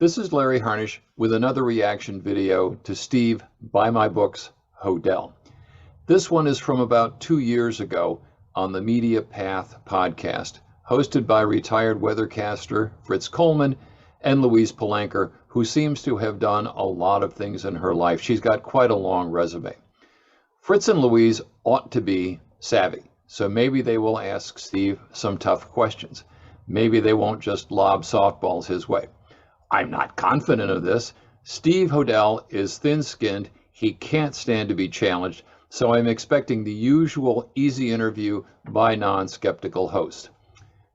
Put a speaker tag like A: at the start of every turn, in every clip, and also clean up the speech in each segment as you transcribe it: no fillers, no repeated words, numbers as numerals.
A: This is Larry Harnisch with another reaction video to Steve Buy My Books, Hodel. This one is from about 2 years ago on the Media Path podcast, hosted by retired weathercaster Fritz Coleman and Louise Palanker, who seems to have done a lot of things in her life. She's got quite a long resume. Fritz and Louise ought to be savvy, so maybe they will ask Steve some tough questions. Maybe they won't just lob softballs his way. I'm not confident of this. Steve Hodel is thin-skinned. He can't stand to be challenged, so I'm expecting the usual easy interview by non-skeptical host.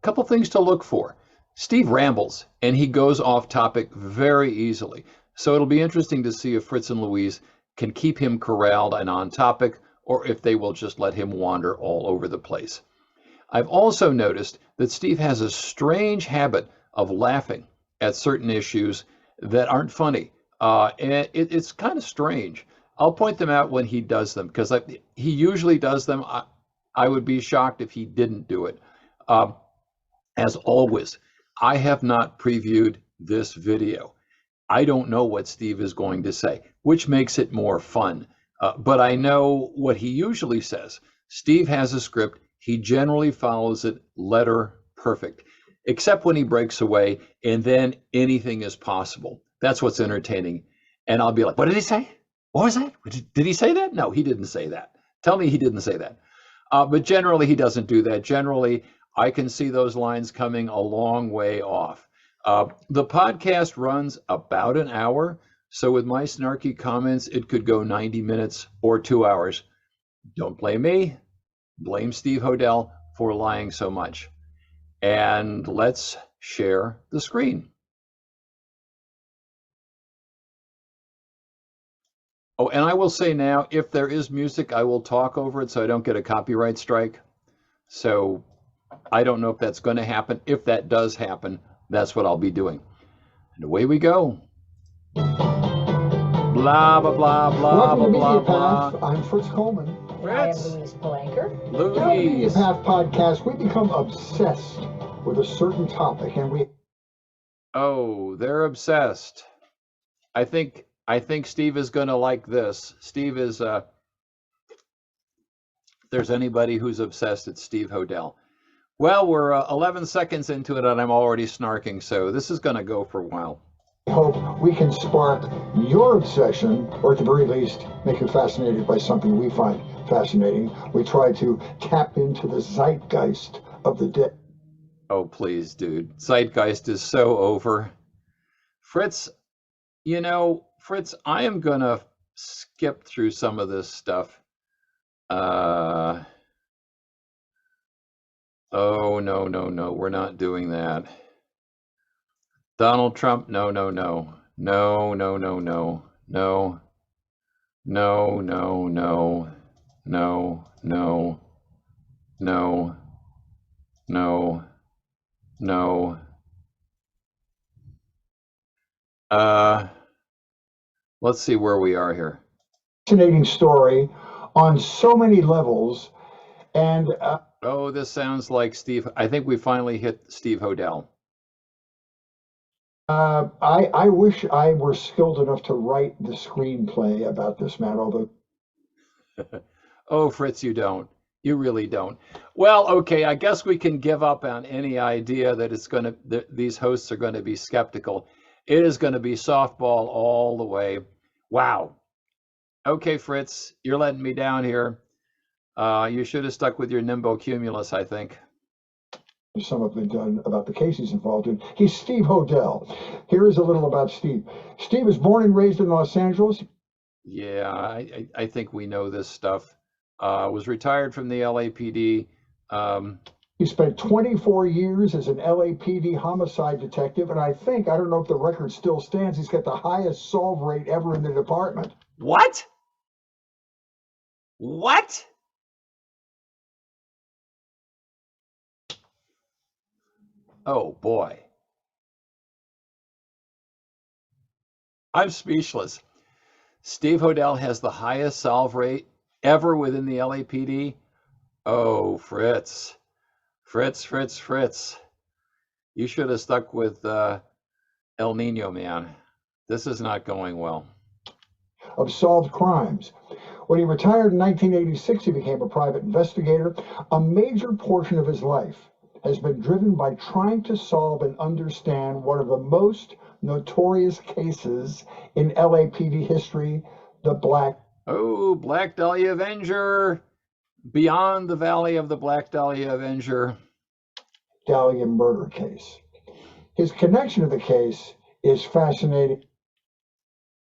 A: Couple things to look for. Steve rambles, and he goes off topic very easily, so it'll be interesting to see if Fritz and Louise can keep him corralled and on topic, or if they will just let him wander all over the place. I've also noticed that Steve has a strange habit of laughing at certain issues that aren't funny. And it's kind of strange. I'll point them out when he does them, because he usually does them. I would be shocked if he didn't do it. As always, I have not previewed this video. I don't know what Steve is going to say, which makes it more fun. But I know what he usually says. Steve has a script. He generally follows it letter perfect, except when he breaks away, and then anything is possible. That's what's entertaining. And I'll be like, what did he say? What was that? Did he say that? No, he didn't say that. Tell me he didn't say that. But generally, he doesn't do that. Generally, I can see those lines coming a long way off. The podcast runs about an hour. So with my snarky comments, it could go 90 minutes or 2 hours. Don't blame me. Blame Steve Hodel for lying so much. And let's share the screen. Oh, and I will say now, if there is music, I will talk over it so I don't get a copyright strike. So I don't know if that's going to happen. If that does happen, that's what I'll be doing. And away we go. Blah, blah, blah, blah,
B: Welcome
A: blah,
B: to
A: blah,
B: Media
A: blah.
B: Path. I'm Fritz Coleman.
C: And I am
A: Fritz.
C: Louise Palanker.
B: Now, on the Media
A: Louise.
B: Path podcast, we become obsessed with a certain topic, and we
A: Oh, they're obsessed. I think Steve is going to like this. Steve is, if there's anybody who's obsessed, it's Steve Hodel. Well, we're 11 seconds into it and I'm already snarking, so this is going to go for a while.
B: hope we can spark your obsession, or at the very least, make you fascinated by something we find fascinating. We try to tap into the zeitgeist of the day.
A: Oh, please, dude. Zeitgeist is so over. Fritz, Fritz, I am going to skip through some of this stuff. Oh, no, we're not doing that. Donald Trump, no. Let's see where we are here.
B: Fascinating story on so many levels, and
A: Oh, this sounds like Steve. I think we finally hit Steve Hodel.
B: I wish I were skilled enough to write the screenplay about this man, although
A: Oh, Fritz, you don't. You really don't. Well, okay, I guess we can give up on any idea that these hosts are going to be skeptical. It is going to be softball all the way. Wow. Okay, Fritz, you're letting me down here. You should have stuck with your nimbocumulus, I think.
B: some have been done about the case he's involved in. He's Steve Hodel. Here is a little about Steve. Steve was born and raised in Los Angeles.
A: Yeah, I think we know this stuff. Was retired from the LAPD.
B: He spent 24 years as an LAPD homicide detective, and I don't know if the record still stands, he's got the highest solve rate ever in the department.
A: What? What? Oh boy. I'm speechless. Steve Hodel has the highest solve rate ever within the LAPD. Oh, Fritz. Fritz. You should have stuck with El Nino, man. This is not going well.
B: Of solved crimes. When he retired in 1986, he became a private investigator. A major portion of his life has been driven by trying to solve and understand one of the most notorious cases in LAPD history, the Black
A: Dahlia Avenger. Beyond the Valley of the Black Dahlia Avenger.
B: Dahlia murder case. His connection to the case is fascinating.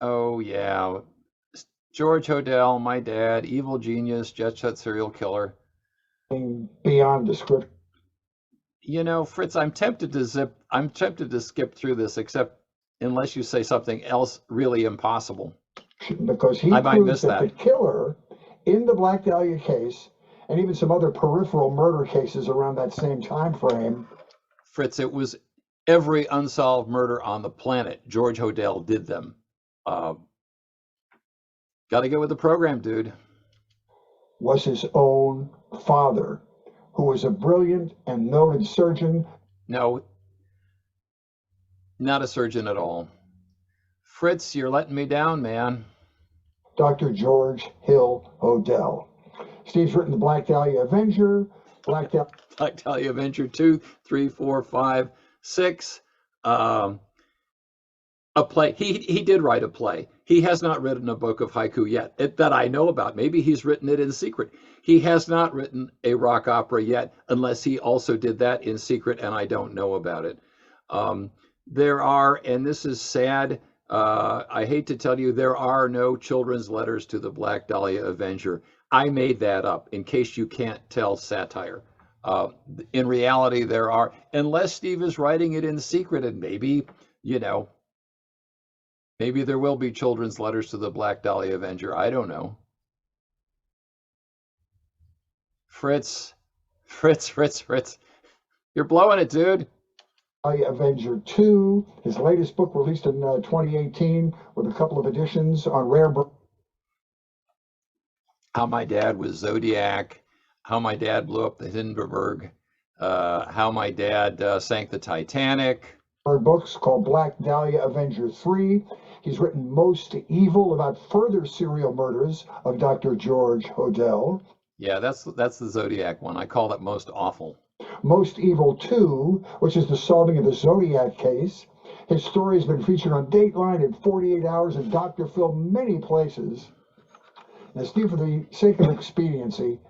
A: Oh, yeah. George Hodel, my dad, evil genius, jet set serial killer.
B: Beyond description.
A: You know, Fritz, I'm tempted to skip through this, except unless you say something else really impossible.
B: Because he proves that the killer in the Black Dahlia case, and even some other peripheral murder cases around that same time frame.
A: Fritz, it was every unsolved murder on the planet. George Hodel did them. Got to get with the program, dude.
B: Was his own father, who was a brilliant and noted surgeon.
A: No, not a surgeon at all. Fritz, you're letting me down, man.
B: Dr. George Hill Hodel. Steve's written the Black Dahlia Avenger, Black
A: Dahlia Avenger 2, 3, 4, 5, 6. A play. He did write a play. He has not written a book of haiku yet that I know about. Maybe he's written it in secret. He has not written a rock opera yet, unless he also did that in secret and I don't know about it. There are, and this is sad, I hate to tell you, there are no children's letters to the Black Dahlia Avenger. I made that up in case you can't tell satire. In reality, there are, unless Steve is writing it in secret, and maybe, you know, maybe there will be children's letters to the Black Dahlia Avenger. I don't know. Fritz. You're blowing it, dude.
B: Dahlia Avenger 2, his latest book released in 2018 with a couple of editions on rare.
A: How My Dad Was Zodiac, How My Dad Blew Up the Hindenburg, How My Dad Sank the Titanic.
B: Books called Black Dahlia Avenger 3. He's written Most Evil, about further serial murders of Dr. George Hodel.
A: Yeah, that's the Zodiac one. I call it Most Awful.
B: Most Evil 2, which is the solving of the Zodiac case. His story has been featured on Dateline and 48 Hours and Dr. Phil, many places. Now, Steve, for the sake of expediency,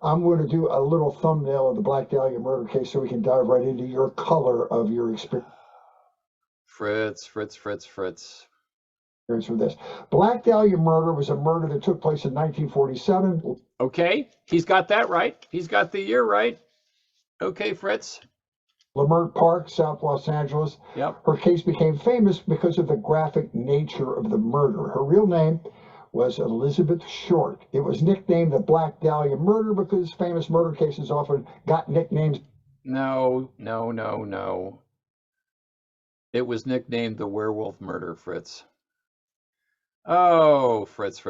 B: I'm going to do a little thumbnail of the Black Dahlia murder case so we can dive right into your color of your experience.
A: Fritz.
B: For this. Black Dahlia murder was a murder that took place in 1947.
A: Okay, he's got that right. He's got the year right. Okay, Fritz.
B: Leimert Park, South Los Angeles.
A: Yep.
B: Her case became famous because of the graphic nature of the murder. Her real name was Elizabeth Short. It was nicknamed the Black Dahlia murder because famous murder cases often got nicknames.
A: No. It was nicknamed the werewolf murder, Fritz. Oh, Fritz.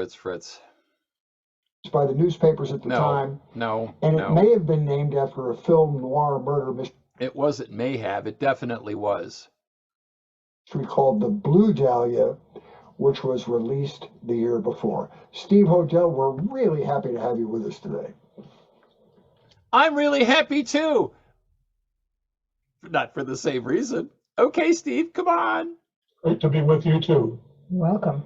B: By the newspapers at the time.
A: No.
B: It may have been named after a film noir murder mystery.
A: It wasn't may have. It definitely was.
B: Called The Blue Dahlia, which was released the year before. Steve Hodel, we're really happy to have you with us today.
A: I'm really happy too. Not for the same reason. Okay, Steve, come on.
C: Great to be with you too.
D: Welcome.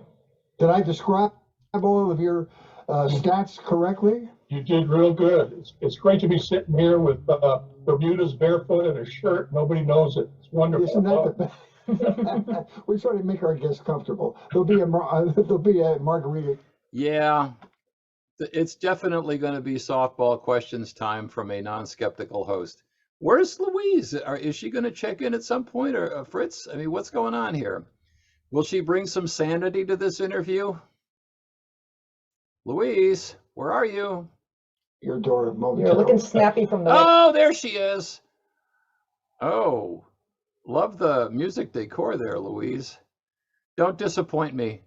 B: Did I describe all of your stats correctly?
C: You did real good. It's great to be sitting here with Bermudas barefoot and a shirt. Nobody knows it. It's wonderful.
B: Isn't that the best? We try to make our guests comfortable. There'll be a margarita.
A: Yeah, it's definitely going to be softball questions time from a non-skeptical host. Where's Louise? Is she going to check in at some point, or Fritz? I mean, what's going on here? Will she bring some sanity to this interview? Louise, where are you?
B: Your door momentarily.
D: You're looking snappy from the.
A: Oh, there she is. Oh, love the music decor there, Louise. Don't disappoint me.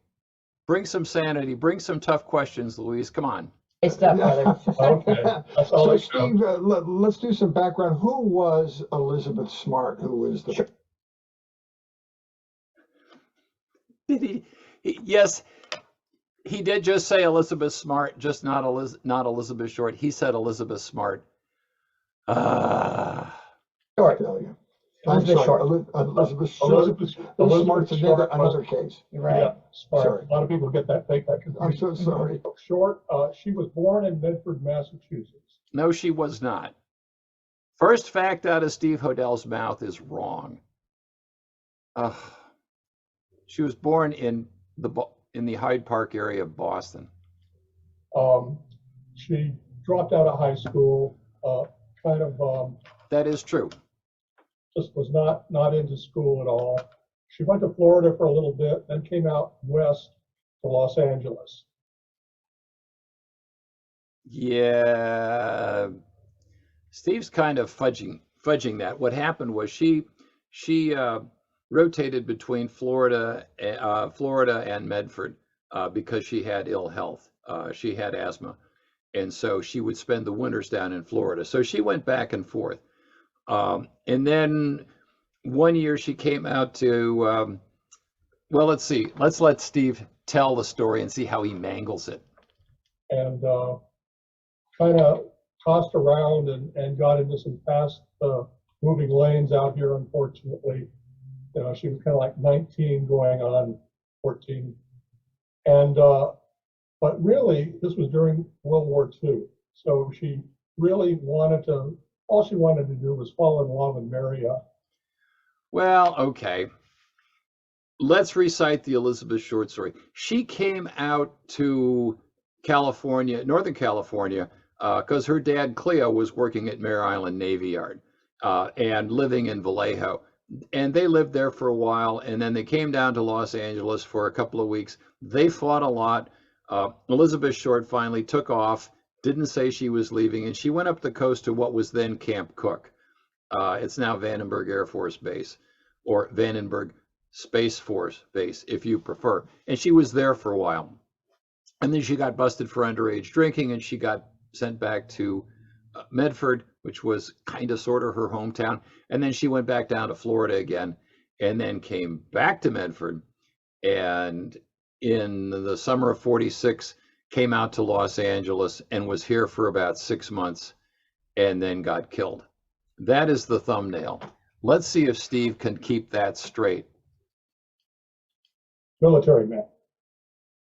A: Bring some sanity. Bring some tough questions, Louise. Come on.
D: Hey, stepbrother.
C: Okay. That's all
B: So,
C: I
B: Steve, let's do some background. Who was Elizabeth Smart? Who was the
A: Yes, he did just say Elizabeth Smart, just not Elizabeth Short. He said Elizabeth Smart.
B: Short, Dahlia. I'm
D: Elizabeth
B: sorry,
D: Short.
B: Elizabeth Short.
C: Elizabeth
B: Elizabeth Smart's
C: Short
B: another case.
D: You're right.
C: Yeah, Smart.
B: Sorry.
C: A lot of people get that, make that
B: I'm
C: confused.
B: so sorry.
C: Short, she was born in Medford, Massachusetts.
A: No, she was not. First fact out of Steve Hodel's mouth is wrong. She was born in the Hyde Park area of Boston.
C: She dropped out of high school,
A: That is true.
C: just was not into school at all. She went to Florida for a little bit, then came out west to Los Angeles.
A: Yeah, Steve's kind of fudging that. What happened was she rotated between Florida and Medford because she had ill health. She had asthma, and so she would spend the winters down in Florida. So she went back and forth. And then one year she came out to, well, let's see. Let's let Steve tell the story and see how he mangles it.
C: And kind of tossed around and got into some fast moving lanes out here, unfortunately. You know, she was kind of like 19 going on 14. And, but really, this was during World War II. So she really all she wanted to do was fall in love and marry up.
A: Well, okay. Let's recite the Elizabeth Short story. She came out to California, Northern California, because her dad, Cleo, was working at Mare Island Navy Yard and living in Vallejo. And they lived there for a while, and then they came down to Los Angeles for a couple of weeks. They fought a lot. Elizabeth Short finally took off, didn't say she was leaving, and she went up the coast to what was then Camp Cook. It's now Vandenberg Air Force Base, or Vandenberg Space Force Base, if you prefer. And she was there for a while. And then she got busted for underage drinking, and she got sent back to Medford, which was kind of sort of her hometown. And then she went back down to Florida again, and then came back to Medford. And in the summer of '46, came out to Los Angeles and was here for about 6 months and then got killed. That is the thumbnail. Let's see if Steve can keep that straight.
C: Military man.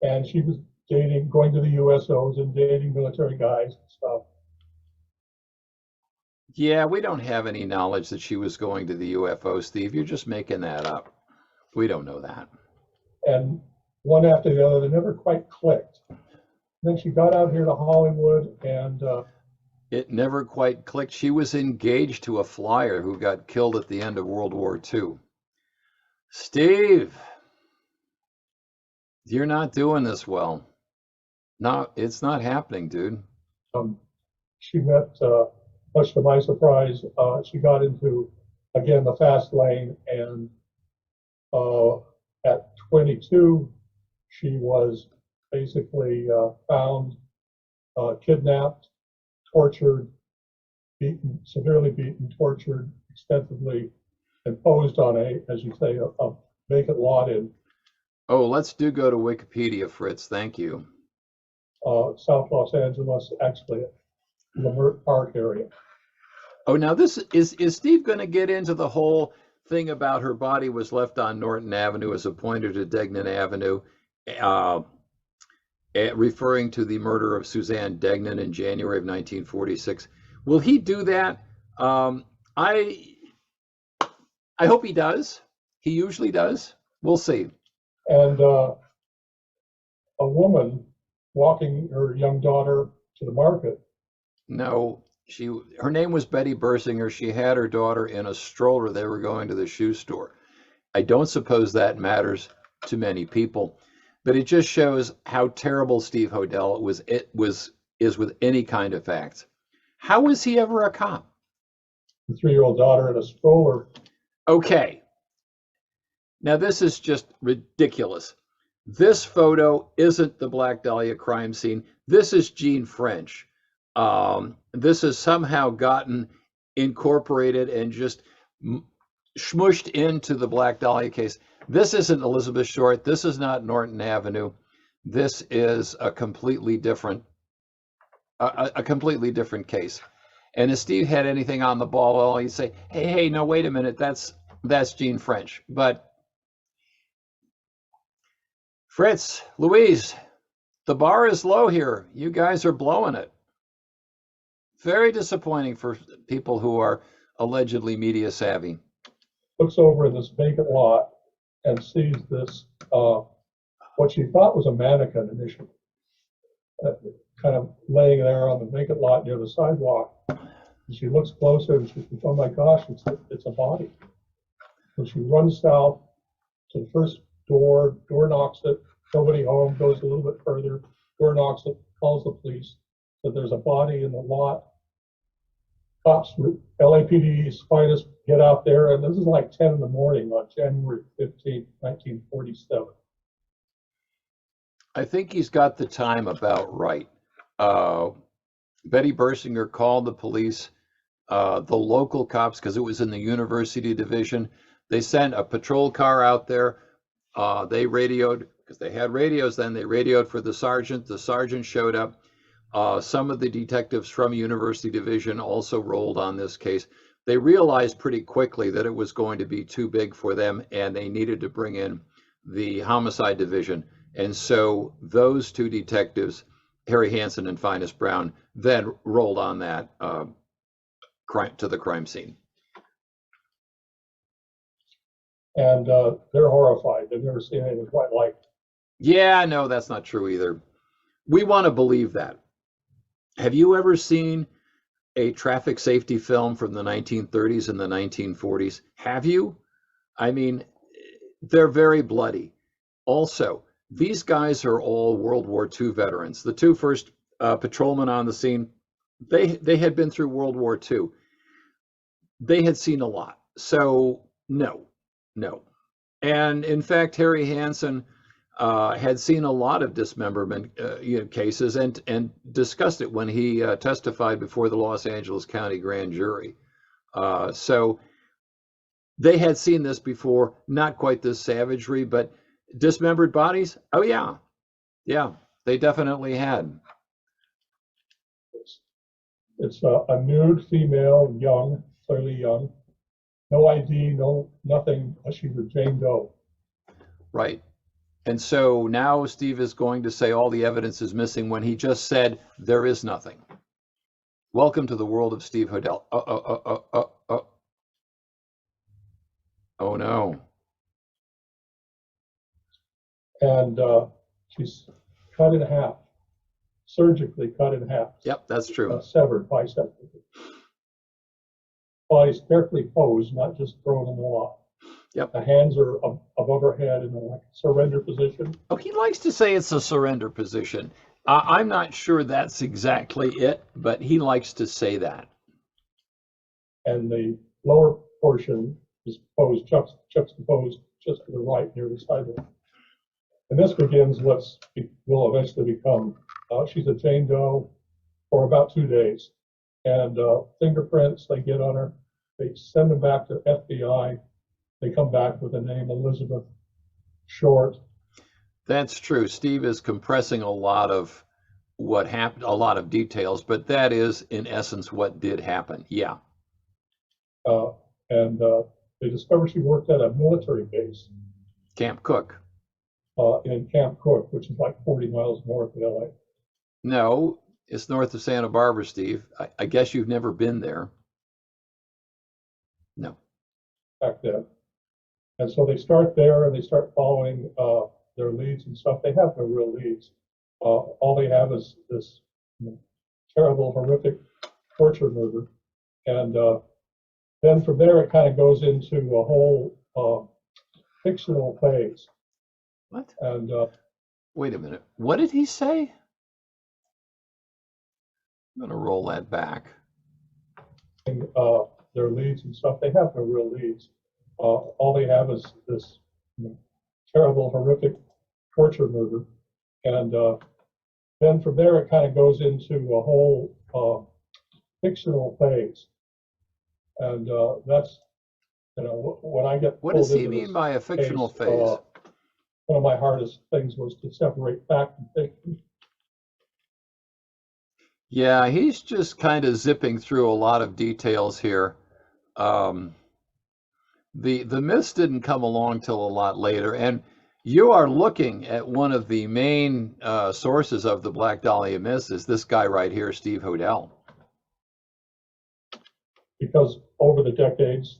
C: And she was going to the USOs and dating military guys and stuff.
A: Yeah, we don't have any knowledge that she was going to the UFO, Steve. You're just making that up. We don't know that.
C: And one after the other, they never quite clicked. Then she got out here to Hollywood, and
A: it never quite clicked. She was engaged to a flyer who got killed at the end of World War II. Steve, you're not doing this well. No, it's not happening, dude.
C: She met, much to my surprise, she got into, again, the fast lane, and at 22, she was basically found, kidnapped, tortured, beaten, severely beaten, tortured, extensively, imposed on as you say, a vacant lot in.
A: Oh, let's go to Wikipedia, Fritz. Thank you.
C: South Los Angeles, actually, Leimert Park area.
A: Oh, now this is Steve going to get into the whole thing about her body was left on Norton Avenue as a pointer to Degnan Avenue, referring to the murder of Suzanne Degnan in January of 1946. Will he do that? I hope he does. He usually does. We'll see.
C: And a woman walking her young daughter to the market.
A: No, her name was Betty Bersinger. She had her daughter in a stroller. They were going to the shoe store. I don't suppose that matters to many people, but it just shows how terrible Steve Hodel is with any kind of facts. How was he ever a cop?
C: The 3-year-old daughter in a stroller.
A: Okay. Now this is just ridiculous. This photo isn't the Black Dahlia crime scene. This is Jeanne French. This has somehow gotten incorporated and just smushed into the Black Dahlia case. This isn't Elizabeth Short. This is not Norton Avenue. This is a completely different case. And if Steve had anything on the ball, well, he'd say, hey, no, wait a minute, that's Jeanne French. But Fritz, Louise, the bar is low here. You guys are blowing it. Very disappointing for people who are allegedly media savvy.
C: Looks over in this vacant lot and sees this, what she thought was a mannequin initially, kind of laying there on the vacant lot near the sidewalk. And she looks closer and she thinks, oh my gosh, it's a body. So she runs south to the first door knocks it, nobody home, goes a little bit further, door knocks it, calls the police, that there's a body in the lot. Cops, LAPD's finest, get out there, and this is like 10 in the morning on January 15th, 1947.
A: I think he's got the time about right. Betty Bersinger called the police, the local cops, because it was in the University Division. They sent a patrol car out there. They radioed, because they had radios then, they radioed for the sergeant. The sergeant showed up. Some of the detectives from University Division also rolled on this case. They realized pretty quickly that it was going to be too big for them, and they needed to bring in the homicide division. And so those two detectives, Harry Hansen and Finest Brown, then rolled on that crime to the crime scene.
C: And they're horrified. They've never seen anything quite like it.
A: Yeah, no, that's not true either. We want to believe that. Have you ever seen a traffic safety film from the 1930s and the 1940s? Have you? I mean, they're very bloody. Also, these guys are all World War II veterans. The two first patrolmen on the scene, they had been through World War II. They had seen a lot. So no. And in fact, Harry Hansen had seen a lot of dismemberment cases and discussed it when he testified before the Los Angeles County Grand Jury. So they had seen this before, not quite this savagery, but dismembered bodies? Oh yeah, they definitely had.
C: It's a nude female, young, clearly young, no ID, nothing. She's a Jane Doe.
A: Right. And so now Steve is going to say all the evidence is missing when he just said there is nothing. Welcome to the world of Steve Hodel. Oh no.
C: And she's cut in half, surgically cut in half.
A: Yep, that's true.
C: Severed bicep. Body's carefully posed, not just thrown in the lot.
A: Yep.
C: The hands are above her head in a like surrender position.
A: Oh, he likes to say it's a surrender position. I'm not sure that's exactly it, but he likes to say that.
C: And the lower portion is posed, juxtaposed just to the right near the sidewalk. And this begins what will eventually become, she's a Jane Doe for about 2 days. And fingerprints they get on her, they send them back to FBI. They come back with the name Elizabeth Short.
A: That's true. Steve is compressing a lot of what happened, a lot of details, but that is in essence what did happen. Yeah.
C: And they discover she worked at a military base.
A: Camp Cook.
C: In Camp Cook, which is like 40 miles north of LA.
A: No, it's north of Santa Barbara, Steve. I guess you've never been there. No.
C: Back then. And so they start there and they start following their leads and stuff. They have no real leads. All they have is this terrible, horrific torture murder. And then from there, it kind of goes into a whole fictional phase.
A: What?
C: And
A: wait a minute. What did he say? I'm going to roll that back.
C: Their leads and stuff. They have no real leads. All they have is this terrible, horrific torture murder. And then from there, it kind of goes into a whole fictional phase. And that's when I get
A: What
C: pulled
A: does he
C: into
A: mean
C: this
A: by a fictional
C: case,
A: phase?
C: one of my hardest things was to separate fact and fiction.
A: Yeah, he's just kind of zipping through a lot of details here. Um, the myths didn't come along till a lot later, and you are looking at one of the main sources of the Black Dahlia myths is this guy right here, Steve Hodel.
C: Because over the decades,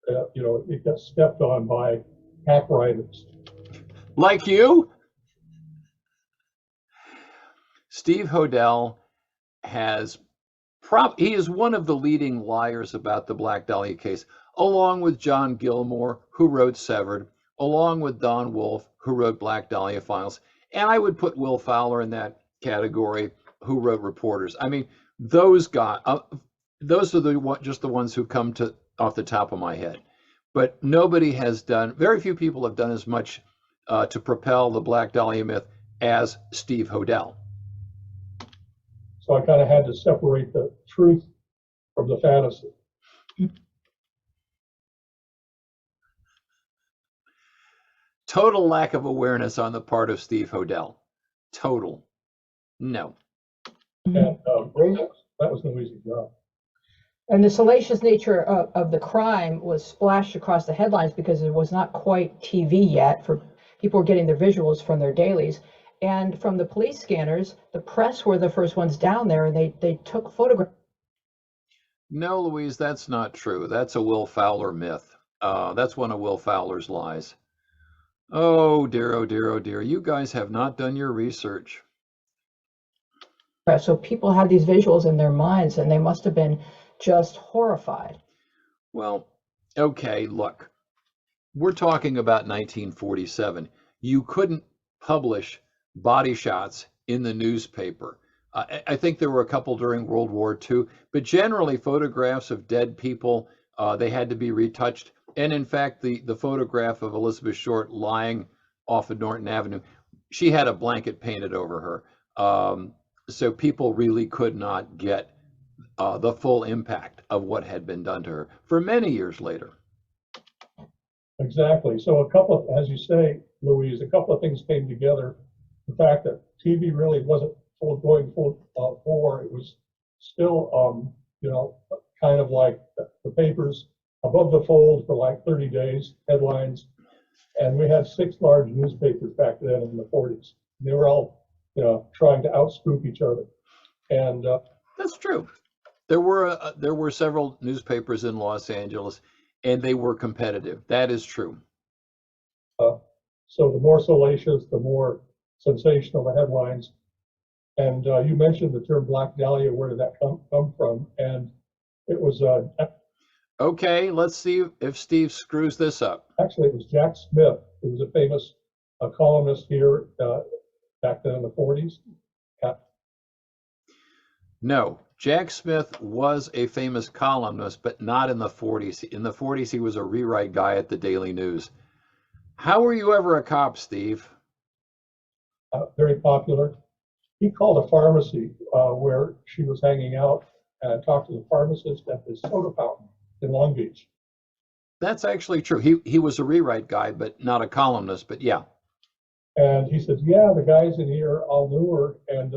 C: it got stepped on by hack writers.
A: Like you? Steve Hodel he is one of the leading liars about the Black Dahlia case, along with John Gilmore, who wrote Severed, along with Don Wolfe, who wrote Black Dahlia Files, and I would put Will Fowler in that category, who wrote Reporters. I mean, those guys, those are just the ones who come to off the top of my head. But very few people have done as much to propel the Black Dahlia myth as Steve Hodel.
C: So I kind of had to separate the truth from the fantasy.
A: Total lack of awareness on the part of Steve Hodel. Total. No.
C: And that was no easy job.
D: And the salacious nature of the crime was splashed across the headlines because it was not quite TV yet. For people were getting their visuals from their dailies. And from the police scanners, the press were the first ones down there, and they took photographs.
A: No, Louise, that's not true. That's a Will Fowler myth. That's one of Will Fowler's lies. Oh dear, oh dear, oh dear. You guys have not done your research.
D: So people had these visuals in their minds, and they must have been just horrified.
A: Well, okay, look. We're talking about 1947. You couldn't publish body shots in the newspaper. I think there were a couple during World War II, but generally photographs of dead people, they had to be retouched. And in fact, the photograph of Elizabeth Short lying off of Norton Avenue, she had a blanket painted over her. So people really could not get the full impact of what had been done to her for many years later.
C: Exactly. So as you say, Louise, a couple of things came together. The fact that TV really wasn't going full bore. It was still, kind of like the papers above the fold for like 30 days, headlines. And we had 6 large newspapers back then in the 40s. They were all, trying to outscoop each other. And
A: that's true. There were several newspapers in Los Angeles, and they were competitive. That is true.
C: So the more salacious, the more sensational the headlines. And you mentioned the term Black Dahlia. Where did that come from? And it was
A: okay. Let's see if Steve screws this up.
C: Actually, it was Jack Smith, who was a famous columnist here back then in the 40s.
A: No, Jack Smith was a famous columnist, but not in the 40s. In the 40s, he was a rewrite guy at the Daily News. How were you ever a cop, Steve?
C: Very popular. He called a pharmacy where she was hanging out and talked to the pharmacist at the soda fountain in Long Beach.
A: That's actually true. He was a rewrite guy, but not a columnist, but yeah.
C: And he said, yeah, the guys in here all knew her, and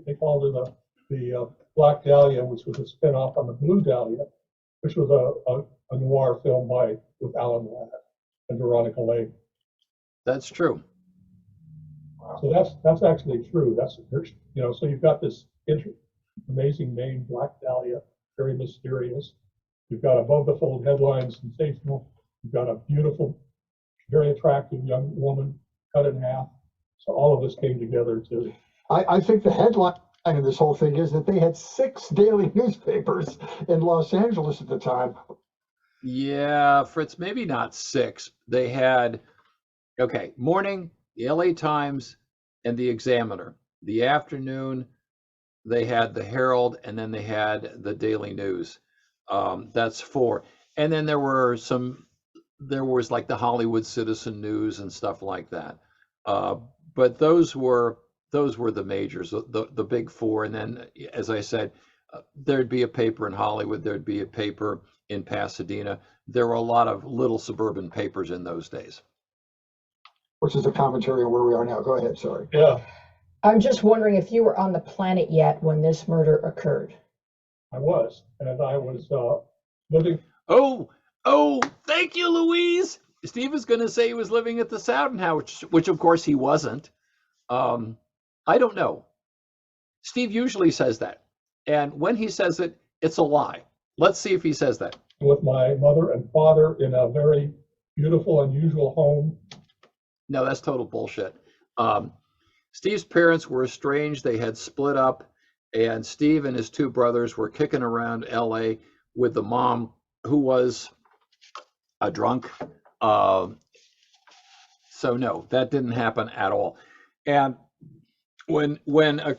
C: they called her the Black Dahlia, which was a spin-off on the Blue Dahlia, which was a noir film with Alan Ladd and Veronica Lake.
A: That's true.
C: So that's actually true. So you've got this amazing name, Black Dahlia, very mysterious. You've got above the fold headlines, sensational. You've got a beautiful, very attractive young woman cut in half. So all of this came together to.
B: I think the headline of this whole thing is that they had 6 daily newspapers in Los Angeles at the time.
A: Yeah, Fritz, maybe not 6. They had, morning, the LA Times and the Examiner. The afternoon, they had the Herald, and then they had the Daily News. That's 4. And then there was like the Hollywood Citizen News and stuff like that. But those were the majors, the big 4. And then, as I said, There'd be a paper in Hollywood, there'd be a paper in Pasadena. There were a lot of little suburban papers in those days.
B: Which is a commentary on where we are now. Go ahead, sorry.
C: Yeah,
D: I'm just wondering if you were on the planet yet when this murder occurred.
C: I was, and I was living.
A: Oh, thank you, Louise. Steve was going to say he was living at the Southern House, which of course he wasn't. I don't know. Steve usually says that. And when he says it, it's a lie. Let's see if he says that.
C: With my mother and father in a very beautiful, unusual home.
A: No, that's total bullshit. Steve's parents were estranged. They had split up, and Steve and his two brothers were kicking around LA with the mom, who was a drunk. So no, that didn't happen at all. And when a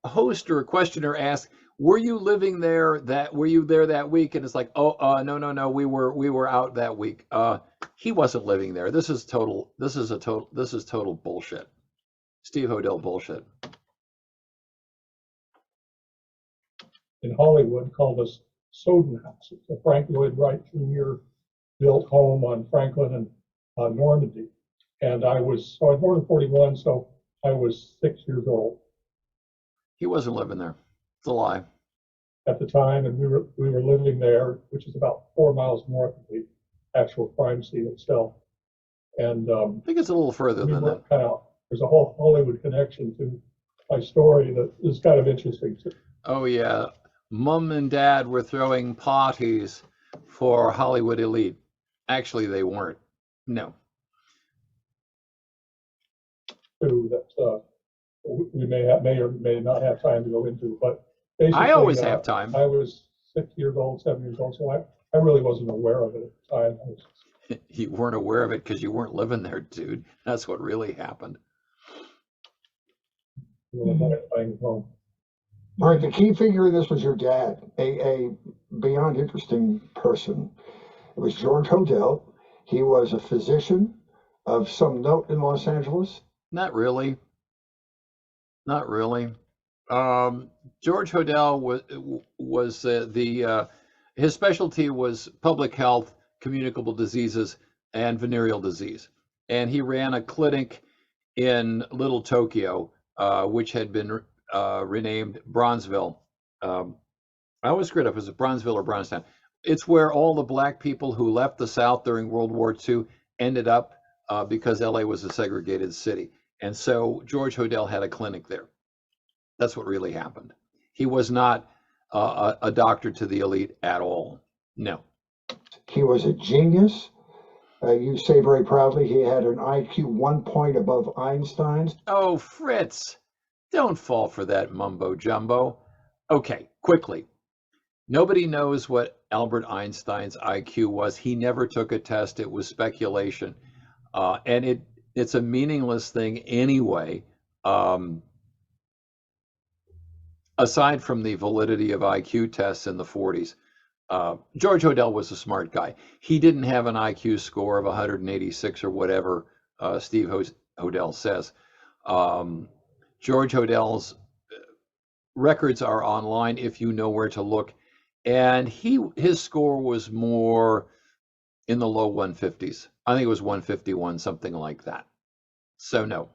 A: host or a questioner asks, "Were you living there were you there that week?" and it's like, no, we were out that week. He wasn't living there. This is total bullshit. Steve Hodel bullshit.
C: In Hollywood called a Soden House. It's a Frank Lloyd Wright Jr. built home on Franklin and Normandy. And I was born in 41, so I was 6 years old.
A: He wasn't living there. It's a lie.
C: At the time, and we were living there, which is about 4 miles north of the actual crime scene itself. And
A: I think it's a little further than that.
C: There's a whole Hollywood connection to my story that is kind of interesting too.
A: Oh yeah, Mom and Dad were throwing parties for Hollywood elite. Actually, they weren't. No.
C: Too that we may or may not have time to go into, but basically,
A: I always have time.
C: I was 6 years old, 7 years old, so I really wasn't aware of it at the time.
A: You weren't aware of it because you weren't living there, dude. That's what really happened.
B: All right, the key figure in this was your dad, a beyond interesting person. It was George Hodel. He was a physician of some note in Los Angeles.
A: Not really. Not really. George Hodel was his specialty was public health, communicable diseases, and venereal disease. And he ran a clinic in Little Tokyo, which had been renamed Bronzeville. I always screwed up. Is it Bronzeville or Bronzetown? It's where all the black people who left the South during World War II ended up because LA was a segregated city. And so George Hodel had a clinic there. That's what really happened. He was not a doctor to the elite at all. No.
B: He was a genius. You say very proudly he had an IQ 1 point above Einstein's.
A: Oh, Fritz, don't fall for that mumbo jumbo. Okay, quickly. Nobody knows what Albert Einstein's IQ was. He never took a test. It was speculation. And it's a meaningless thing anyway, aside from the validity of IQ tests in the 40s. George Hodel was a smart guy. He didn't have an IQ score of 186 or whatever Steve Hodel says. George Hodel's records are online if you know where to look. And his score was more in the low 150s. I think it was 151, something like that. So no.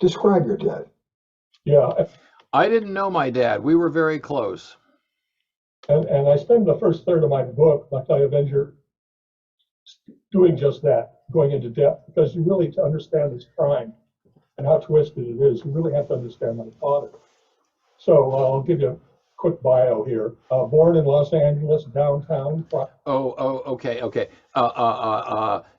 B: Describe your dad.
C: Yeah.
A: I didn't know my dad. We were very close.
C: And I spend the first third of my book, Black Dahlia Avenger, doing just that, going into depth, because you really, to understand this crime and how twisted it is, you really have to understand my father. So I'll give you a quick bio here. Born in Los Angeles, downtown.
A: Okay.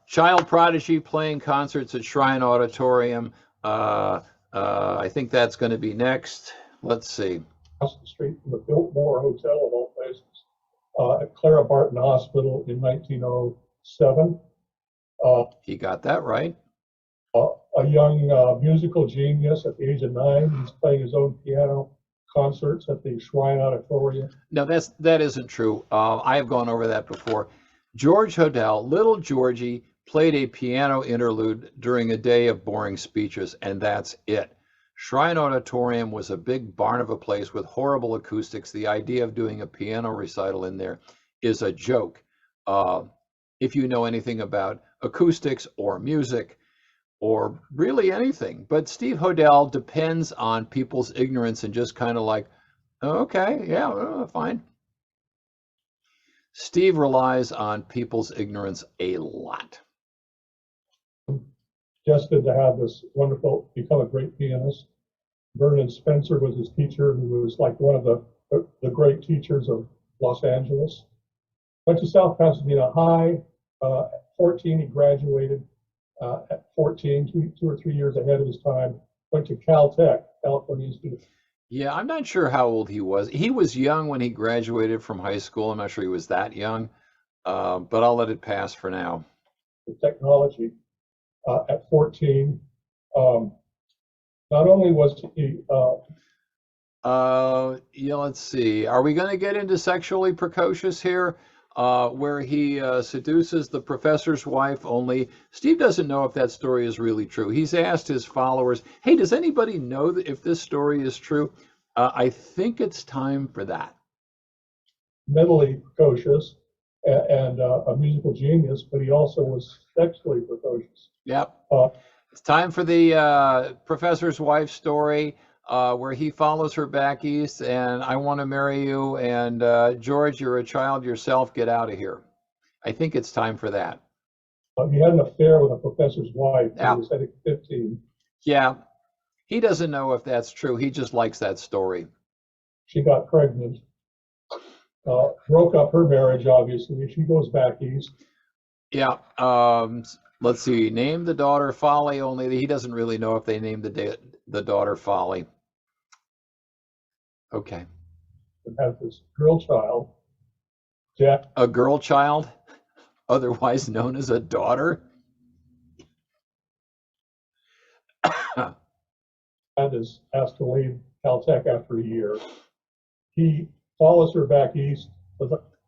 A: Child prodigy, playing concerts at Shrine Auditorium. I think that's going to be next. Let's see.
C: Across the street from the Biltmore Hotel, of all places, at Clara Barton Hospital in 1907.
A: He got that right.
C: A young musical genius at the age of 9. He's playing his own piano concerts at the Shrine Auditorium.
A: No, that isn't true. I have gone over that before. George Hodel, little Georgie, played a piano interlude during a day of boring speeches, and that's it. Shrine Auditorium was a big barn of a place with horrible acoustics. The idea of doing a piano recital in there is a joke. If you know anything about acoustics or music or really anything. But Steve Hodel depends on people's ignorance and just kind of like, okay, yeah, fine. Steve relies on people's ignorance a lot.
C: Destined to have this wonderful, become a great pianist. Vernon Spencer was his teacher, who was like one of the great teachers of Los Angeles. Went to South Pasadena High. At 14, he graduated. At 14, two or 3 years ahead of his time. Went to Caltech, California Institute.
A: Yeah, I'm not sure how old he was. He was young when he graduated from high school. I'm not sure he was that young, but I'll let it pass for now.
C: Technology at 14. Not only was he
A: yeah, let's see. Are we going to get into sexually precocious here? Where he seduces the professor's wife, only Steve doesn't know if that story is really true. He's asked his followers, hey, does anybody know if this story is true? I think it's time for that.
C: mentally precocious and a musical genius, but he also was sexually precocious.
A: Yep. It's time for the professor's wife story. Where he follows her back east, and I want to marry you, and George, you're a child yourself, get out of here. I think it's time for that.
C: He had an affair with a professor's wife.
A: Yeah.
C: He was, I think, 15.
A: Yeah, he doesn't know if that's true. He just likes that story.
C: She got pregnant, broke up her marriage, obviously. She goes back east.
A: Yeah, let's see, name the daughter Folly, only he doesn't really know if they named the daughter Folly. Okay.
C: And has this girl child, Jack.
A: A girl child, otherwise known as a daughter.
C: Dad is asked to leave Caltech after a year. He follows her back east.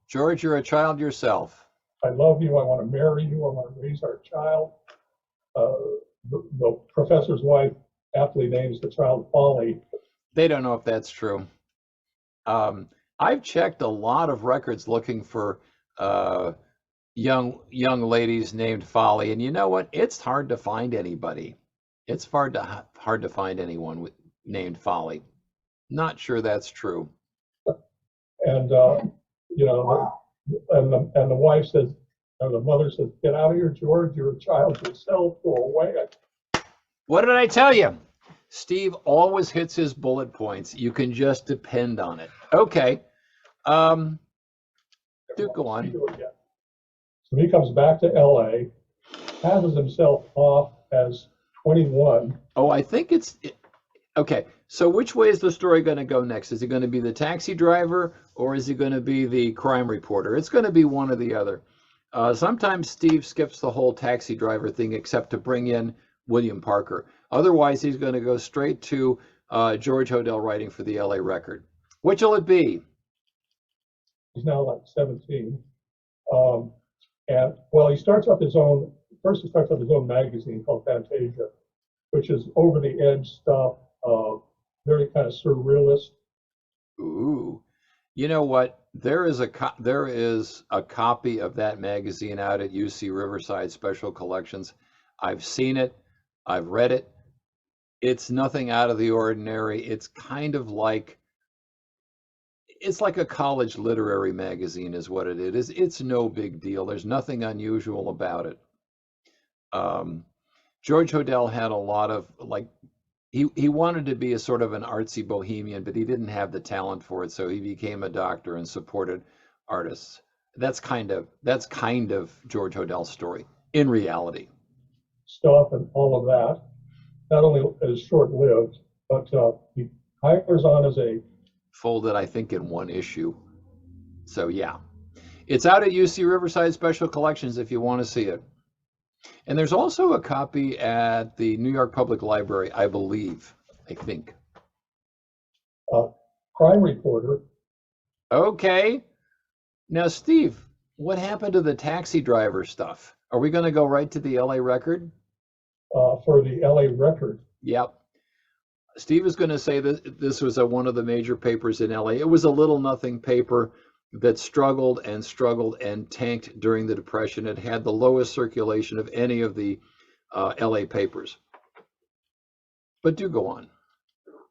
A: George, you're a child yourself.
C: I love you. I want to marry you. I want to raise our child. The professor's wife aptly names the child Folly.
A: They don't know if that's true. I've checked a lot of records looking for young ladies named Folly, and you know what? It's hard to find anybody. It's hard to find anyone named Folly. Not sure that's true.
C: And you know,
B: Wow.
C: and the wife says, or the mother says, "Get out of here, George. You're a child yourself. Go away."
A: What did I tell you? Steve always hits his bullet points. You can just depend on it. Okay. Do go on.
C: So he comes back to LA, passes himself off as 21.
A: Oh, I think okay. So which way is the story going to go next? Is it going to be the taxi driver or is it going to be the crime reporter? It's going to be one or the other. Sometimes Steve skips the whole taxi driver thing except to bring in William Parker. Otherwise, he's going to go straight to George Hodel writing for the LA Record. Which will it be?
C: He's now like 17. And well, he starts up his own magazine called Fantasia, which is over the edge stuff, very kind of surrealist.
A: Ooh, you know what? There is a copy of that magazine out at UC Riverside Special Collections. I've seen it. I've read it. It's nothing out of the ordinary. It's kind of like, it's like a college literary magazine is what it is. It's no big deal. There's nothing unusual about it. George Hodel had a lot of, like, he wanted to be a sort of an artsy bohemian, but he didn't have the talent for it, so he became a doctor and supported artists. That's kind of George Hodel's story in reality.
C: Stuff and all of that. Not only is short-lived, but he hires on as a
A: folded, I think, in one issue. So yeah, it's out at UC Riverside Special Collections if you want to see it. And there's also a copy at the New York Public Library, I believe, I think.
C: crime reporter.
A: Okay. Now, Steve, what happened to the taxi driver stuff? Are we going to go right to the LA Record?
C: For the LA Record.
A: Yep. Steve is going to say that this was one of the major papers in LA. It was a little nothing paper that struggled and tanked during the Depression. It had the lowest circulation of any of the LA papers. But do go on.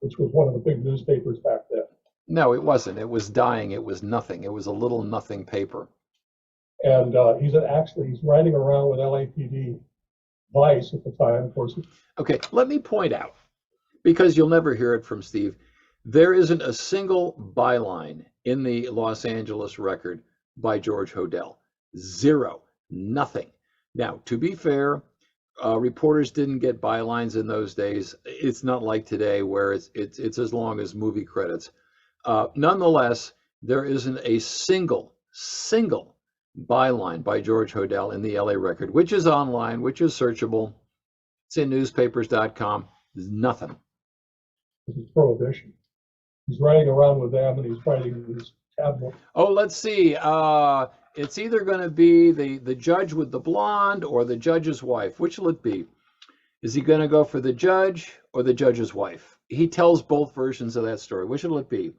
C: Which was one of the big newspapers back then.
A: No, it wasn't. It was dying. It was nothing. It was a little nothing paper.
C: And he's riding around with LAPD Vice at the time, of course.
A: Okay, let me point out, because you'll never hear it from Steve, there isn't a single byline in the Los Angeles Record by George Hodel. Zero. Nothing. Now, to be fair, reporters didn't get bylines in those days. It's not like today where it's as long as movie credits. Nonetheless, there isn't a single byline by George Hodel in the LA Record, which is online, which is searchable. It's in newspapers.com. There's nothing.
C: This is Prohibition. He's riding around with them, and he's fighting these tabloids.
A: Oh, let's see. It's either going to be the judge with the blonde or the judge's wife. Which will it be? Is he going to go for the judge or the judge's wife? He tells both versions of that story. Which will it be?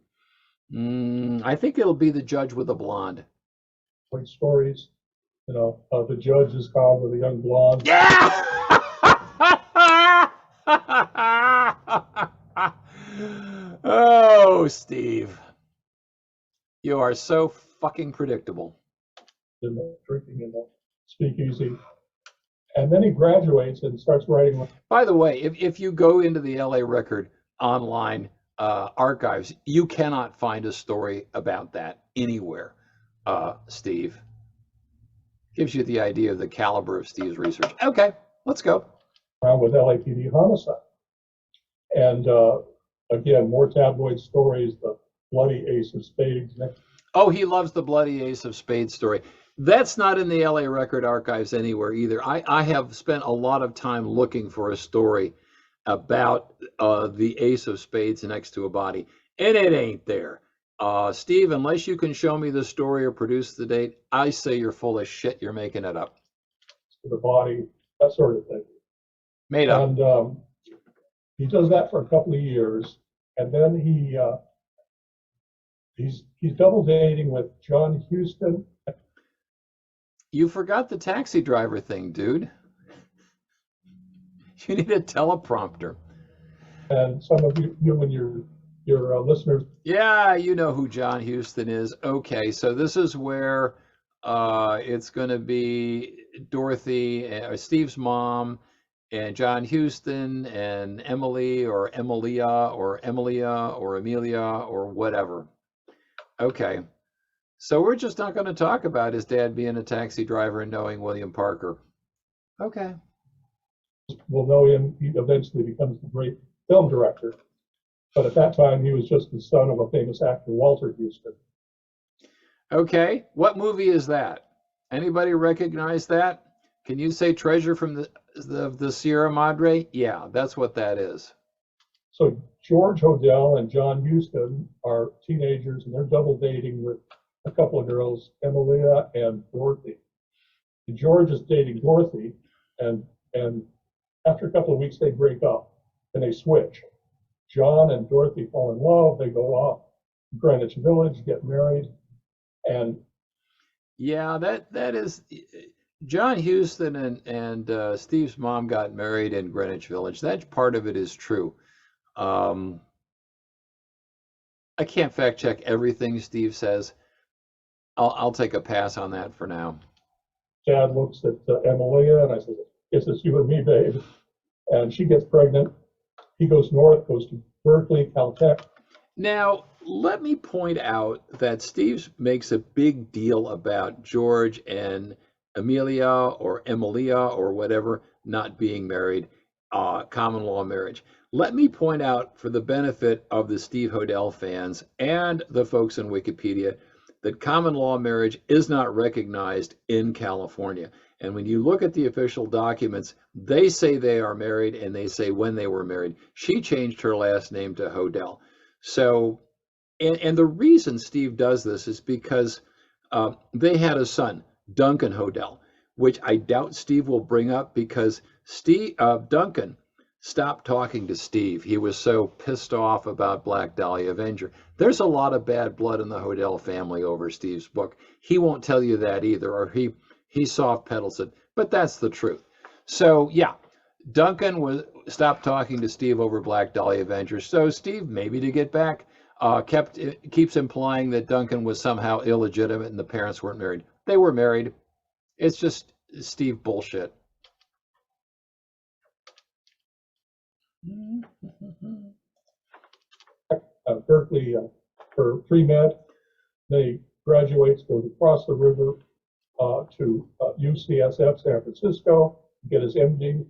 A: I think it'll be the judge with the blonde.
C: Stories, the judge is called with a young blonde.
A: Yeah! Oh, Steve. You are so fucking predictable.
C: Drinking in the speakeasy. And then he graduates and starts writing.
A: By the way, if you go into the LA Record online archives, you cannot find a story about that anywhere, Steve. Gives you the idea of the caliber of Steve's research. Okay, let's go.
C: Around with LAPD homicide. And again, more tabloid stories, the bloody ace of spades.
A: Oh, he loves the bloody ace of spades story. That's not in the LA Record archives anywhere either. I have spent a lot of time looking for a story about the ace of spades next to a body, and it ain't there. Steve, unless you can show me the story or produce the date, I say you're full of shit. You're making it up.
C: The body, that sort of thing.
A: Made up.
C: And he does that for a couple of years, and then he's double dating with John Huston.
A: You forgot the taxi driver thing, dude. You need a teleprompter.
C: And some of you and your listeners.
A: Yeah, you know who John Huston is. Okay, so this is where it's going to be Dorothy, Steve's mom, and John Huston, and Emily, or Emilia, or Amelia, or whatever. Okay, so we're just not going to talk about his dad being a taxi driver and knowing William Parker. Okay.
C: We'll know him. He eventually becomes the great film director. But at that time, he was just the son of a famous actor, Walter Huston.
A: Okay, what movie is that? Anybody recognize that? Can you say Treasure from the Sierra Madre? Yeah, that's what that is.
C: So George Hodel and John Huston are teenagers, and they're double dating with a couple of girls, Emilia and Dorothy. And George is dating Dorothy, and after a couple of weeks, they break up and they switch. John and Dorothy fall in love. They go off to Greenwich Village, get married, and
A: yeah, that is John Huston and Steve's mom got married in Greenwich Village. That part of it is true. I can't fact check everything Steve says. I'll take a pass on that for now.
C: Dad looks at Emilia, and I said, "Guess it's you and me, babe." And she gets pregnant. He goes north, goes to Berkeley, Caltech.
A: Now, let me point out that Steve makes a big deal about George and Emilia or whatever not being married, common law marriage. Let me point out, for the benefit of the Steve Hodel fans and the folks in Wikipedia, that common law marriage is not recognized in California. And when you look at the official documents, they say they are married and they say when they were married. She changed her last name to Hodel. So, and the reason Steve does this is because they had a son, Duncan Hodel, which I doubt Steve will bring up, because Duncan stopped talking to Steve. He was so pissed off about Black Dahlia Avenger. There's a lot of bad blood in the Hodel family over Steve's book. He won't tell you that either, or he soft pedals it, but that's the truth. So yeah, Duncan stopped talking to Steve over Black Dahlia Avenger. So Steve, maybe to get back, keeps implying that Duncan was somehow illegitimate and the parents weren't married. They were married. It's just Steve bullshit.
C: Berkeley for pre-med, they graduates, goes across the river to UCSF San Francisco, get his MD.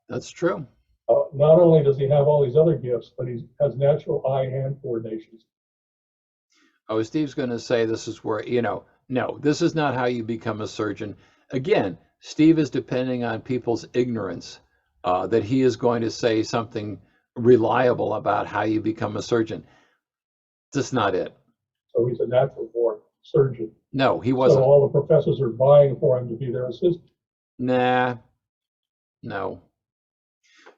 A: That's true.
C: Not only does he have all these other gifts, but he has natural eye-hand coordination.
A: Oh, Steve's going to say this is where, no, this is not how you become a surgeon. Again, Steve is depending on people's ignorance that he is going to say something reliable about how you become a surgeon. That's not it.
C: So he's a natural born surgeon.
A: No, he wasn't.
C: So all the professors are vying for him to be their assistant.
A: Nah, no.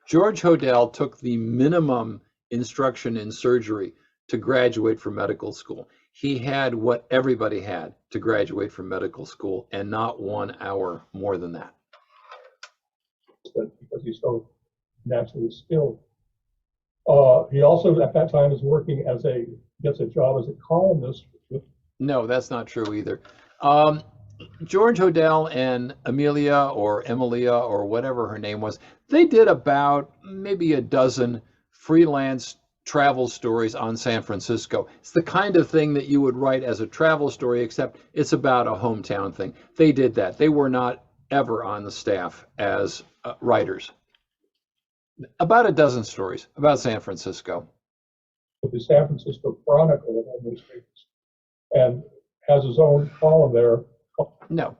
A: George Hodel took the minimum instruction in surgery to graduate from medical school. He had what everybody had to graduate from medical school, and not 1 hour more than that.
C: Because he's so naturally skilled. He also at that time is working gets a job as a columnist.
A: No, that's not true either. George Hodel and Emilia or whatever her name was, they did about maybe a dozen freelance travel stories on San Francisco. It's the kind of thing that you would write as a travel story, except it's about a hometown thing. They did that. They were not ever on the staff as writers. About a dozen stories about San Francisco.
C: With the San Francisco Chronicle of all newspapers, and has his own column there.
A: No.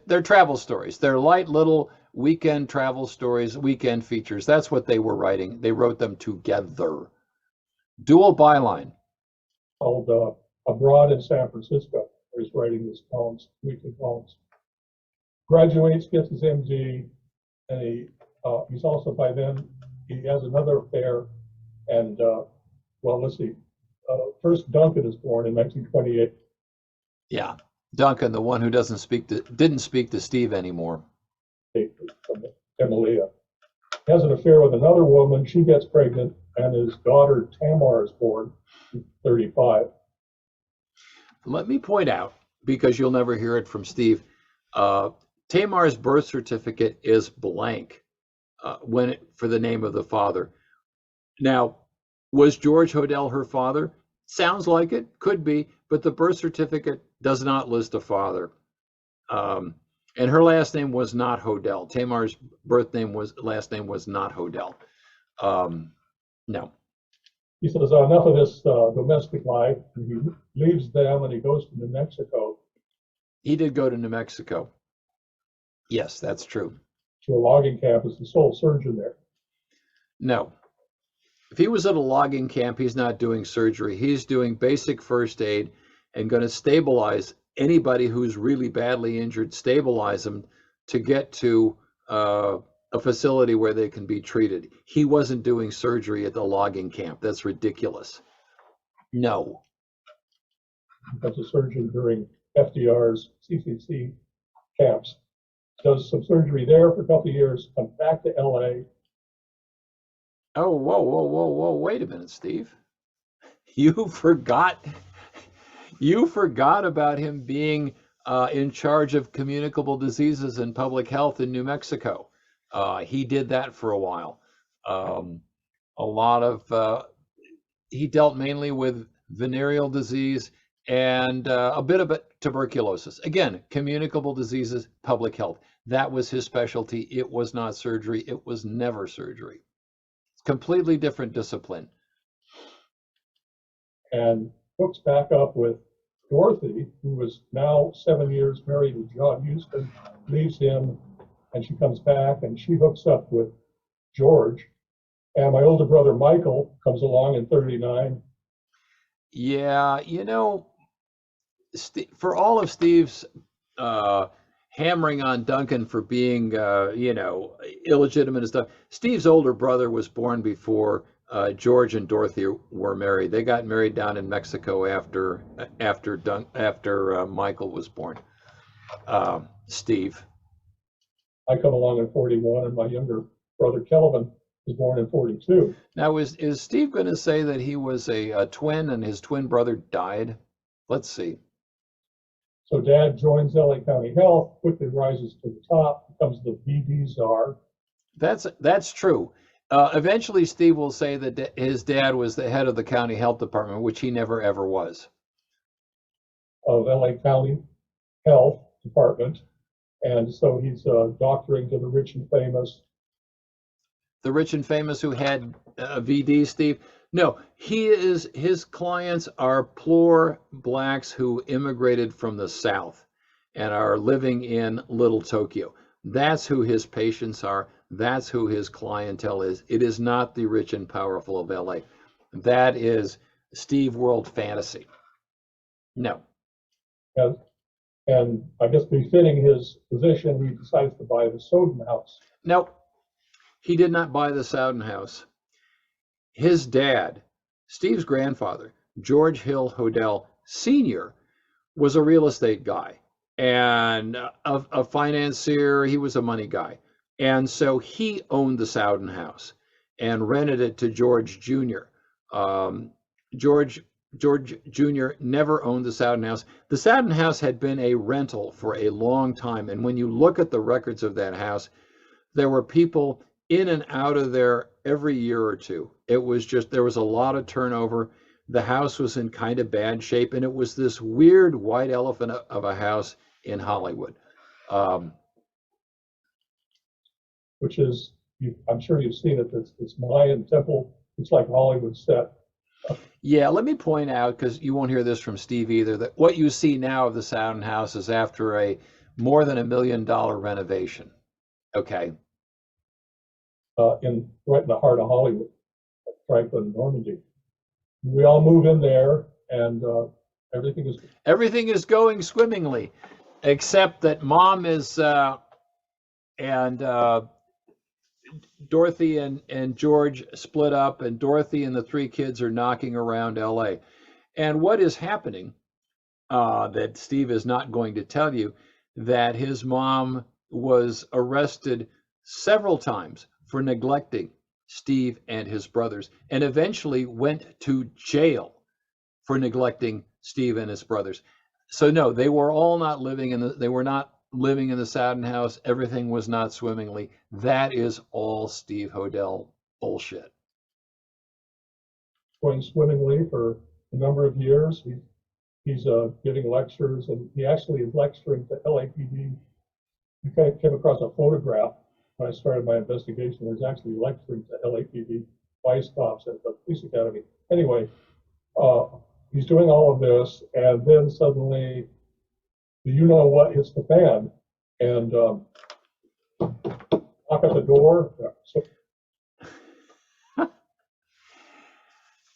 A: They're travel stories. They're light little weekend travel stories, weekend features. That's what they were writing. They wrote them together. Dual byline.
C: Called Abroad in San Francisco, where he's writing his columns, weekly columns. Graduates, gets his MD, and he's also, by then, he has another affair, and, well, let's see. First, Duncan is born in 1928.
A: Yeah, Duncan, the one who didn't speak to Steve anymore.
C: From Emilia. He has an affair with another woman. She gets pregnant, and his daughter Tamar is born in 35.
A: Let me point out, because you'll never hear it from Steve, Tamar's birth certificate is blank for the name of the father. Now, was George Hodel her father? Sounds like it, could be, but the birth certificate does not list a father. And her last name was not Hodel. Tamar's last name was not Hodel. No.
C: He says, enough of this domestic life. And he leaves them and he goes to New Mexico.
A: He did go to New Mexico. Yes, that's true.
C: To a logging camp as the sole surgeon there.
A: No. If he was at a logging camp, he's not doing surgery. He's doing basic first aid and going to stabilize anybody who's really badly injured, stabilize them to get to a facility where they can be treated. He wasn't doing surgery at the logging camp. That's ridiculous. No.
C: As a surgeon during FDR's CCC camps. Does some surgery there for a couple of years, comes back to LA.
A: Oh, whoa, wait a minute, Steve. You forgot about him being in charge of communicable diseases and public health in New Mexico. He did that for a while. He dealt mainly with venereal disease and a bit of tuberculosis. Again, communicable diseases, public health. That was his specialty. It was not surgery. It was never surgery. Completely different discipline.
C: And hooks back up with Dorothy, who was now 7 years married to John Huston, leaves him, and she comes back and she hooks up with George. And my older brother Michael comes along in 39.
A: Yeah, for all of Steve's hammering on Duncan for being, you know, illegitimate and stuff. Steve's older brother was born before George and Dorothy were married. They got married down in Mexico after Michael was born. Steve.
C: I come along in 41, and my younger brother Kelvin was born in 42.
A: Now, is Steve going to say that he was a twin and his twin brother died? Let's see.
C: So Dad joins LA County Health, quickly rises to the top, becomes the VD czar.
A: That's true. Eventually, Steve will say that his dad was the head of the county health department, which he never ever was.
C: Of LA County Health Department. And so he's doctoring to the rich and famous.
A: The rich and famous who had VD, Steve? No, his clients are poor blacks who immigrated from the South and are living in Little Tokyo. That's who his patients are. That's who his clientele is. It is not the rich and powerful of LA. That is Steve World fantasy. No.
C: And I guess befitting his position, he decides to buy the Soden house.
A: Nope. He did not buy the Soden house. His dad, Steve's grandfather, George Hill Hodel Sr., was a real estate guy and a financier. He was a money guy. And so he owned the Soden house and rented it to George Jr. George Jr. never owned the Soden house. The Soden house had been a rental for a long time. And when you look at the records of that house, there were people in and out of there every year or two. It was just, there was a lot of turnover. The house was in kind of bad shape, and it was this weird white elephant of a house in Hollywood.
C: Which is, I'm sure you've seen it, it's Mayan temple. It's like Hollywood set.
A: Yeah, let me point out, because you won't hear this from Steve either, that what you see now of the Soden house is after a more than $1 million renovation. Okay.
C: Right in the heart of Hollywood, Franklin, Normandy. We all move in there, and
A: everything is going swimmingly, except that Mom is and Dorothy and George split up, and Dorothy and the three kids are knocking around LA. And what is happening that Steve is not going to tell you, that his mom was arrested several times for neglecting Steve and his brothers, and eventually went to jail for neglecting Steve and his brothers. So no, they were all not living in they were not living in the Soden house. Everything was not swimmingly. That is all Steve Hodel bullshit.
C: Going swimmingly for a number of years. He's giving lectures, and he actually is lecturing to LAPD. I came across a photograph when I started my investigation. There's actually lecturing to LAPD vice cops at the police academy. Anyway, he's doing all of this, and then suddenly, you know what hits the fan, and knock at the door. So,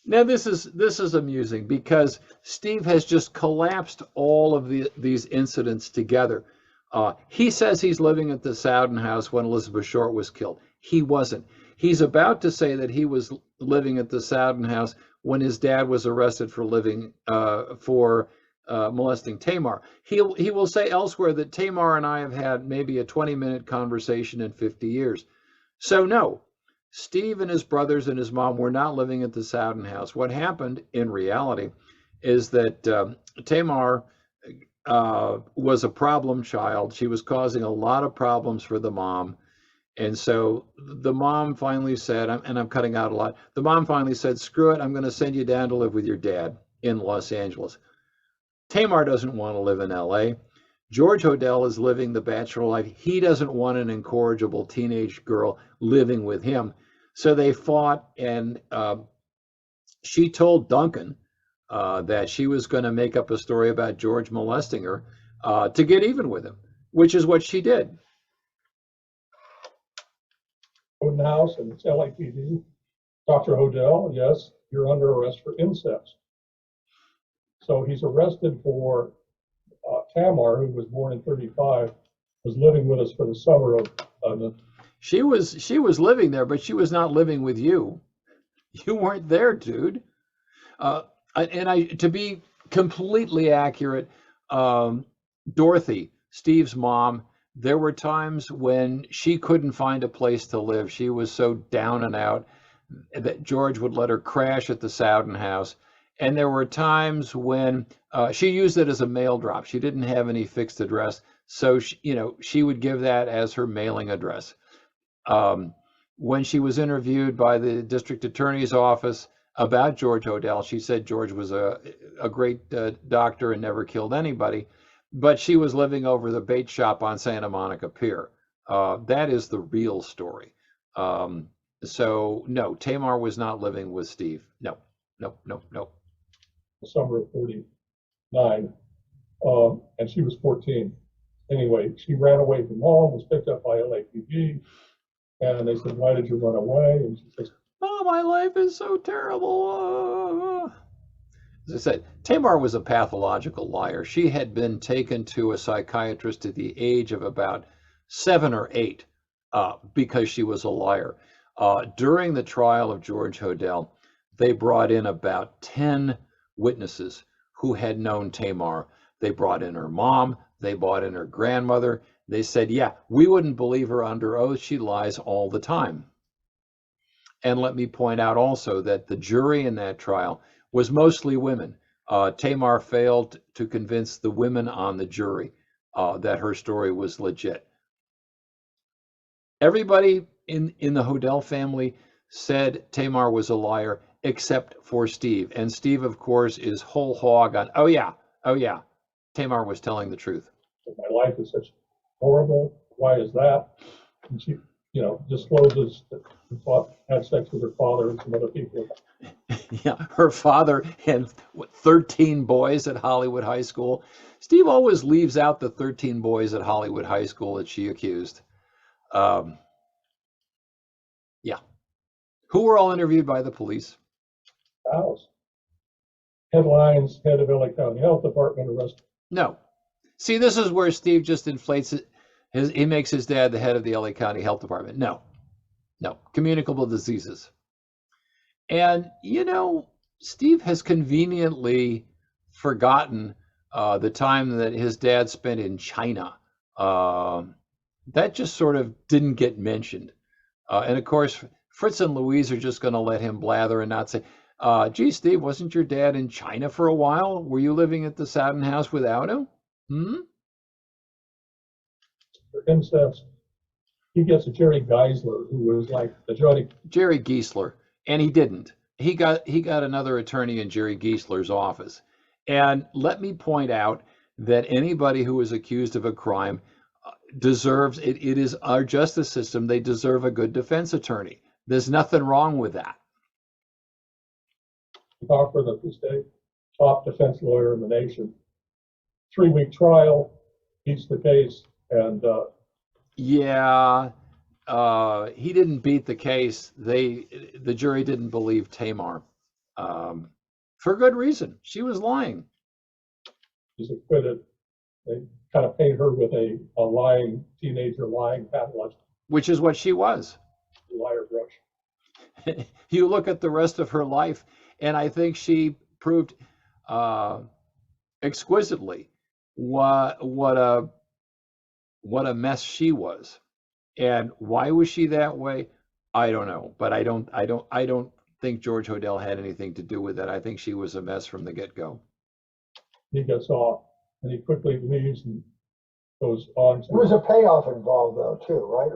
A: now this is amusing, because Steve has just collapsed all of these incidents together. He says he's living at the Soden house when Elizabeth Short was killed. He wasn't. He's about to say that he was living at the Soden house when his dad was arrested for molesting Tamar. He will say elsewhere that Tamar and I have had maybe a 20-minute conversation in 50 years. So no, Steve and his brothers and his mom were not living at the Soden house. What happened in reality is that Tamar was a problem child. She was causing a lot of problems for the mom. And so the mom finally said, and I'm cutting out a lot, the mom finally said, screw it, I'm going to send you down to live with your dad in Los Angeles. Tamar doesn't want to live in LA. George Hodel is living the bachelor life. He doesn't want an incorrigible teenage girl living with him. So they fought, and she told Duncan that she was going to make up a story about George molesting her to get even with him, which is what she did.
C: Oden house, and it's LAPD. Dr. Hodel, yes, you're under arrest for incest. So he's arrested for Tamar, who was born in 35, was living with us for the summer of
A: She was living there, but she was not living with you. You weren't there, dude. To be completely accurate, Dorothy, Steve's mom, there were times when she couldn't find a place to live. She was so down and out that George would let her crash at the Sowden house. And there were times when she used it as a mail drop. She didn't have any fixed address, so she would give that as her mailing address. When she was interviewed by the district attorney's office about George Hodel, she said George was a great doctor and never killed anybody, but she was living over the bait shop on Santa Monica Pier. That is the real story. So no, Tamar was not living with Steve. No.
C: the summer of '49, and she was 14. Anyway, she ran away from home, was picked up by LAPD, and they said, "Why did you run away?" And she says,
A: "Oh, my life is so terrible." As I said, Tamar was a pathological liar. She had been taken to a psychiatrist at the age of about 7 or 8 because she was a liar. During the trial of George Hodel, they brought in about 10 witnesses who had known Tamar. They brought in her mom. They brought in her grandmother. They said, yeah, we wouldn't believe her under oath. She lies all the time. And let me point out also that the jury in that trial was mostly women. Tamar failed to convince the women on the jury that her story was legit. Everybody in the Hodel family said Tamar was a liar, except for Steve. And Steve, of course, is whole hog on, oh yeah, Tamar was telling the truth.
C: "My life is such horrible. Why is that?" And she, discloses that she had sex with her father and some other people.
A: Yeah, her father and 13 boys at Hollywood High School. Steve always leaves out the 13 boys at Hollywood High School that she accused. Yeah. Who were all interviewed by the police?
C: House. Headlines: head of LA County Health Department arrested.
A: No. See, this is where Steve just inflates it. He makes his dad the head of the LA County Health Department. No. Communicable diseases. And, Steve has conveniently forgotten the time that his dad spent in China. That just sort of didn't get mentioned. And of course, Fritz and Louise are just going to let him blather and not say, gee, Steve, wasn't your dad in China for a while? Were you living at the Sowden house without him?
C: For incest, he gets a Jerry Geisler, who was like the Johnny.
A: Jerry Geisler, and he didn't. He got another attorney in Jerry Geisler's office. And let me point out that anybody who is accused of a crime deserves it. It is our justice system. They deserve a good defense attorney. There's nothing wrong with that.
C: Offered that this day, top defense lawyer in the nation. 3-week trial, beats the case, and
A: he didn't beat the case. The jury didn't believe Tamar for good reason. She was lying.
C: She's acquitted. They kind of paint her with a lying teenager, lying pathologist,
A: which is what she was.
C: Liar brush.
A: You look at the rest of her life, and I think she proved exquisitely what a mess she was. And why was she that way? I don't know, but I don't think George Hodel had anything to do with that. I think she was a mess from the get-go.
C: He gets off, and he quickly leaves and goes on.
B: There was a payoff involved, though, too, right?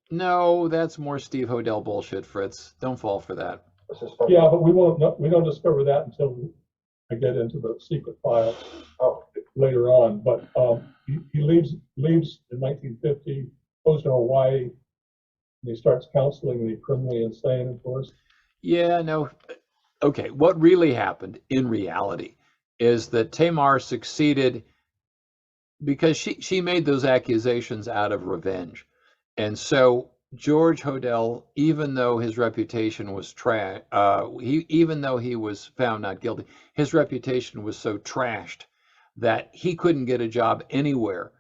A: No, that's more Steve Hodel bullshit, Fritz. Don't fall for that.
C: Yeah, but we don't discover that until I get into the secret file later on. But he leaves in 1950, goes to Hawaii, and he starts counseling the criminally insane, of course.
A: Yeah, no. Okay, what really happened in reality is that Tamar succeeded because she made those accusations out of revenge. And so George Hodel, even though his reputation was even though he was found not guilty, his reputation was so trashed that he couldn't get a job anywhere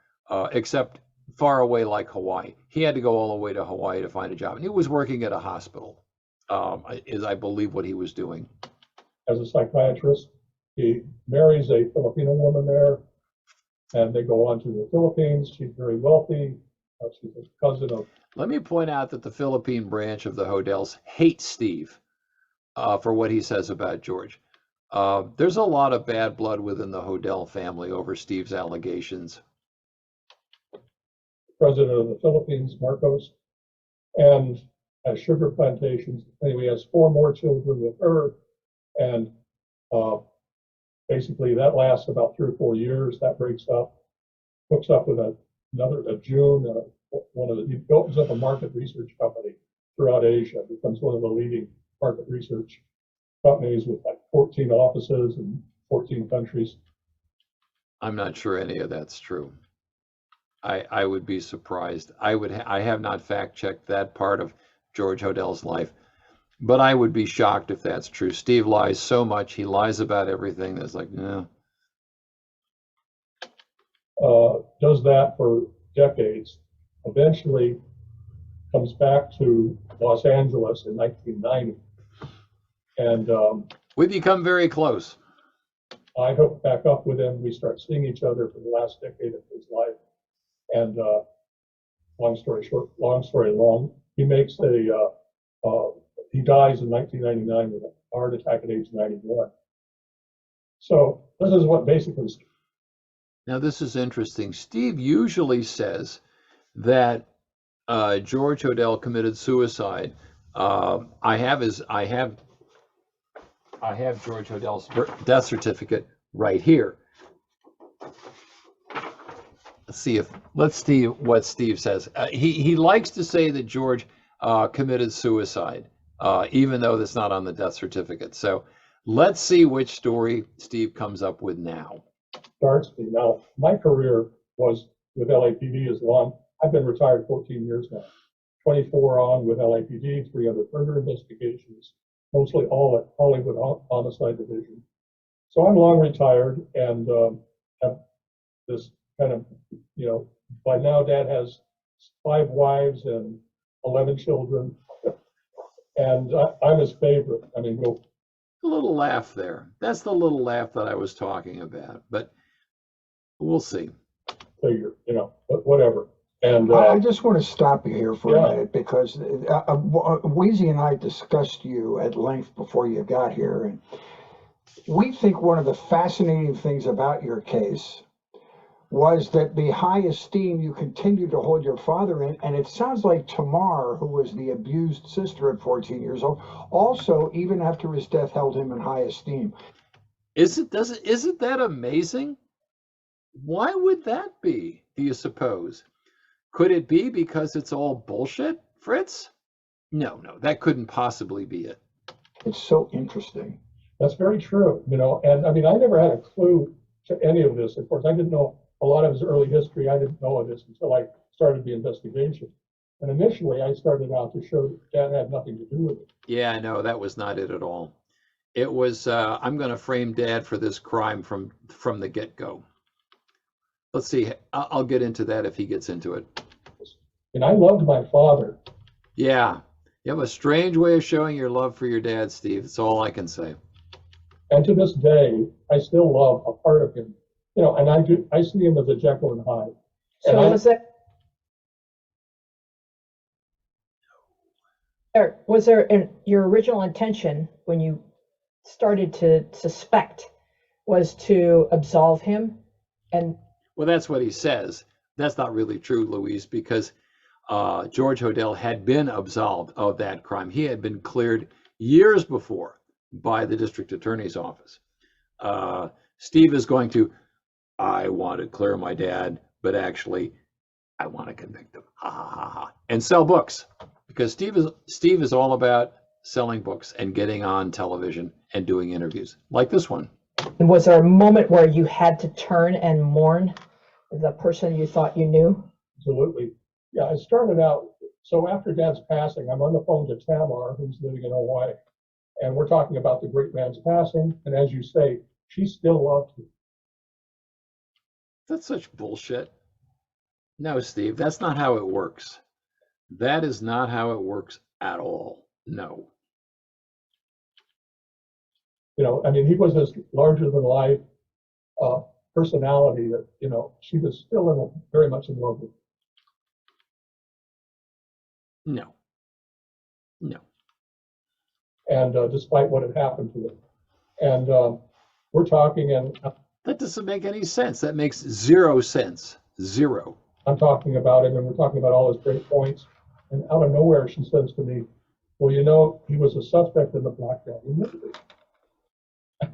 A: except far away like Hawaii. He had to go all the way to Hawaii to find a job, and he was working at a hospital, is I believe what he was doing.
C: As a psychiatrist, he marries a Filipino woman there, and they go on to the Philippines. She's very wealthy. She's a cousin of.
A: Let me point out that the Philippine branch of the Hodels hates Steve for what he says about George. There's a lot of bad blood within the Hodel family over Steve's allegations.
C: President of the Philippines, Marcos, and has sugar plantations. Anyway, he has 4 more children with her, and basically that lasts about 3 or 4 years. That breaks up, hooks up with a June, he opens up a market research company throughout Asia, becomes one of the leading market research companies with like 14 offices in 14 countries.
A: I'm not sure any of that's true. I would be surprised. I have not fact checked that part of George Hodel's life, but I would be shocked if that's true. Steve lies so much. He lies about everything. That's like, no.
C: Does that for decades. Eventually comes back to Los Angeles in 1990. And
A: we become very close.
C: I hook back up with him. We start seeing each other for the last decade of his life. And long story short, long story long, he makes he dies in 1999 with a heart attack at age 91. So this is what basically.
A: Now this is interesting. Steve usually says that George Hodel committed suicide. I have George Hodel's death certificate right here. Let's see what Steve says. He likes to say that George committed suicide, even though that's not on the death certificate. So let's see which story Steve comes up with now.
C: Now, my career was with LAPD as long. I've been retired 14 years now. 24 on with LAPD, 3 other murder investigations, mostly all at Hollywood Homicide Division. So I'm long retired and have this kind of, by now Dad has 5 wives and 11 children, and I'm his favorite. I mean,
A: a little laugh there. That's the little laugh that I was talking about, but we'll see.
C: Figure, but whatever. And
B: I just want to stop you here for a minute because Weezy and I discussed you at length before you got here, and we think one of the fascinating things about your case was that the high esteem you continue to hold your father in, and it sounds like Tamar, who was the abused sister at 14 years old, also, even after his death, held him in high esteem.
A: Isn't that amazing? Why would that be, do you suppose? Could it be because it's all bullshit, Fritz? No, that couldn't possibly be it.
B: It's so interesting.
C: That's very true, and I mean, I never had a clue to any of this. Of course, I didn't know a lot of his early history. I didn't know of this until I started the investigation. And initially, I started out to show that Dad had nothing to do with it.
A: Yeah, no, that was not it at all. It was, I'm going to frame Dad for this crime from the get-go. Let's see. I'll get into that if he gets into it.
C: And I loved my father.
A: Yeah. You have a strange way of showing your love for your dad, Steve. That's all I can say.
C: And to this day, I still love a part of him. And I see him as a Jekyll and Hyde.
D: So was there your original intention when you started to suspect was to absolve him? And
A: well, that's what he says. That's not really true, Louise, because George Hodel had been absolved of that crime. He had been cleared years before by the district attorney's office. Steve is going to, I want to clear my dad, but actually, I want to convict him. Ha ha ha ha. And sell books, because Steve is all about selling books and getting on television and doing interviews like this one.
D: Was there a moment where you had to turn and mourn the person you thought you knew?
C: Absolutely. Yeah, I started out, so after Dad's passing, I'm on the phone to Tamar, who's living in Hawaii, and we're talking about the great man's passing, and as you say, she still loved him.
A: That's such bullshit. No, Steve, that's not how it works. That is not how it works at all. No.
C: You know, I mean, he was this larger than life personality that, you know, she was still very much in love with.
A: No. No.
C: And despite what had happened to him. And we're talking, and
A: that doesn't make any sense. That makes zero sense. Zero.
C: I'm talking about him, and we're talking about all his great points. And out of nowhere, she says to me, well, you know, he was a suspect in the Black Dahlia mystery.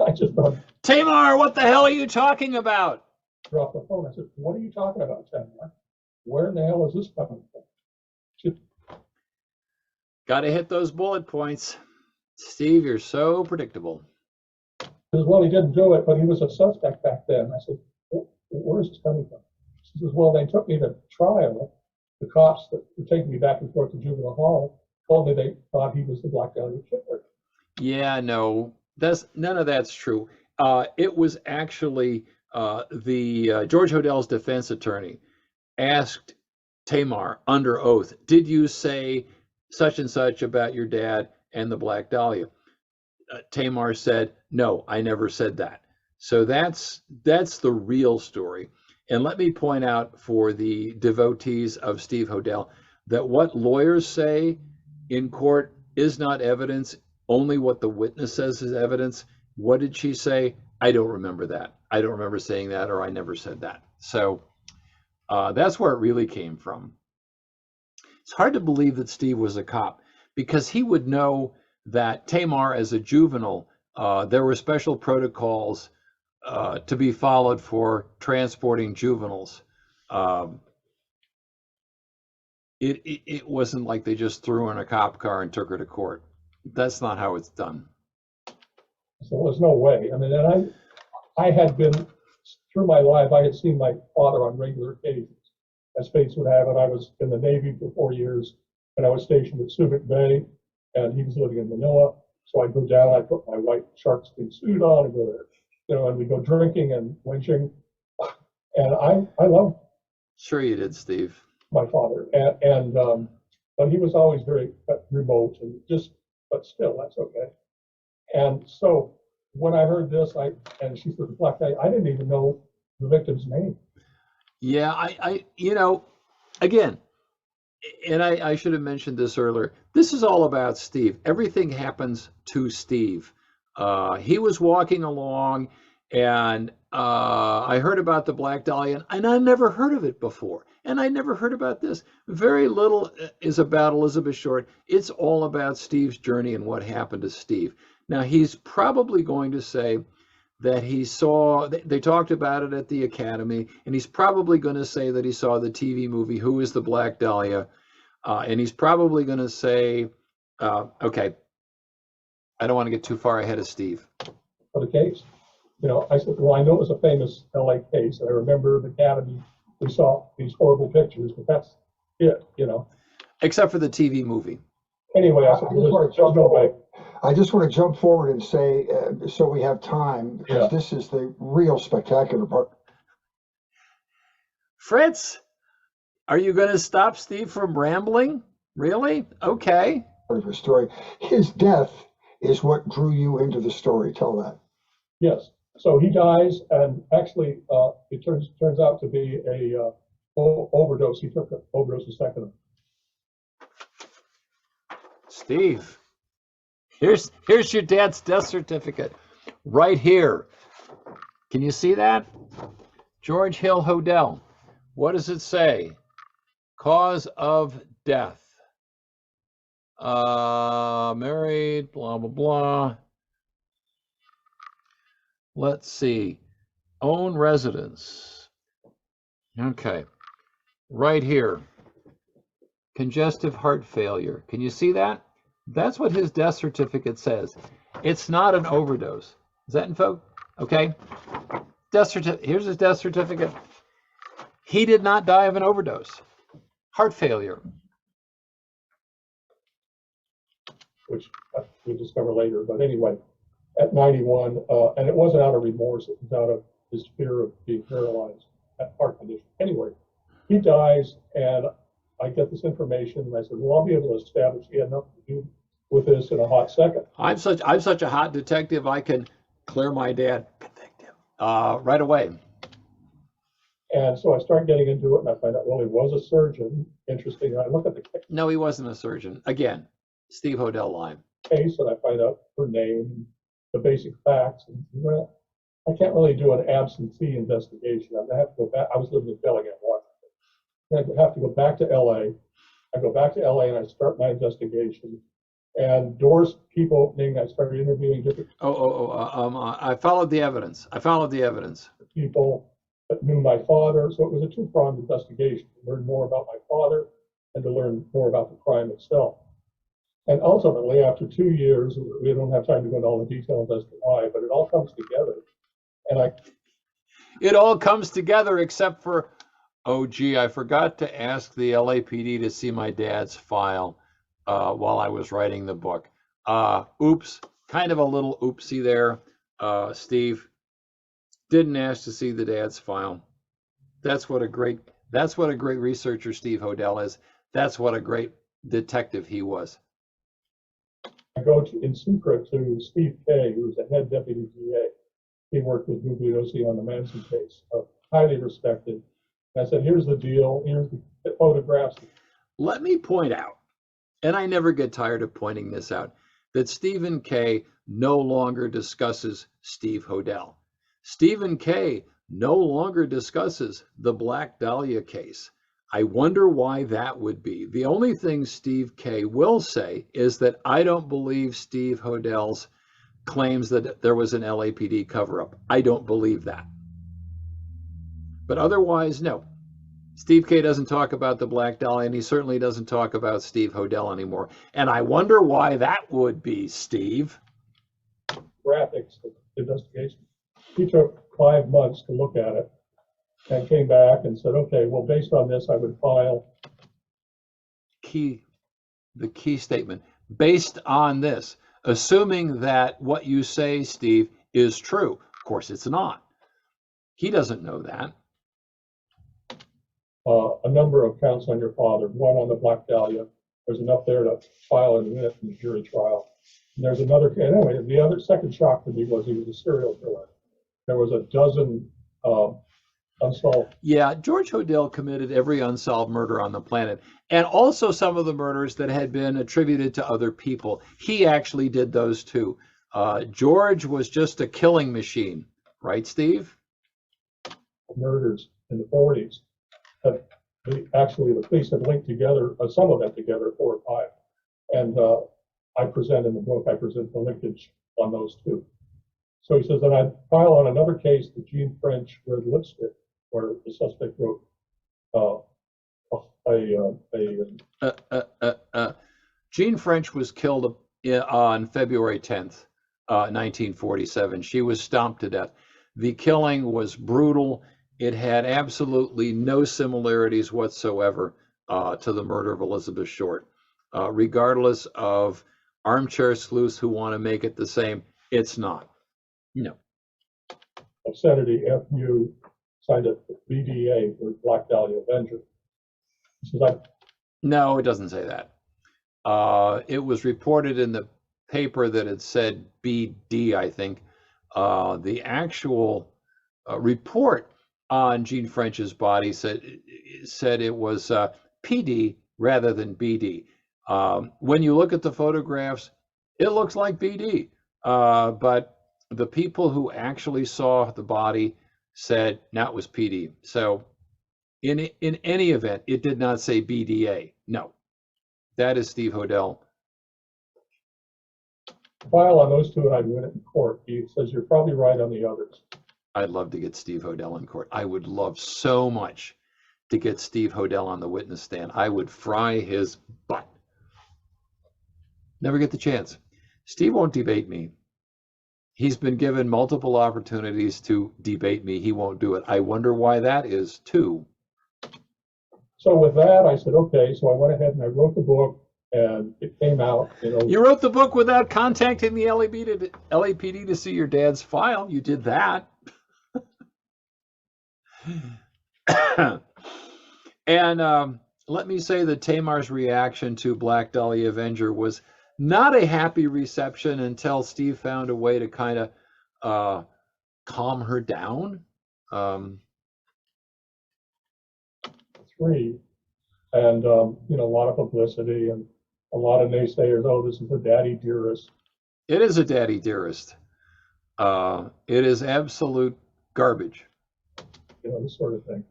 C: I just thought,
A: Tamar, what the hell are you talking about?
C: Dropped the phone. I said, what are you talking about, Tamar? Where in the hell is this coming from?
A: Got to hit those bullet points. Steve, you're so predictable.
C: He says, well, he didn't do it, but he was a suspect back then. I said, where is this coming from? She says, well, they took me to trial. The cops that were taking me back and forth to juvenile hall told me they thought he was the Black Dahlia killer.
A: Yeah, no, none of that's true. It was actually George Hodel's defense attorney asked Tamar under oath, did you say such and such about your dad and the Black Dahlia? Tamar said, no, I never said that. So that's the real story. And let me point out for the devotees of Steve Hodel that what lawyers say in court is not evidence. Only what the witness says is evidence. What did she say? I don't remember that. I don't remember saying that, or I never said that. So that's where it really came from. It's hard to believe that Steve was a cop because he would know that Tamar, as a juvenile, there were special protocols to be followed for transporting juveniles. It wasn't like they just threw her in a cop car and took her to court. That's not how it's done.
C: So there's no way. I mean, and I had been, through my life, I had seen my father on regular occasions. As fates would have it, I was in the Navy for 4 years, and I was stationed at Subic Bay, and he was living in Manila. So I'd go down, I'd put my white shark skin suit on and go there, you know, and we go drinking and wenching. And I loved
A: Sure you did, Steve.
C: my father. But he was always very remote and just, but still, that's okay. And so when I heard this, and she said, Black Dahlia, I didn't even know the victim's name.
A: Yeah, I you know, again, and I should have mentioned this earlier. This is all about Steve. Everything happens to Steve. He was walking along, and I heard about the Black Dahlia, and I never heard of it before. And I never heard about this. Very little is about Elizabeth Short. It's all about Steve's journey and what happened to Steve. Now, he's probably going to say that he saw, they talked about it at the Academy, and he's probably going to say that he saw the TV movie, Who is the Black Dahlia? And he's probably going to say, okay, I don't want to get too far ahead of Steve.
C: For the case. You know, I said, well, I know it was a famous LA case. I remember the Academy, we saw these horrible pictures, but that's it, you know.
A: Except for the TV movie.
C: Anyway, I said,
B: I just want to jump forward and say, so we have time, because this is the real spectacular part.
A: Fritz, are you going to stop Steve from rambling? Really? Okay.
B: Part of his story. His death is what drew you into the story. Tell that.
C: Yes. So he dies, and actually, it turns out to be a overdose. He took an overdose a second.
A: Steve, here's your dad's death certificate, right here. Can you see that? George Hill Hodel. What does it say? Cause of death. Married, blah, blah, blah. Let's see. Own residence. Okay. Right here. Congestive heart failure. Can you see that? That's what his death certificate says. It's not an overdose. Is that info? Okay. Death certificate. Here's his death certificate. He did not die of an overdose. Heart failure.
C: Which we discover later. But anyway, at 91, and it wasn't out of remorse, it was out of his fear of being paralyzed, that heart condition. Anyway, he dies, and I get this information, and I said, well, I'll be able to establish he had nothing to do with this in a hot second.
A: I'm such a hot detective, I can clear my dad, convict him, right away.
C: And so I start getting into it, and I find out, well, he was a surgeon. Interesting. And I look at the
A: No, he wasn't a surgeon. Again, Steve Hodel lying.
C: case, and I find out her name, the basic facts. And, well, I can't really do an absentee investigation. I'm gonna have to go back. I was living in Bellingham, Washington. I have to go back to LA. I go back to LA and I start my investigation. And doors keep opening. I started interviewing different
A: I followed the evidence.
C: people that knew my father. So it was a two-pronged investigation, to learn more about my father and to learn more about the crime itself. And ultimately, after 2 years, we don't have time to go into all the details as to why, but it all comes together. And
A: it all comes together except for, oh, gee, I forgot to ask the LAPD to see my dad's file while I was writing the book. Oops, kind of a little oopsie there, Steve. Didn't ask to see the dad's file. That's what a great researcher Steve Hodel is. That's what a great detective he was.
C: I go in secret to Steve Kay, who's the head deputy DA. He worked with Bugliosi on the Manson case, highly respected. And I said, here's the deal, here's the photographs.
A: Let me point out, and I never get tired of pointing this out, that Stephen Kay no longer discusses Steve Hodel. Stephen Kay no longer discusses the Black Dahlia case. I wonder why that would be. The only thing Steve Kay will say is that I don't believe Steve Hodel's claims that there was an LAPD cover-up. I don't believe that. But otherwise, no. Steve Kay doesn't talk about the Black Dahlia, and he certainly doesn't talk about Steve Hodel anymore. And I wonder why that would be, Steve.
C: Graphics investigation. He took 5 months to look at it and came back and said, okay, well, based on this, I would file.
A: The key statement, based on this, assuming that what you say, Steve, is true. Of course, it's not. He doesn't know that.
C: A number of counts on your father, one on the Black Dahlia. There's enough there to file in a minute in the jury trial. And there's another, anyway, the other second shock to me was he was a serial killer. There was a dozen unsolved.
A: Yeah, George Hodel committed every unsolved murder on the planet, and also some of the murders that had been attributed to other people. He actually did those too. George was just a killing machine, right, Steve?
C: Murders in the 40s. Actually, the police had linked together, some of them together, 4 or 5. And I present in the book, I present the linkage on those two. So he says that I file on another case, the Jeanne French red lipstick, where the suspect wrote
A: Jeanne French was killed on February 10th, 1947. She was stomped to death. The killing was brutal. It had absolutely no similarities whatsoever to the murder of Elizabeth Short. Regardless of armchair sleuths who want to make it the same, it's not. No.
C: Obscenity, FU signed a BDA for Black Dahlia Avenger. He says,
A: no, it doesn't say that. It was reported in the paper that it said BD, I think. The actual report on Jeanne French's body said it was PD rather than BD. When you look at the photographs, it looks like BD, but the people who actually saw the body said no, it was PD. So in any event, it did not say BDA. No, that is Steve Hodel.
C: File on those two and I'd win it in court. He says you're probably right on the others.
A: I'd love to get Steve Hodel in court. I would love so much to get Steve Hodel on the witness stand. I would fry his butt. Never get the chance. Steve won't debate me. He's been given multiple opportunities to debate me. He won't do it. I wonder why that is too.
C: So with that, I said, okay. So I went ahead and I wrote the book, and it came out.
A: You wrote the book without contacting the LAPD to see your dad's file. You did that. And let me say that Tamar's reaction to Black Dahlia Avenger was not a happy reception until Steve found a way to kind of calm her down.
C: Three, and you know, a lot of publicity and a lot of naysayers. Oh, this is a daddy dearest.
A: It is a daddy dearest. It is absolute garbage.
C: You know, this sort of thing.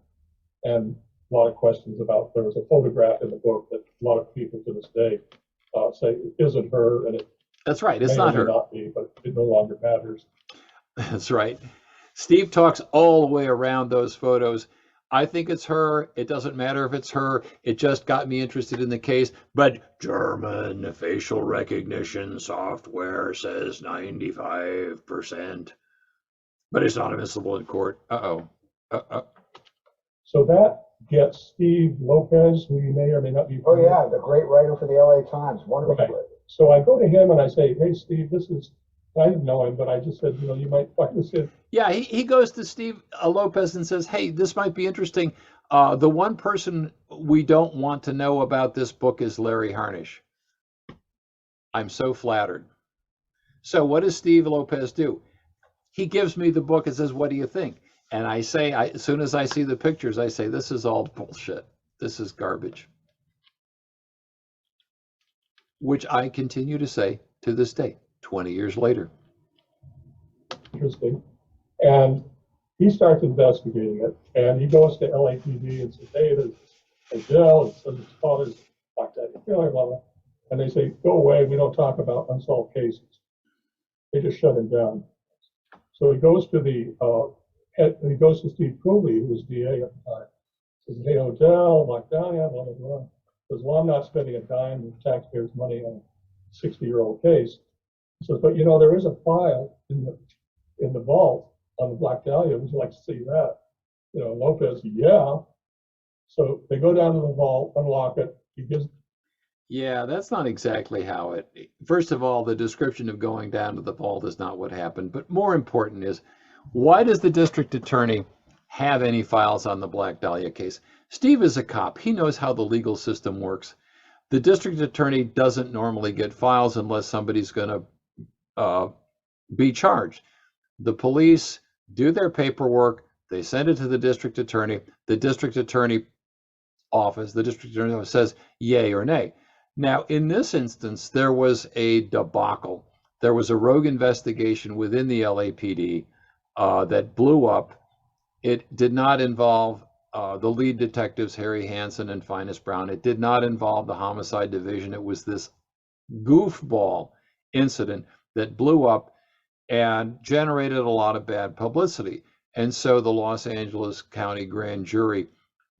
C: And a lot of questions about, there was a photograph in the book that a lot of people to this day say it isn't her, and it
A: That's right. It's
C: may
A: not
C: or may
A: her.
C: not be, but it no longer matters.
A: That's right. Steve talks all the way around those photos. I think it's her. It doesn't matter if it's her. It just got me interested in the case. But German facial recognition software says 95%. But it's not admissible in court. Uh-oh.
C: So that gets Steve Lopez, who you may or may not be.
B: Oh yeah, the great writer for the LA Times. Wonderful.
C: Right. So I go to him and I say, hey, Steve, this is, I didn't know him, but I just said, you know, you might find this in.
A: Yeah, he goes to Steve Lopez and says, hey, this might be interesting. The one person we don't want to know about this book is Larry Harnisch. I'm so flattered. So what does Steve Lopez do? He gives me the book and says, what do you think? And I say, as soon as I see the pictures, I say, this is all bullshit. This is garbage. Which I continue to say to this day, 20 years later.
C: Interesting. And he starts investigating it, and he goes to LAPD and says, hey, there's a jail, it says his father's Black Dahlia, blah, blah, blah. And they say, go away, we don't talk about unsolved cases. They just shut him down. So he goes to he goes to Steve Cooley, who was DA at the time. Says, hey, Hodel, Black Dahlia, blah, blah, blah. Says, well, I'm not spending a dime of taxpayers' money on a 60-year-old case. He says, but you know, there is a file in the vault on the Black Dahlia. Would you like to see that? You know, Lopez, yeah. So they go down to the vault, unlock it. He gives.
A: Yeah, that's not exactly how it. First of all, the description of going down to the vault is not what happened. But more important is, why does the district attorney have any files on the Black Dahlia case? Steve is a cop. He knows how the legal system works. The district attorney doesn't normally get files unless somebody's going to be charged. The police do their paperwork. They send it to the district attorney. The district attorney office, the district attorney office says yay or nay. Now, in this instance, there was a debacle. There was a rogue investigation within the LAPD that blew up. It did not involve the lead detectives, Harry Hansen and Finest Brown. It did not involve the homicide division. It was this goofball incident that blew up and generated a lot of bad publicity. And so the Los Angeles County grand jury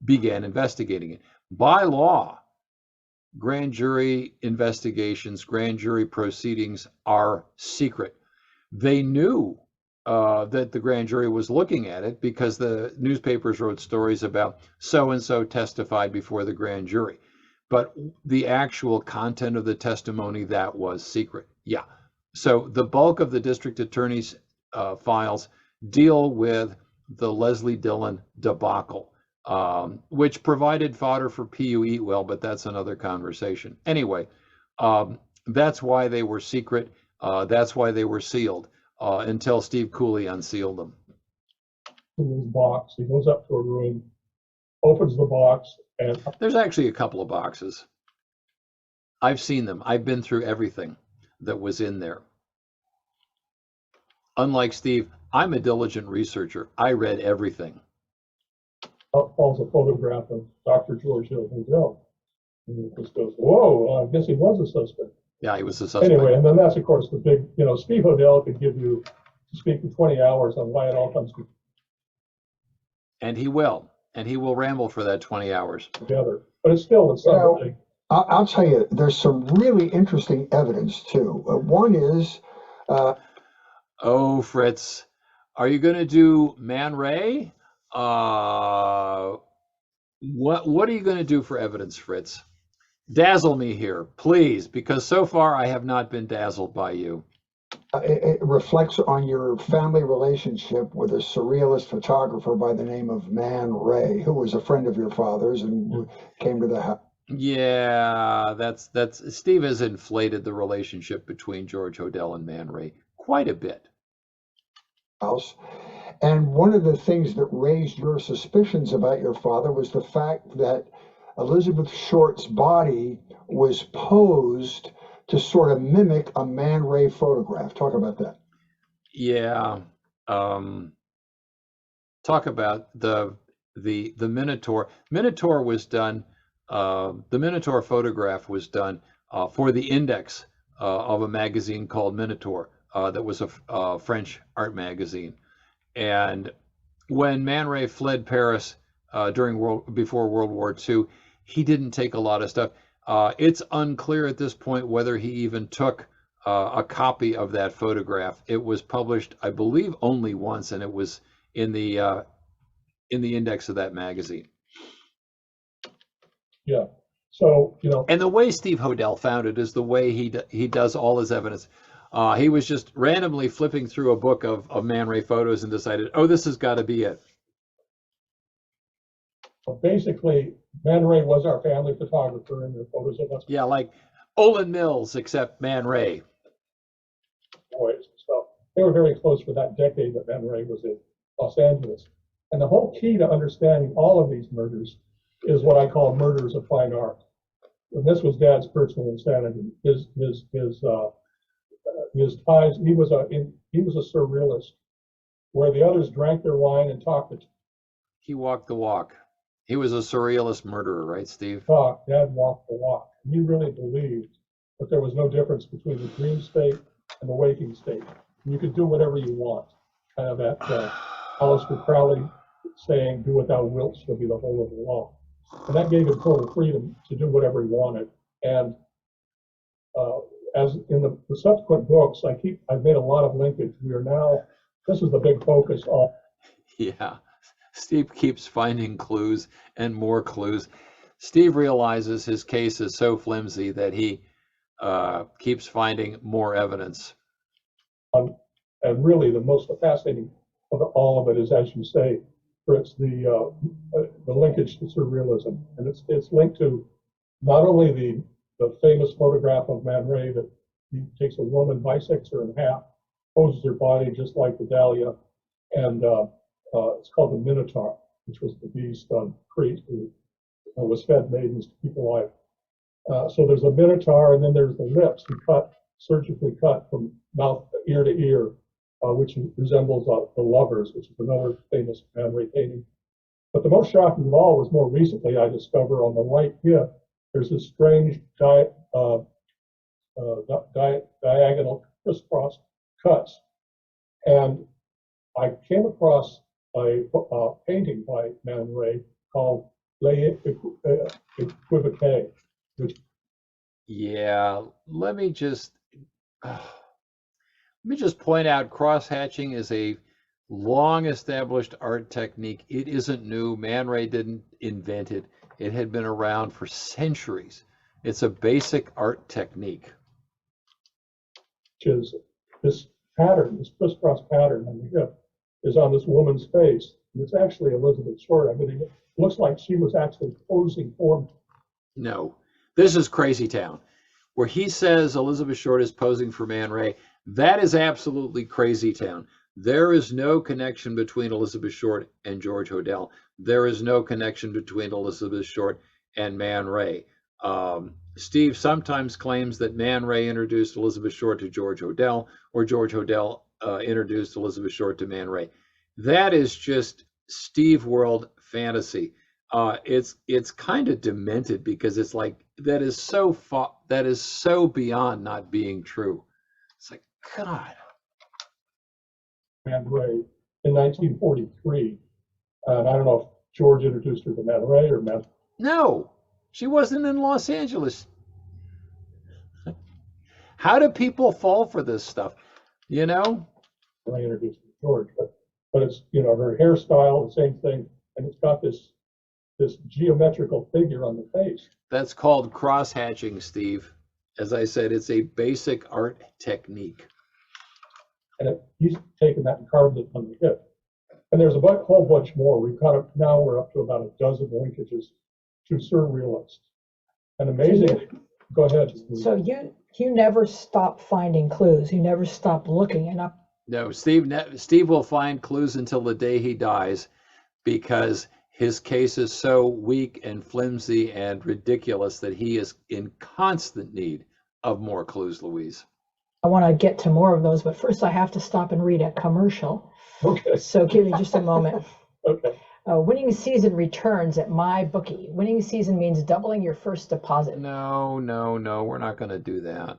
A: began investigating it. By law, grand jury investigations, grand jury proceedings are secret. They knew that the grand jury was looking at it because the newspapers wrote stories about so-and-so testified before the grand jury. But the actual content of the testimony, that was secret. Yeah. So the bulk of the district attorney's files deal with the Leslie Dillon debacle, which provided fodder for P.U. Eatwell, but that's another conversation. Anyway, that's why they were secret. That's why they were sealed until Steve Cooley unsealed them.
C: In his box, he goes up to a room, opens the box, and
A: there's actually a couple of boxes. I've seen them. I've been through everything that was in there. Unlike Steve, I'm a diligent researcher. I read everything.
C: up falls a photograph of Dr. George Hill Hodel. And he just goes, whoa, I guess he was a suspect.
A: Yeah, he was a suspect.
C: Anyway, and then that's, of course, the big, you know, Steve Hodel could give you, speak for 20 hours on why it all comes
A: And he will. And he will ramble for that 20 hours.
C: together. But it's still, it's something.
B: I'll tell you, there's some really interesting evidence too. One is,
A: Oh, Fritz, are you going to do Man Ray? What are you going to do for evidence, Fritz? Dazzle me here, please, because so far I have not been dazzled by you.
B: it reflects on your family relationship with a surrealist photographer by the name of Man Ray, who was a friend of your father's and came to the house.
A: Yeah, that's Steve has inflated the relationship between George Hodel and Man Ray quite a bit.
B: And one of the things that raised your suspicions about your father was the fact that Elizabeth Short's body was posed to sort of mimic a Man Ray photograph. Talk about that.
A: Yeah. Talk about the Minotaur. Minotaur was done. The Minotaur photograph was done for the index of a magazine called Minotaur, that was a French art magazine. And when Man Ray fled Paris before World War II, he didn't take a lot of stuff. It's unclear at this point whether he even took a copy of that photograph. It was published, I believe, only once, and it was in the index of that magazine.
C: Yeah. So,
A: and the way Steve Hodel found it is the way he does all his evidence. He was just randomly flipping through a book of Man Ray photos and decided, oh, this has got to be it.
C: Basically, Man Ray was our family photographer, and there are photos of us.
A: Yeah, like Olin Mills, except Man Ray.
C: Boys and stuff. They were very close for that decade that Man Ray was in Los Angeles. And the whole key to understanding all of these murders is what I call murders of fine art. And this was Dad's personal insanity. His ties. He was a surrealist, where the others drank their wine and talked it.
A: He walked the walk. He was a surrealist murderer, right, Steve?
C: Dad walked the walk. He really believed that there was no difference between the dream state and the waking state. And you could do whatever you want. Kind of that Aleister Crowley saying, "Do what thou wilt shall be the whole of the law." And that gave him total freedom to do whatever he wanted. And as in the subsequent books, I've made a lot of linkage. This is the big focus on.
A: Yeah. Steve keeps finding clues and more clues. Steve realizes his case is so flimsy that he keeps finding more evidence.
C: And really, the most fascinating of all of it is, as you say, Fritz, the linkage to surrealism, and it's linked to not only the famous photograph of Man Ray that he takes a woman, bisects her in half, poses her body just like the Dahlia, and it's called the Minotaur, which was the beast on Crete who was fed maidens to keep alive. So there's a Minotaur, and then there's the lips, surgically cut from mouth, ear to ear, which resembles the Lovers, which is another famous Man Ray painting. But the most shocking of all was more recently I discovered on the right hip, there's this strange diagonal crisscross cuts. And I came across a painting by Man Ray called Les Equivoques, which.
A: Yeah, let me just point out, cross-hatching is a long-established art technique. It isn't new. Man Ray didn't invent it. It had been around for centuries. It's a basic art technique.
C: Which is this pattern, this crisscross pattern on the hip, is on this woman's face. And it's actually Elizabeth Short. I mean, it looks like she was actually posing for me.
A: No, this is Crazy Town. Where he says Elizabeth Short is posing for Man Ray, that is absolutely Crazy Town. There is no connection between Elizabeth Short and George Hodel. There is no connection between Elizabeth Short and Man Ray. Steve sometimes claims that Man Ray introduced Elizabeth Short to George Hodel, or George Hodel introduced Elizabeth Short to Man Ray. That is just Steve World fantasy. It's kind of demented, because it's like that is so beyond not being true. It's like, God.
C: Man Ray in 1943, and I don't know if George introduced her to Man Ray or Man.
A: No, she wasn't in Los Angeles. How do people fall for this stuff? You know?
C: Ray introduced her to George, but it's her hairstyle, the same thing, and it's got this geometrical figure on the face.
A: That's called cross-hatching, Steve. As I said, it's a basic art technique.
C: and he's taken that and carved it on the hip. And there's a whole bunch more. Now we're up to about a dozen linkages to surrealists. And amazingly, go ahead.
D: So you never stop finding clues. You never stop looking. And
A: No, Steve will find clues until the day he dies, because his case is so weak and flimsy and ridiculous that he is in constant need of more clues, Louise.
D: I want to get to more of those, but first I have to stop and read a commercial.
C: Okay.
D: So give me just a moment.
C: Okay.
D: Winning season returns at MyBookie. Winning season means doubling your first deposit.
A: No, we're not going to do that.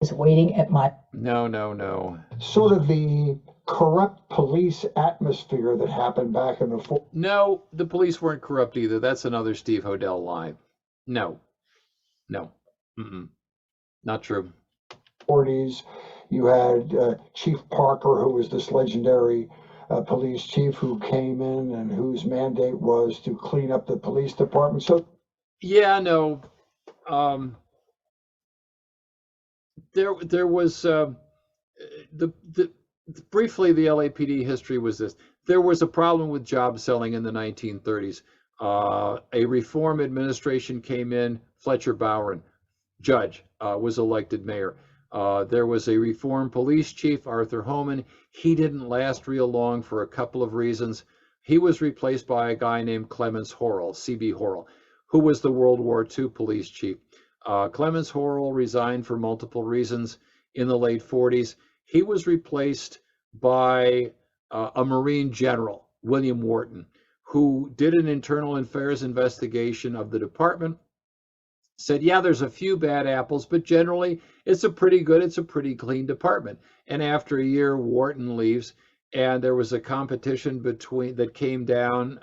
D: Is waiting at my.
A: No.
B: Sort of the corrupt police atmosphere that happened back in the
A: No, the police weren't corrupt either. That's another Steve Hodel lie. No. Not true.
B: 40s. You had Chief Parker, who was this legendary police chief who came in and whose mandate was to clean up the police department. So,
A: yeah, no. There was briefly the LAPD history was this. There was a problem with job selling in the 1930s. A reform administration came in. Fletcher Bowen, judge, was elected mayor. There was a reform police chief, Arthur Homan. He didn't last real long for a couple of reasons. He was replaced by a guy named Clemens Horrell, C.B. Horrell, who was the World War II police chief. Clemens Horrell resigned for multiple reasons in the late 40s. He was replaced by a Marine general, William Wharton, who did an internal affairs investigation of the department, said, yeah, there's a few bad apples, but generally it's a pretty clean department. And after a year, Wharton leaves, and there was a competition that came down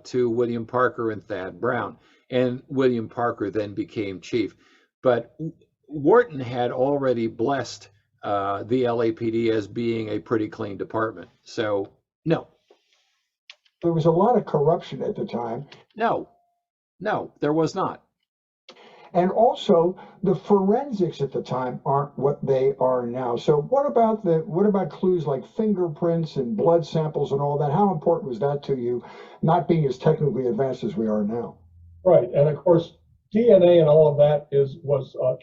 A: to William Parker and Thad Brown. And William Parker then became chief. But Wharton had already blessed the LAPD as being a pretty clean department. So, no.
B: there was a lot of corruption at the time.
A: No, there was not.
B: And also, the forensics at the time aren't what they are now. So what about clues like fingerprints and blood samples and all that? How important was that to you, not being as technically advanced as we are now?
C: Right, and of course, DNA and all of that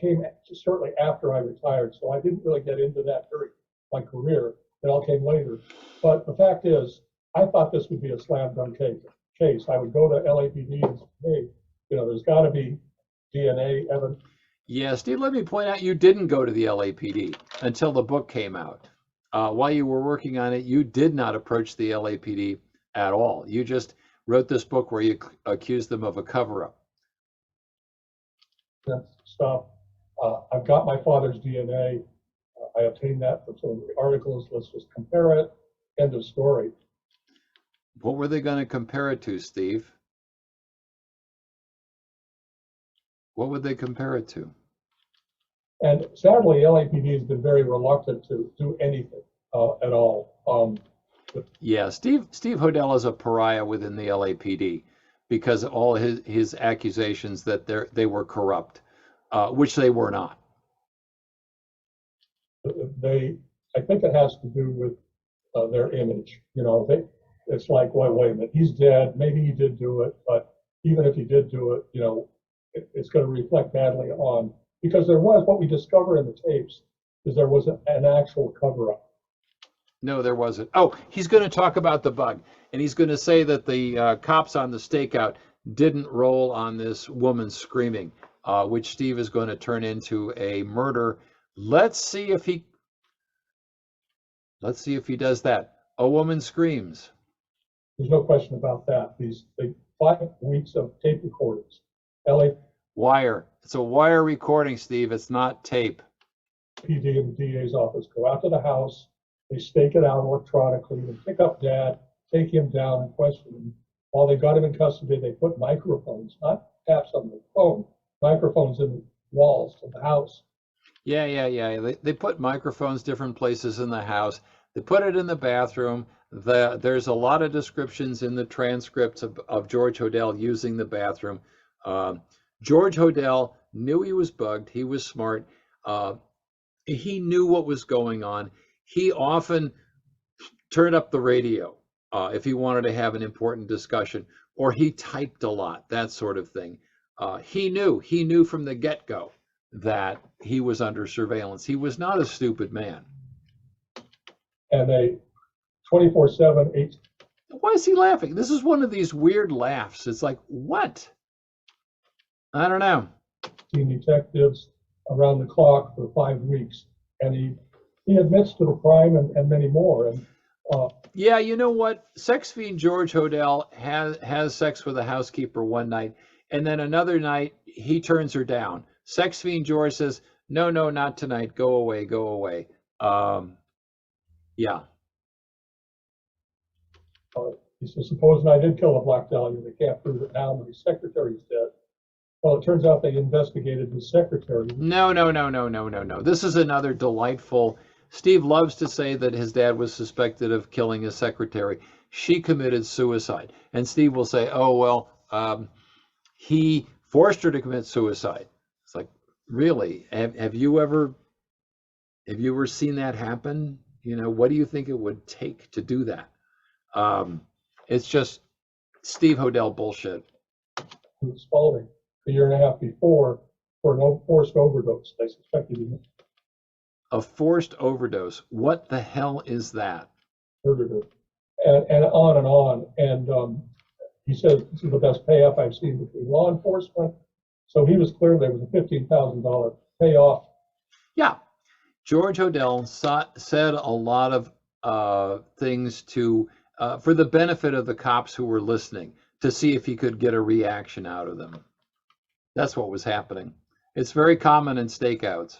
C: came shortly after I retired, so I didn't really get into that during my career. It all came later. But the fact is, I thought this would be a slam dunk case. I would go to LAPD and say, hey, there's got to be DNA evidence.
A: Yeah, Steve, let me point out you didn't go to the LAPD until the book came out. While you were working on it, you did not approach the LAPD at all. You just wrote this book where you accused them of a cover-up.
C: Stuff. I've got my father's DNA. I obtained that from some of the articles. Let's just compare it. End of story.
A: What were they going to compare it to, Steve? What would they compare it to?
C: And sadly, LAPD has been very reluctant to do anything at all.
A: Yeah, Steve Hodel is a pariah within the LAPD because of all his accusations that they were corrupt, which they were not.
C: I think it has to do with their image. It's like, well, wait a minute, he's dead. Maybe he did do it, but even if he did do it, it's going to reflect badly on, because what we discover in the tapes is there was an actual cover-up.
A: No, there wasn't. Oh, he's going to talk about the bug, and he's going to say that the cops on the stakeout didn't roll on this woman screaming, which Steve is going to turn into a murder. Let's see if he does that. A woman screams.
C: There's no question about that. These 5 weeks of tape recordings.
A: Wire. It's a wire recording, Steve. It's not tape.
C: PD and the DA's office go out to the house. They stake it out electronically. They pick up Dad, take him down, and question him. While they got him in custody, they put microphones, not taps on the phone, microphones in the walls of the house.
A: Yeah. They put microphones different places in the house. They put it in the bathroom. There's a lot of descriptions in the transcripts of George Hodel using the bathroom. George Hodel knew he was bugged. He was smart. He knew what was going on. He often turned up the radio if he wanted to have an important discussion, or he typed a lot, that sort of thing. He knew from the get-go that he was under surveillance. He was not a stupid man.
C: And they 24/7, 8.
A: Why is he laughing? This is one of these weird laughs. It's like, what? I don't know.
C: Detectives around the clock for 5 weeks, and he admits to the crime and many more. And
A: yeah, you know what? Sex fiend George Hodel has sex with a housekeeper one night, and then another night he turns her down. Sex fiend George says, "No, no, not tonight. Go away, go away." Yeah.
C: He says, supposing I did kill the Black Dahlia, they can't prove it now, but his secretary's dead. Well, it turns out they investigated his secretary.
A: No, no, no, no, no, no, no. This is another delightful. Steve loves to say that his dad was suspected of killing his secretary. She committed suicide. And Steve will say, oh, well, he forced her to commit suicide. It's like, really? Have you ever seen that happen? You know, what do you think it would take to do that? It's just Steve Hodel bullshit.
C: Spalding a year and a half before for an forced overdose. They suspected him.
A: A forced overdose. What the hell is that?
C: Murdered her. And on and on. And he said this is the best payoff I've seen between law enforcement. So he was clear there was a $15,000 payoff.
A: Yeah. George Hodel said a lot of things to for the benefit of the cops who were listening, to see if he could get a reaction out of them. That's what was happening. It's very common in stakeouts.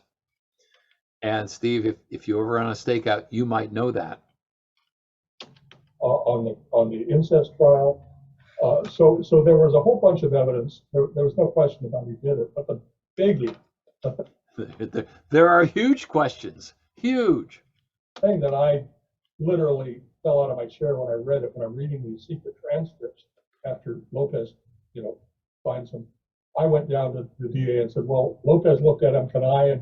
A: And Steve, if you ever on a stakeout, you might know that.
C: On the incest trial. So there was a whole bunch of evidence. There was no question about who did it. But the biggie.
A: There are huge questions. Huge.
C: Thing that I literally fell out of my chair when I read it, when I'm reading these secret transcripts after Lopez, finds them. I went down to the DA and said, well, Lopez looked at him, can I?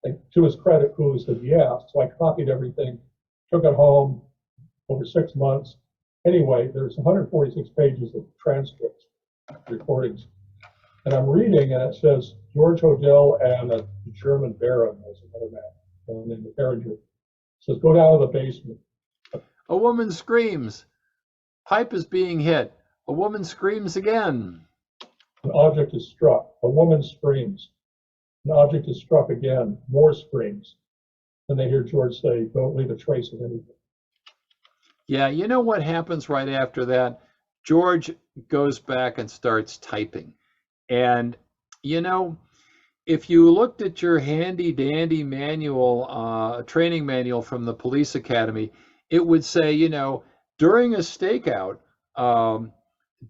C: And to his credit, Cooley said, yeah. So I copied everything, took it home over 6 months. Anyway, there's 146 pages of transcripts, recordings. And I'm reading, and it says, George Hodel and a German baron was another man named Avenger. It says, go down to the basement.
A: A woman screams. Pipe is being hit. A woman screams again.
C: An object is struck. A woman screams. An object is struck again. More screams. Then they hear George say, don't leave a trace of anything.
A: Yeah, you know what happens right after that? George goes back and starts typing. And, if you looked at your handy dandy manual, training manual from the police academy, it would say, during a stakeout,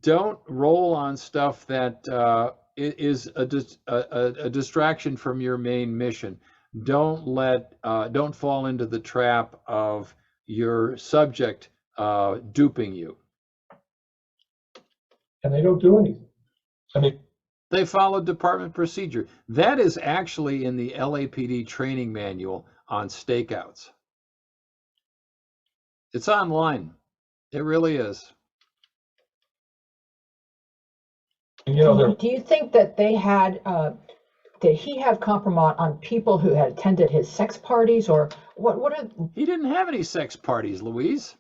A: don't roll on stuff that is a distraction from your main mission. Don't fall into the trap of your subject duping you.
C: And they don't do anything.
A: They follow department procedure. That is actually in the LAPD training manual on stakeouts. It's online. It really is.
C: And,
D: do you think that they had, did he have compromise on people who had attended his sex parties, or what are?
A: He didn't have any sex parties, Louise.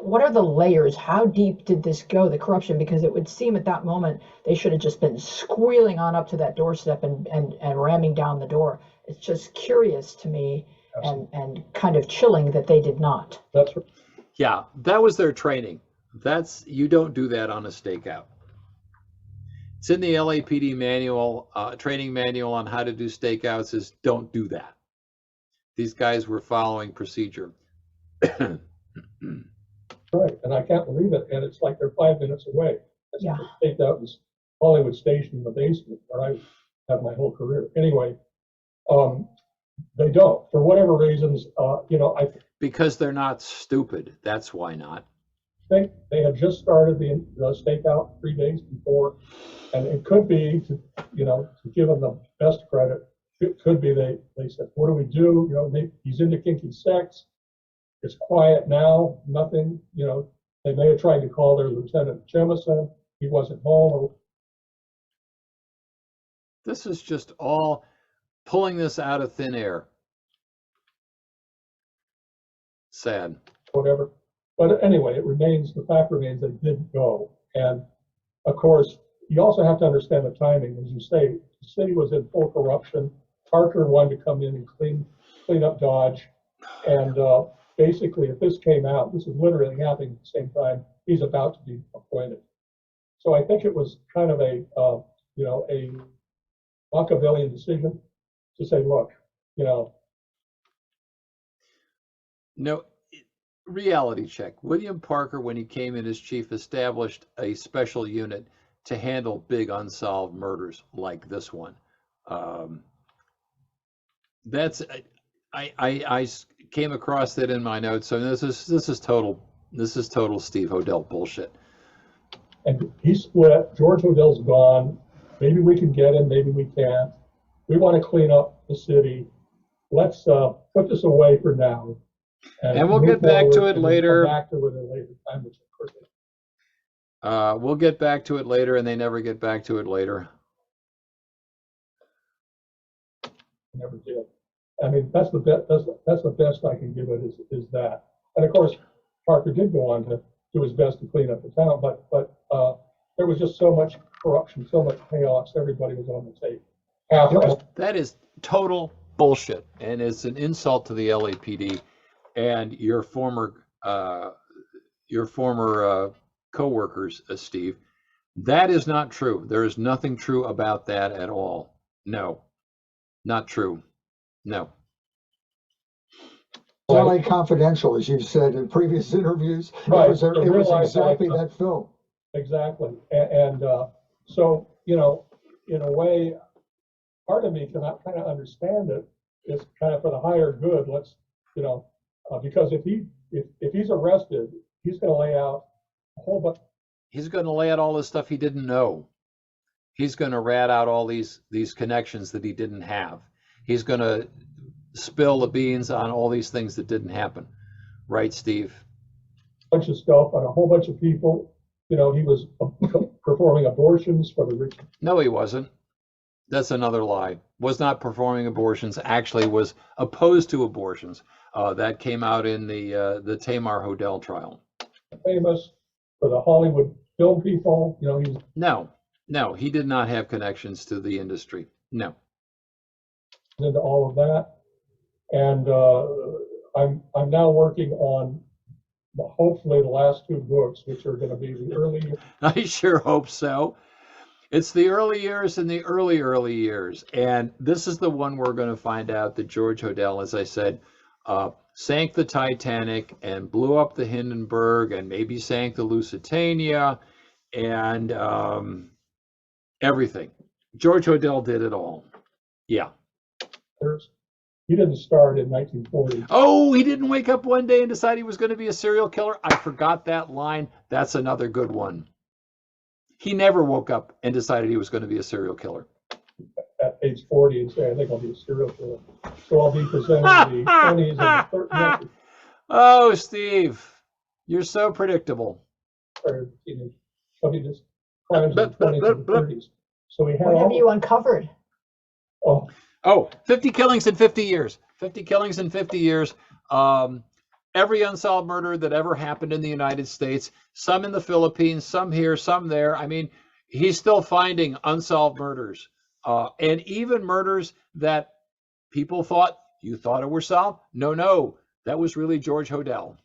D: What are the layers? How deep did this go, the corruption? Because it would seem at that moment they should have just been squealing on up to that doorstep and ramming down the door. It's just curious to me and kind of chilling that they did not.
C: That's right.
A: Yeah, that was their training. You don't do that on a stakeout. It's in the LAPD manual, training manual on how to do stakeouts is don't do that. These guys were following procedure.
C: Right, and I can't believe it. And it's like they're 5 minutes away.
D: Yeah.
C: Staked out in Hollywood Station in the basement where I had my whole career. Anyway, they don't, for whatever reasons.
A: Because they're not stupid. That's why not.
C: Think they had just started the stakeout 3 days before, and it could be to give them the best credit, it could be they said, what do we do? You know, he's into kinky sex. It's quiet now, nothing, you know. They may have tried to call their Lieutenant Jemison. He wasn't home.
A: This is just all pulling this out of thin air. Sad.
C: Whatever. But anyway, the fact remains they didn't go. And of course, you also have to understand the timing. As you say, the city was in full corruption. Parker wanted to come in and clean up Dodge. And basically, if this came out, this is literally happening at the same time he's about to be appointed. So I think it was kind of a Machiavellian decision to say, look, you know.
A: No, reality check. William Parker, when he came in as chief, established a special unit to handle big unsolved murders like this one. I came across that in my notes. So this is total Steve Hodel bullshit.
C: And he split. George Hodel's gone. Maybe we can get him. Maybe we can't. We want to clean up the city. Let's put this away for now.
A: And we'll get back to it later.
C: Back to it at a later time, which of course
A: we'll get back to it later, and they never get back to it later.
C: Never did. I mean, that's the best I can give it is that. And of course, Parker did go on to do his best to clean up the town, but there was just so much corruption, so much chaos. Everybody was on the tape.
A: That is total bullshit, and it's an insult to the LAPD and your former co-workers, Steve. That is not true. There is nothing true about that at all. No, not true. No.
B: LA Confidential, as you've said in previous interviews,
C: right.
B: it was exactly that film.
C: Exactly, and so, you know, in a way, part of me cannot kind of understand it. It's kind of for the higher good. Let's, you know, because if he's arrested, he's going to lay out a whole bunch.
A: He's going to lay out all the stuff he didn't know. He's going to rat out all these connections that he didn't have. He's going to spill the beans on all these things that didn't happen. Right, Steve?
C: A bunch of stuff on a whole bunch of people. You know, he was performing abortions for the rich.
A: No, he wasn't. That's another lie. Was not performing abortions. Actually, was opposed to abortions. That came out in the Tamar Hodel trial.
C: Famous for the Hollywood film people. You know, he's
A: no, he did not have connections to the industry. No.
C: Into all of that, and I'm now working on hopefully the last two books, which are going to be the early.
A: I sure hope so. It's the early years and the early years, and this is the one we're going to find out that George Hodel, as I said, sank the Titanic and blew up the Hindenburg and maybe sank the Lusitania and everything. George Hodel did it all. Yeah.
C: He didn't start in 1940.
A: Oh, he didn't wake up one day and decide he was going to be a serial killer. I forgot that line. That's another good one. He never woke up and decided he was going to be a serial killer.
C: At age 40 and say, I think I'll be a serial killer. So I'll be presenting the 20s and the 30s.
A: Oh, Steve, you're so predictable.
C: Or teenage, so he just crimes in the 20s and the 30s. So we had
D: what have you uncovered?
C: Oh,
A: 50 killings in 50 years. 50 killings in 50 years. Every unsolved murder that ever happened in the United States, some in the Philippines, some here, some there. I mean, he's still finding unsolved murders. And even murders that people thought, you thought it were solved? No, that was really George Hodel.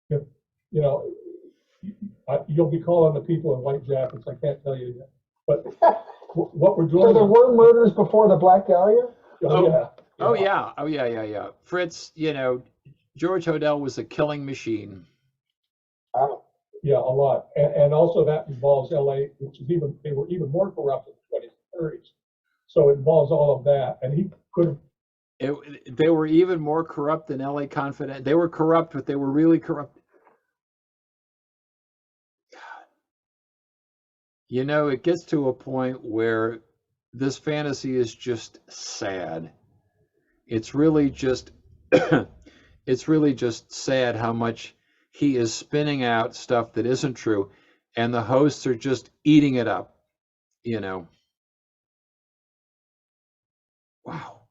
C: You know, you'll be calling the people in white jackets. I can't tell you yet. But what we're doing.
B: So there were murders before the Black Dahlia?
A: Oh yeah. Fritz, you know, George Hodel was a killing machine.
C: Yeah, a lot. And also that involves LA, which is they were even more corrupt in the 20s and 30s. So it involves all of that. And he could have.
A: They were even more corrupt than LA Confidential. They were corrupt, but they were really corrupt. You know, it gets to a point where this fantasy is just sad. It's really just it's really just sad how much he is spinning out stuff that isn't true, and the hosts are just eating it up, you know. Wow.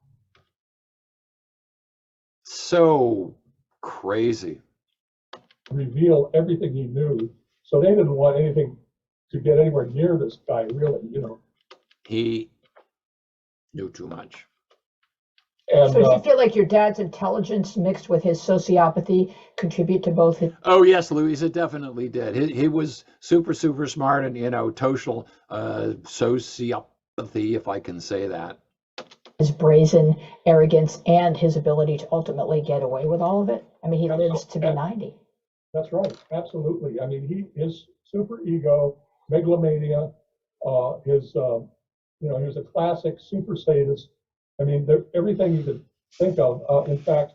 A: So crazy.
C: Reveal everything he knew. So they didn't want anything to get anywhere near this guy, really, you know.
A: He knew too much.
C: And
D: So do you feel like your dad's intelligence mixed with his sociopathy contribute to both his
A: Oh yes, Louise, it definitely did. He was super, super smart and, you know, total sociopathy, if I can say that.
D: brazen arrogance and his ability to ultimately get away with all of it? I mean, he lives to be 90.
C: that's right, absolutely. I mean, his super ego, megalomania, his, you know, he was a classic super sadist. I mean, everything you could think of. In fact,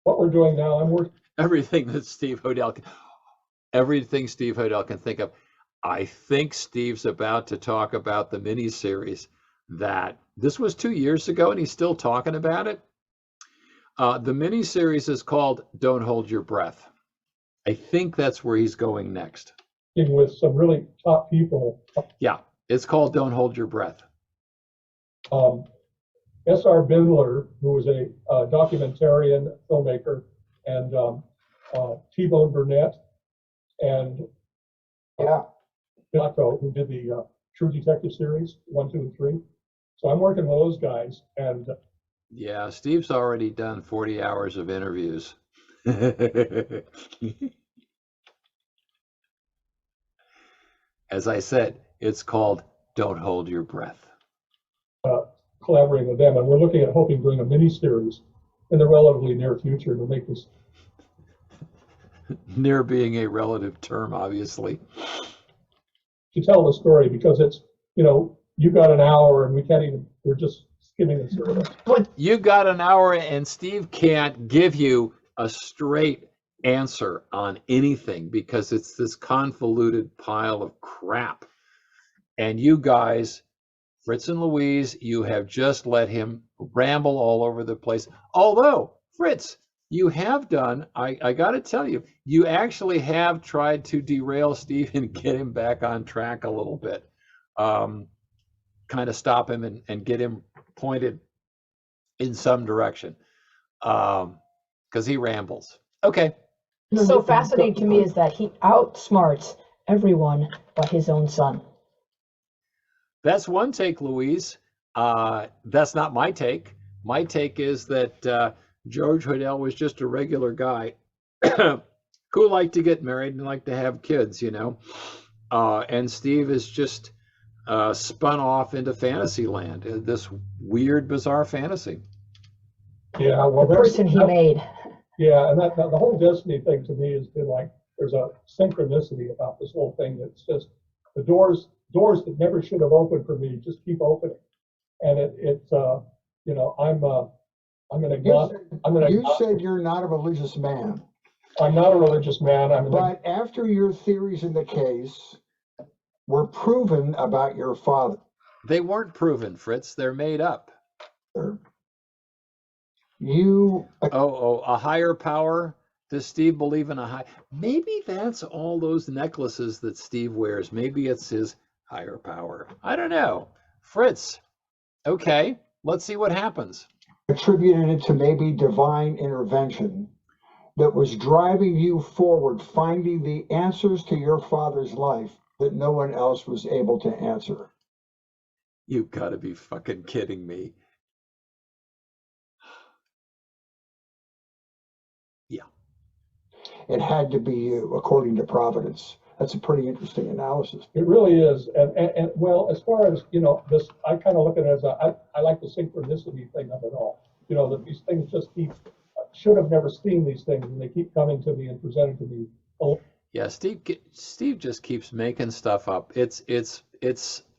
C: what we're doing now, I'm working.
A: Everything Steve Hodel can think of. I think Steve's about to talk about the miniseries that this was 2 years ago, and he's still talking about it. The miniseries is called "Don't Hold Your Breath." I think that's where he's going next.
C: With some really top people.
A: Yeah, it's called "Don't Hold Your Breath."
C: S.R. Bindler, who was a documentarian filmmaker, and T-Bone Burnett, and Jocko, who did the True Detective series 1, 2, and 3. So I'm working with those guys, and
A: yeah, Steve's already done 40 hours of interviews. As I said, it's called "Don't Hold Your Breath."
C: Collaborating with them, and we're looking at hoping doing a mini-series in the relatively near future to make this.
A: Near being a relative term, obviously.
C: To tell the story, because it's, you know, you got an hour and we can't even, we're just skimming the surface.
A: But you got an hour and Steve can't give you a straight answer on anything because it's this convoluted pile of crap. And you guys, Fritz and Louise, you have just let him ramble all over the place. Although, Fritz, you have done, I got to tell you, you actually have tried to derail Steve and get him back on track a little bit. Kind of stop him and get him pointed in some direction. Because he rambles. Okay.
D: What's so fascinating to me is that he outsmarts everyone but his own son.
A: That's one take, Louise. That's not my take. My take is that George Hodel was just a regular guy who liked to get married and liked to have kids, you know. And Steve is just spun off into fantasy land, this weird, bizarre fantasy.
C: Yeah, well,
D: the person he made.
C: Yeah, and the whole Destiny thing to me has been like, there's a synchronicity about this whole thing that's just the doors that never should have opened for me just keep opening, and it's you know, I'm gonna
B: You said you're not a religious man.
C: I'm not a religious man.
B: But after your theories in the case were proven about your father.
A: They weren't proven, Fritz. They're made up.
B: A
A: higher power? Does Steve believe in a high? Maybe that's all those necklaces that Steve wears. Maybe it's his higher power. I don't know. Fritz, okay, let's see what happens.
B: Attributed it to maybe divine intervention that was driving you forward, finding the answers to your father's life that no one else was able to answer.
A: You gotta be fucking kidding me. Yeah.
B: It had to be you, according to Providence. That's a pretty interesting analysis.
C: It really is, and well, as far as, you know, this, I kind of look at it as I like the synchronicity thing of it all. You know, that these things just should have never seen these things, and they keep coming to me and presented to me.
A: Yeah, Steve just keeps making stuff up. It's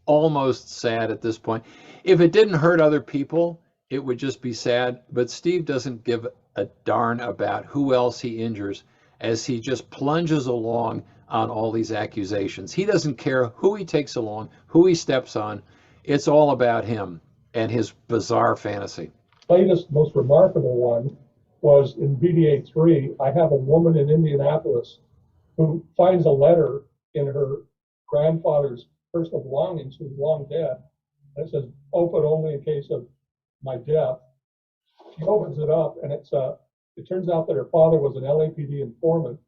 A: almost sad at this point. If it didn't hurt other people, it would just be sad. But Steve doesn't give a darn about who else he injures, as he just plunges along on all these accusations. He doesn't care who he takes along, who he steps on. It's all about him and his bizarre fantasy.
C: Latest, most remarkable one was in BDA 3. I have a woman in Indianapolis who finds a letter in her grandfather's personal belongings who's long dead. And it says, open only in case of my death. She opens it up, and it turns out that her father was an LAPD informant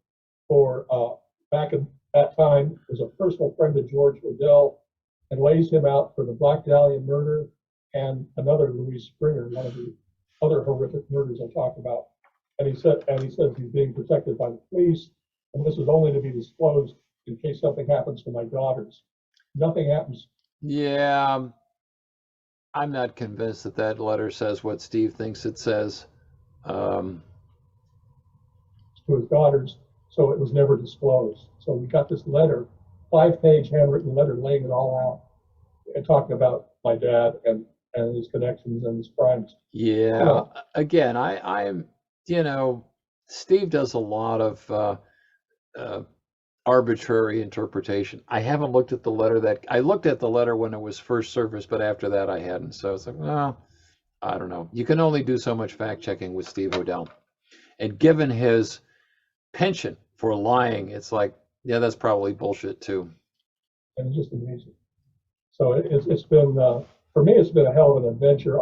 C: for, back at that time, was a personal friend of George Hodel, and lays him out for the Black Dahlia murder and another Louise Springer, one of the other horrific murders I talked about. And he says he's being protected by the police, and this is only to be disclosed in case something happens to my daughters. Nothing happens.
A: Yeah, I'm not convinced that that letter says what Steve thinks it says.
C: To his daughters, so it was never disclosed. So we got this letter, 5-page handwritten letter laying it all out and talking about my dad and his connections and his crimes.
A: Yeah,
C: You know,
A: again, I am, Steve does a lot of arbitrary interpretation. I haven't looked at the letter I looked at the letter when it was first surfaced, but after that I hadn't. So it's like, well, I don't know. You can only do so much fact checking with Steve Hodel. And given his penchant for lying, it's like, yeah, that's probably bullshit too.
C: and it's just amazing. So it's been, for me, it's been a hell of an adventure.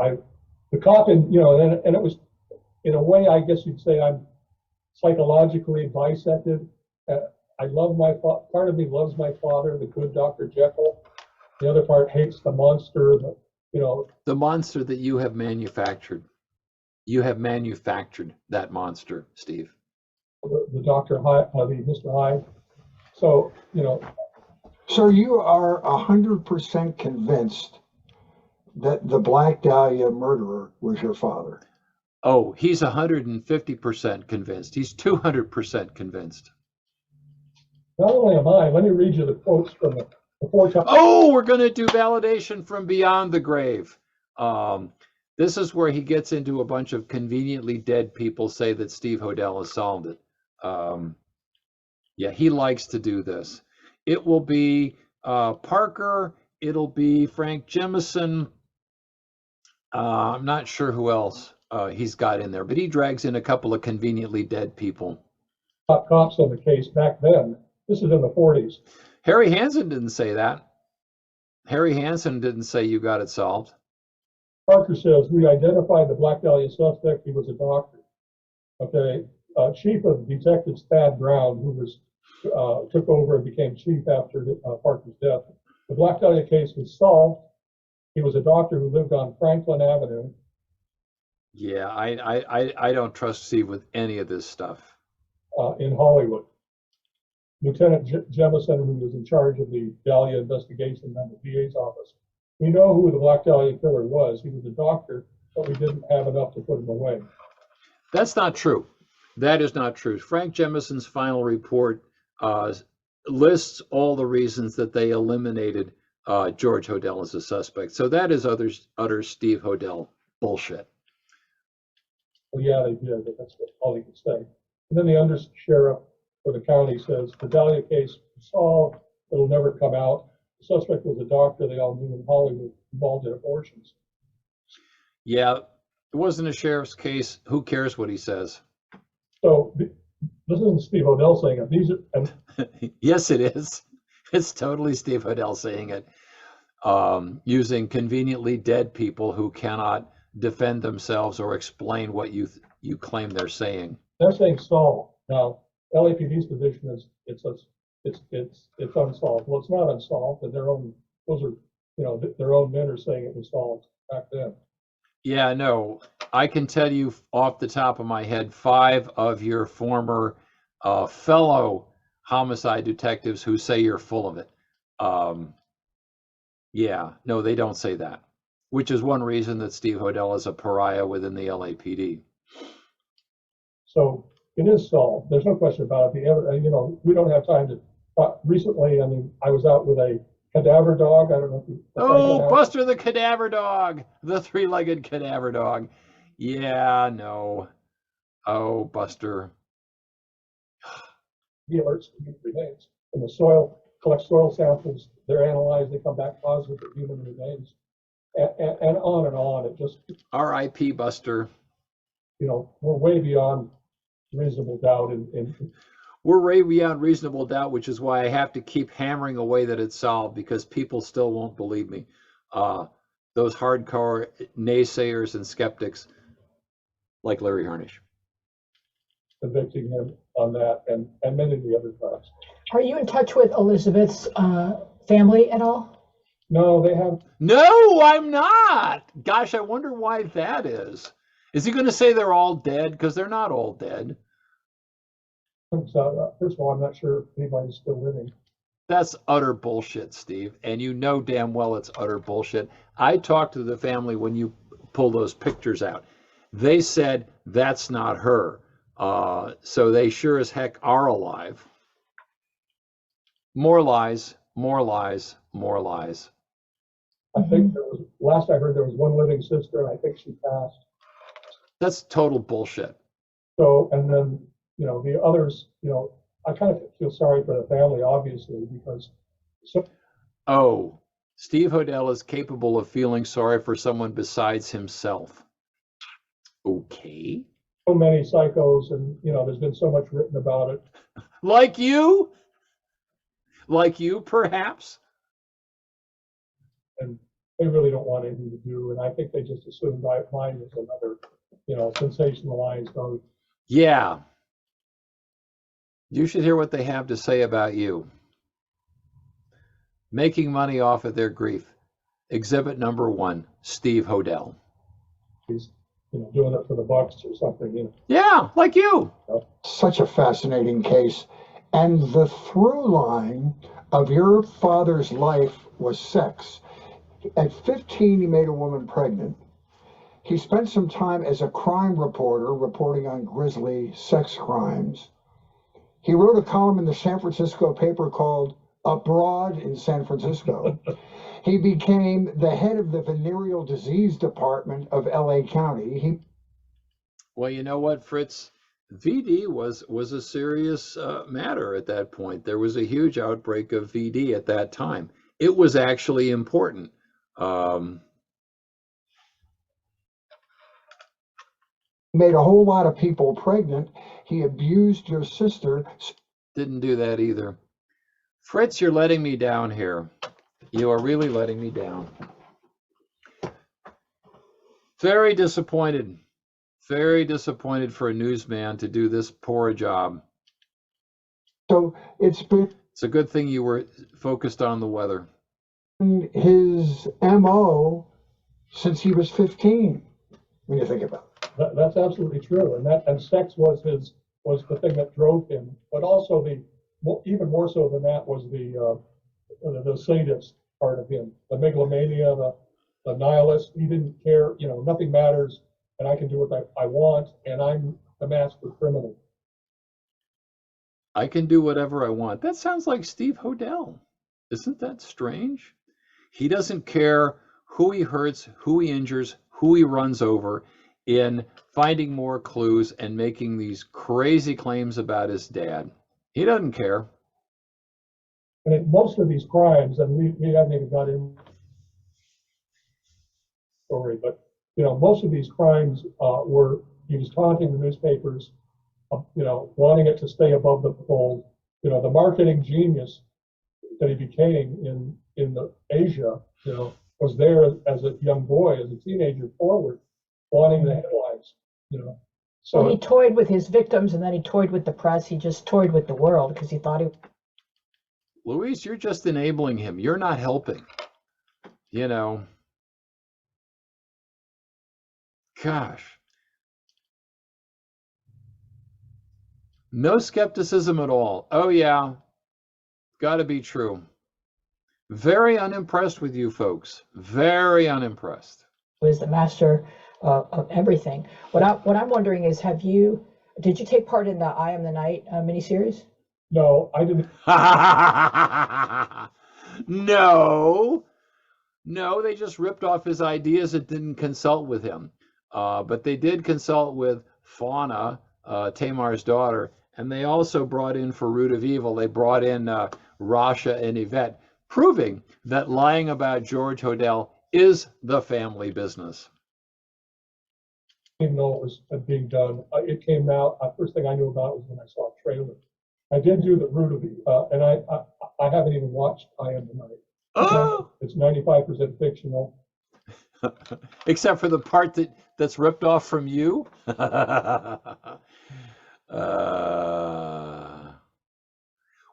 C: The cop, and it was, in a way, I guess you'd say I'm psychologically bisected. I love part of me loves my father, the good Dr. Jekyll. The other part hates the monster,
A: The monster that you have manufactured. You have manufactured that monster, Steve.
C: the Dr. Hyde, the Mr. Hyde. So,
B: So you are 100% convinced that the Black Dahlia murderer was your father?
A: Oh, he's 150% convinced. He's 200% convinced.
C: not only am I, let me read you the quotes from the 4 times.
A: Oh, we're going to do validation from beyond the grave. This is where he gets into a bunch of conveniently dead people say that Steve Hodel has solved it. Yeah, he likes to do this. It will be Parker. It'll be Frank Jemison. I'm not sure who else he's got in there, but he drags in a couple of conveniently dead people.
C: Top cops on the case back then. This is in the 40s.
A: Harry Hansen didn't say that. Harry Hansen didn't say you got it solved.
C: Parker says, we identified the Black Dahlia suspect. He was a doctor. Okay. Chief of Detectives Thad Brown, who was took over and became chief after Parker's death. The Black Dahlia case was solved. He was a doctor who lived on Franklin Avenue.
A: Yeah, I don't trust Steve with any of this stuff.
C: In Hollywood. Lieutenant Jemison, who was in charge of the Dahlia investigation and the DA's office. We know who the Black Dahlia killer was. He was a doctor, but we didn't have enough to put him away.
A: That's not true. That is not true. Frank Jemison's final report lists all the reasons that they eliminated George Hodel as a suspect. So that is utter Steve Hodel bullshit.
C: Well, yeah, they did, but that's all he could say. And then the undersheriff for the county says the Dahlia case was solved. It'll never come out. The suspect was a doctor they all knew in Hollywood involved in abortions.
A: Yeah, it wasn't a sheriff's case. Who cares what he says?
C: So this isn't Steve Hodel saying it. These are,
A: Yes, it is. It's totally Steve Hodel saying it, using conveniently dead people who cannot defend themselves or explain what you claim they're saying.
C: they're saying solved. Now, LAPD's position is it's unsolved. Well, it's not unsolved, and their own men are saying it was solved back then.
A: Yeah, no, I can tell you off the top of my head 5 of your former fellow homicide detectives who say you're full of it. Yeah, no, they don't say that, which is one reason that Steve Hodel is a pariah within the LAPD.
C: So it is solved. There's no question about it. We don't have time to talk. Recently, I was out with a cadaver dog. I don't know if you.
A: Oh, Buster the cadaver dog, the 3-legged cadaver dog. Yeah, no. Oh, Buster.
C: He alerts remains in the soil collect soil samples, they're analyzed, they come back positive for human remains, and on and on. It just,
A: R.I.P. Buster.
C: We're way beyond reasonable doubt in
A: We're way beyond reasonable doubt, which is why I have to keep hammering away that it's solved, because people still won't believe me. Those hardcore naysayers and skeptics like Larry Harnisch.
C: convicting him on that and many of the other crimes.
D: Are you in touch with Elizabeth's family at all?
C: No, they have.
A: No, I'm not. Gosh, I wonder why that is. Is he going to say they're all dead? Because they're not all dead.
C: So, first of all, I'm not sure if anybody's still living.
A: That's utter bullshit, Steve. And you know damn well it's utter bullshit. I talked to the family when you pull those pictures out. They said that's not her. So they sure as heck are alive. More lies, more lies, more lies.
C: I think there was, last I heard, there was one living sister, and I think she passed.
A: That's total bullshit.
C: So, and then, the others, I kind of feel sorry for the family, obviously, because
A: Oh, Steve Hodel is capable of feeling sorry for someone besides himself. Okay.
C: so many psychos, and, there's been so much written about it.
A: Like you? Like you, perhaps?
C: And they really don't want anything to do, and I think they just assumed mine is another, sensationalized note.
A: Yeah. You should hear what they have to say about you. Making money off of their grief. Exhibit number 1, Steve Hodel.
C: He's, doing it for the bucks or something,
A: Yeah, like you.
B: Such a fascinating case. And the through line of your father's life was sex. At 15, he made a woman pregnant. He spent some time as a crime reporter reporting on grisly sex crimes. He wrote a column in the San Francisco paper called Abroad in San Francisco. He became the head of the venereal disease department of LA County.
A: Well, you know what, Fritz? VD was a serious matter at that point. There was a huge outbreak of VD at that time. It was actually important.
B: Made a whole lot of people pregnant. He abused your sister.
A: Didn't do that either. Fritz, you're letting me down here. You are really letting me down. Very disappointed. Very disappointed for a newsman to do this poor a job.
B: So it's been
A: It's a good thing you were focused on the weather.
B: his MO since he was 15, when you think about it.
C: That's absolutely true, and sex was the thing that drove him. But also even more so than that was the sadist part of him, the megalomania, the nihilist. He didn't care, nothing matters, and I can do what I want, and I'm the master criminal.
A: I can do whatever I want. That sounds like Steve Hodel. Isn't that strange? He doesn't care who he hurts, who he injures, who he runs over, in finding more clues and making these crazy claims about his dad. He doesn't care.
C: And most of these crimes, and we haven't even got in story, but most of these crimes were he was taunting the newspapers, wanting it to stay above the fold. The marketing genius that he became in Asia, was there as a young boy, as a teenager, forward, wanting the headlines. So
D: he toyed with his victims, and then he toyed with the press. He just toyed with the world because he thought he.
A: Louise, you're just enabling him. You're not helping. Gosh. No skepticism at all. Oh, yeah. Got to be true. Very unimpressed with you folks. Very unimpressed.
D: Was the master of everything. What I'm wondering is, did you take part in the I Am the Night miniseries?
C: no, I didn't.
A: No, they just ripped off his ideas and didn't consult with him. But they did consult with Fauna, Tamar's daughter, and they also brought in, for Root of Evil, they brought in Rasha and Yvette, proving that lying about George Hodel is the family business.
C: Even though it was being done, it came out. First thing I knew about was when I saw a trailer. I did do the root of the, and I haven't even watched I Am the Night.
A: Oh,
C: It's 95% fictional.
A: except for the part that's ripped off from you.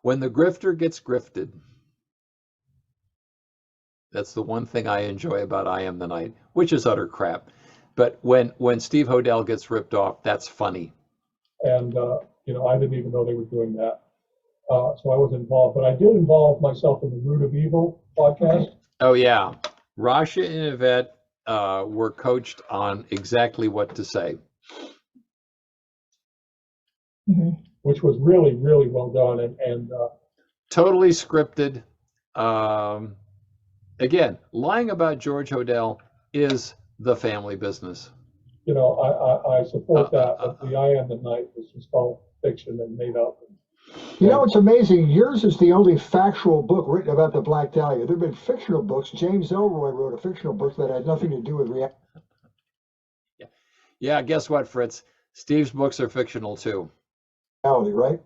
A: When the grifter gets grifted. That's the one thing I enjoy about I Am the Night, which is utter crap. But when Steve Hodel gets ripped off, that's funny.
C: And you know, I didn't even know they were doing that, so I wasn't involved. But I did involve myself in the Root of Evil podcast.
A: Oh yeah, Rasha and Yvette were coached on exactly what to say,
C: Which was really, really well done, and
A: totally scripted. Again, lying about George Hodel is the family business.
C: you know, I support that. But the I Am the Night was just all fiction and made up.
B: You know, it's amazing. Yours is the only factual book written about the Black Dahlia. There have been fictional books. James Elroy wrote a fictional book that had nothing to do with reality.
A: Yeah, guess what, Fritz? Steve's books are fictional too.
B: Right?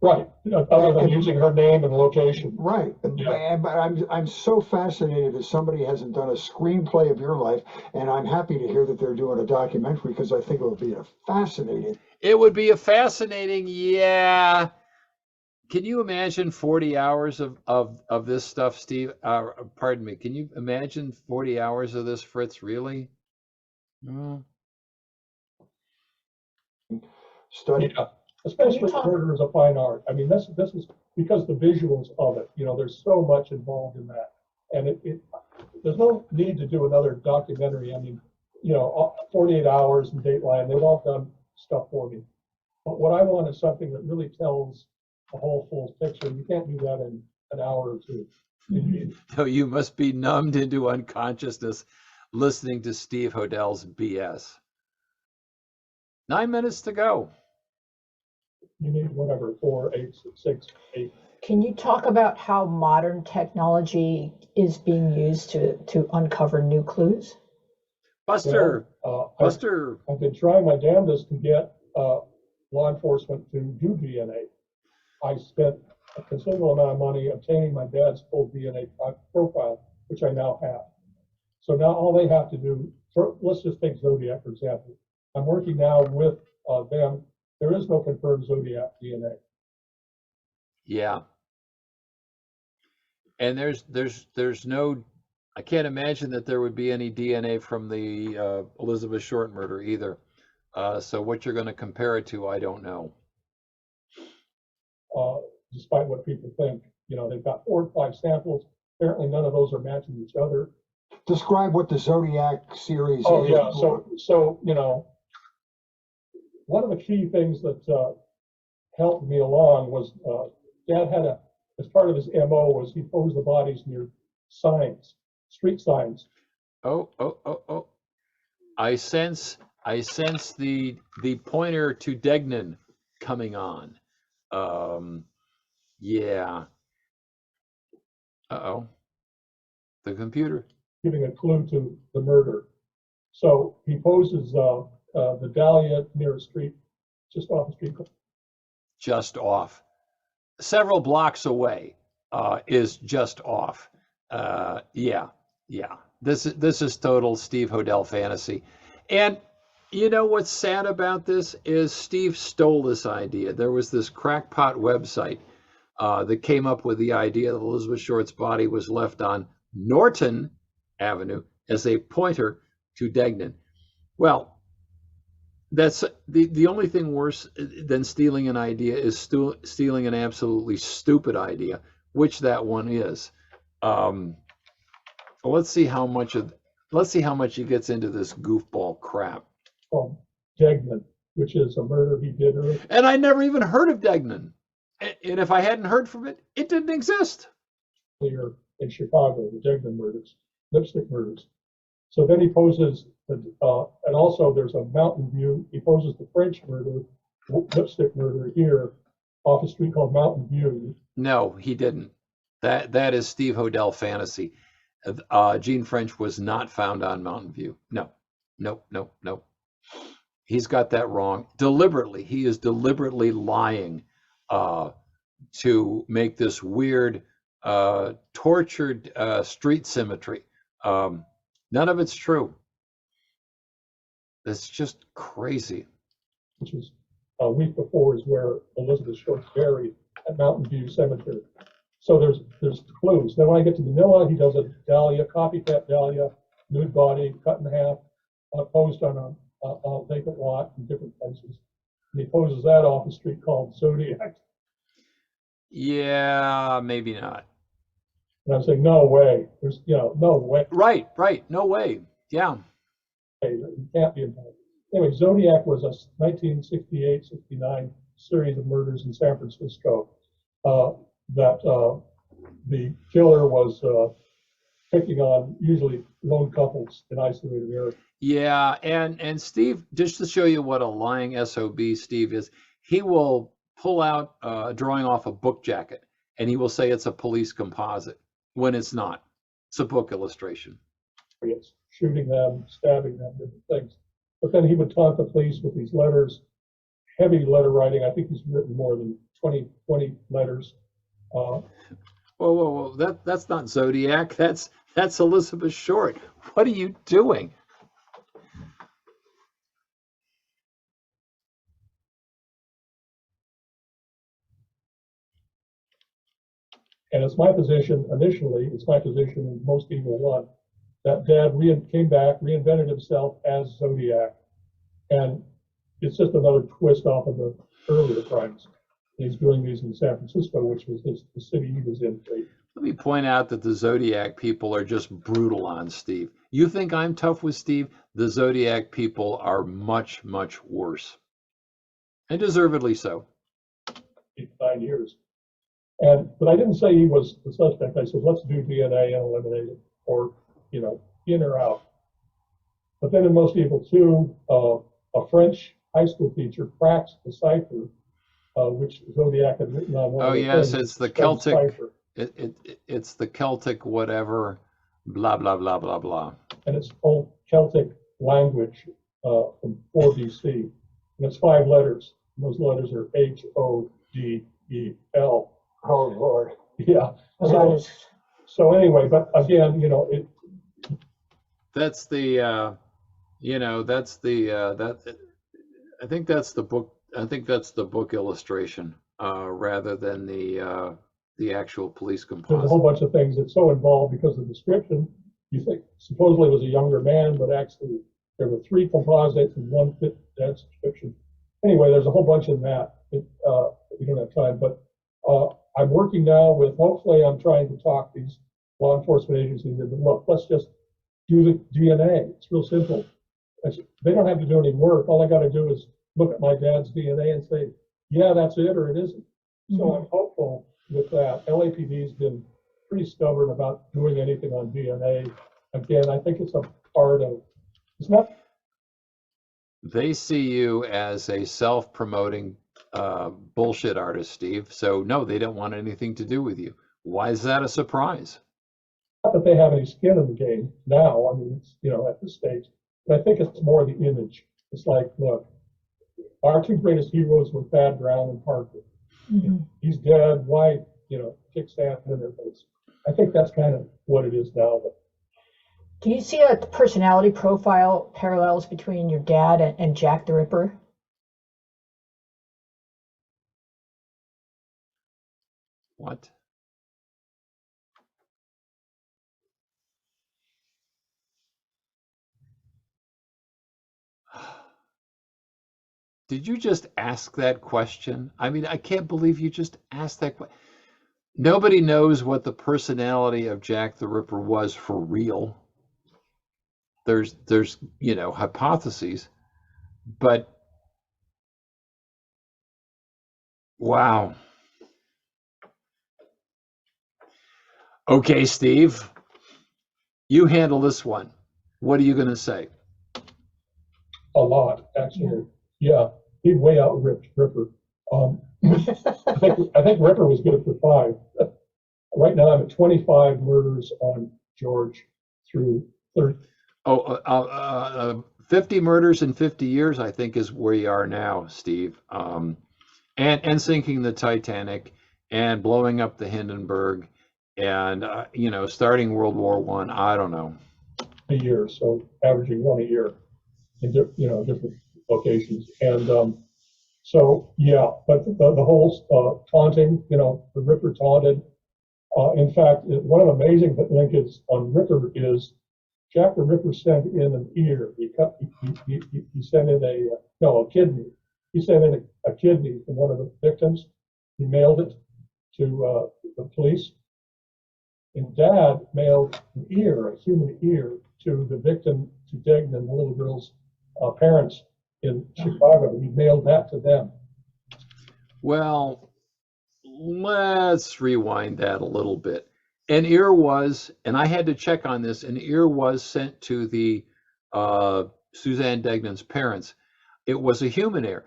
C: Right. Other than using her name and location.
B: Right.
C: Yeah.
B: But I'm so fascinated that somebody hasn't done a screenplay of your life, and I'm happy to hear that they're doing a documentary because I think it would be a fascinating.
A: It would be a fascinating, yeah. Can you imagine 40 hours of this stuff, Steve? Pardon me. Can you imagine 40 hours of this, Fritz? Really? No.
B: Study.
C: Yeah. Especially murder is a fine art. I mean, this is because the visuals of it. You know, there's so much involved in that, and there's no need to do another documentary. I mean, you know, 48 Hours and Dateline, they've all done stuff for me. But what I want is something that really tells the whole full picture. You can't do that in an hour or two.
A: No, you must be numbed into unconsciousness listening to Steve Hodel's BS. 9 minutes to go.
C: You need whatever, 4, 8, 6, 8.
D: Can you talk about how modern technology is being used to uncover new clues?
A: Buster,
C: Well,
A: Buster.
C: I've been trying my damnedest to get law enforcement to do DNA. I spent a considerable amount of money obtaining my dad's full DNA profile, which I now have. So now all they have to do, let's just take Zodiac, for example. I'm working now with them. There is no confirmed Zodiac DNA.
A: Yeah. And there's no, I can't imagine that there would be any DNA from the Elizabeth Short murder either. So what you're going to compare it to, I don't know.
C: Despite what people think, you know, they've got 4 or 5 samples. Apparently none of those are matching each other.
B: Describe what the Zodiac series is.
C: Oh yeah, so you know, one of the key things that helped me along was Dad had as part of his MO was he posed the bodies near signs, street signs.
A: Oh. I sense the pointer to Degnan coming on. Yeah. Uh-oh. The computer.
C: Giving a clue to the murder. So he poses the Dahlia near a street, just off the street.
A: Just off. Several blocks away is just off. Yeah. This is total Steve Hodel fantasy. And you know what's sad about this is Steve stole this idea. There was this crackpot website that came up with the idea that Elizabeth Short's body was left on Norton Avenue as a pointer to Degnan. Well, that's the only thing worse than stealing an idea is stealing an absolutely stupid idea, which that one is. Let's see how much he gets into this goofball crap.
C: From Degnan, which is a murder he did earlier.
A: And I never even heard of Degnan. And if I hadn't heard from it, it didn't exist.
C: Here in Chicago, the Degnan murders, lipstick murders. So then he poses, and also there's a Mountain View. He poses the French murder, lipstick murder here, off a street called Mountain View.
A: No, he didn't. That is Steve Hodel fantasy. Jeanne French was not found on Mountain View. No, nope, nope, nope. He's got that wrong deliberately. He is deliberately lying to make this weird, tortured street symmetry. None of it's true. It's just crazy.
C: Which is a week before is where Elizabeth Short's buried at Mountain View Cemetery. So there's clues. Then when I get to Manila, he does a Dahlia, copycat Dahlia, nude body, cut in half, posed on a vacant lot in different places. And he poses that off a street called Zodiac.
A: Yeah, maybe not.
C: And I'm saying, no way. There's, no way.
A: Right, no way. Yeah.
C: You can't be involved. Anyway, Zodiac was a 1968-69 series of murders in San Francisco that the killer was picking on usually lone couples in isolated areas.
A: Yeah, and Steve, just to show you what a lying SOB Steve is, he will pull out a drawing off a book jacket and he will say it's a police composite when it's not. It's a book illustration.
C: It's shooting them, stabbing them, different things. But then he would taunt the police with these letters, heavy letter writing. I think he's written more than 20 letters.
A: Whoa, that's not Zodiac. That's Elizabeth Short. What are you doing?
C: And it's my position initially, it's my position in Most Evil One, that Dad came back, reinvented himself as Zodiac. And it's just another twist off of the earlier crimes. He's doing these in San Francisco, which was the city he was in.
A: Let me point out that the Zodiac people are just brutal on Steve. You think I'm tough with Steve? The Zodiac people are much, much worse. And deservedly so.
C: 9 years. But I didn't say he was the suspect. I said, let's do DNA and eliminate it, or, in or out. But then in Most Evil 2, a French high school teacher cracks the cipher, which Zodiac had written on one of the
A: yes,
C: things.
A: it's the Celtic. It's the Celtic whatever, blah, blah, blah, blah, blah.
C: And it's old Celtic language from 4 BC. And it's 5 letters. And those letters are Hodel.
B: Oh, Lord.
C: Yeah. So anyway, but again,
A: that's the, I think that's the book. I think that's the book illustration rather than the actual police composite.
C: There's a whole bunch of things that's so involved because of the description. You think supposedly it was a younger man, but actually there were 3 composites and 1 fit that description. Anyway, there's a whole bunch in that. We don't have time, but I'm working now with, hopefully I'm trying to talk these law enforcement agencies into, look, let's just do the DNA. It's real simple. They don't have to do any work. All I got to do is look at my dad's DNA and say, yeah, that's it, or it isn't. So I'm hopeful with that. LAPD's been pretty stubborn about doing anything on DNA. Again, I think it's a part of, it's not.
A: They see you as a self-promoting bullshit artist, Steve. So no, they don't want anything to do with you. Why is that a surprise?
C: Not that they have any skin in the game now. I mean, it's, at this stage. But I think it's more the image. It's like, look, our 2 greatest heroes were Thad Brown and Parker. He's dead. Why, kick sand in their face? I think that's kind of what it is now. But
D: do you see a personality profile parallels between your dad and Jack the Ripper?
A: What? Did you just ask that question? I mean, I can't believe you just asked that question. Nobody knows what the personality of Jack the Ripper was for real. There's hypotheses, but wow. Okay, Steve, you handle this one. What are you going to say?
C: a lot, actually. Yeah, he'd way outripped Ripper. I think Ripper was good for 5. Right now I'm at 25 murders on George through 30.
A: 50 murders in 50 years, I think, is where you are now, Steve. And sinking the Titanic and blowing up the Hindenburg and, starting World War One. I don't know.
C: A year, so averaging 1 a year in different locations. And so, yeah, but the whole taunting, the Ripper taunted. In fact, one of the amazing linkage on Ripper is Jack the Ripper sent in an ear. He sent in a kidney. He sent in a kidney from one of the victims. He mailed it to the police. And Dad mailed an ear, a human ear, to the victim, to Degnan, the little girl's parents in Chicago. He mailed that to them.
A: Well, let's rewind that a little bit. An ear was, and I had to check on this, an ear was sent to the Suzanne Degnan's parents. It was a human ear.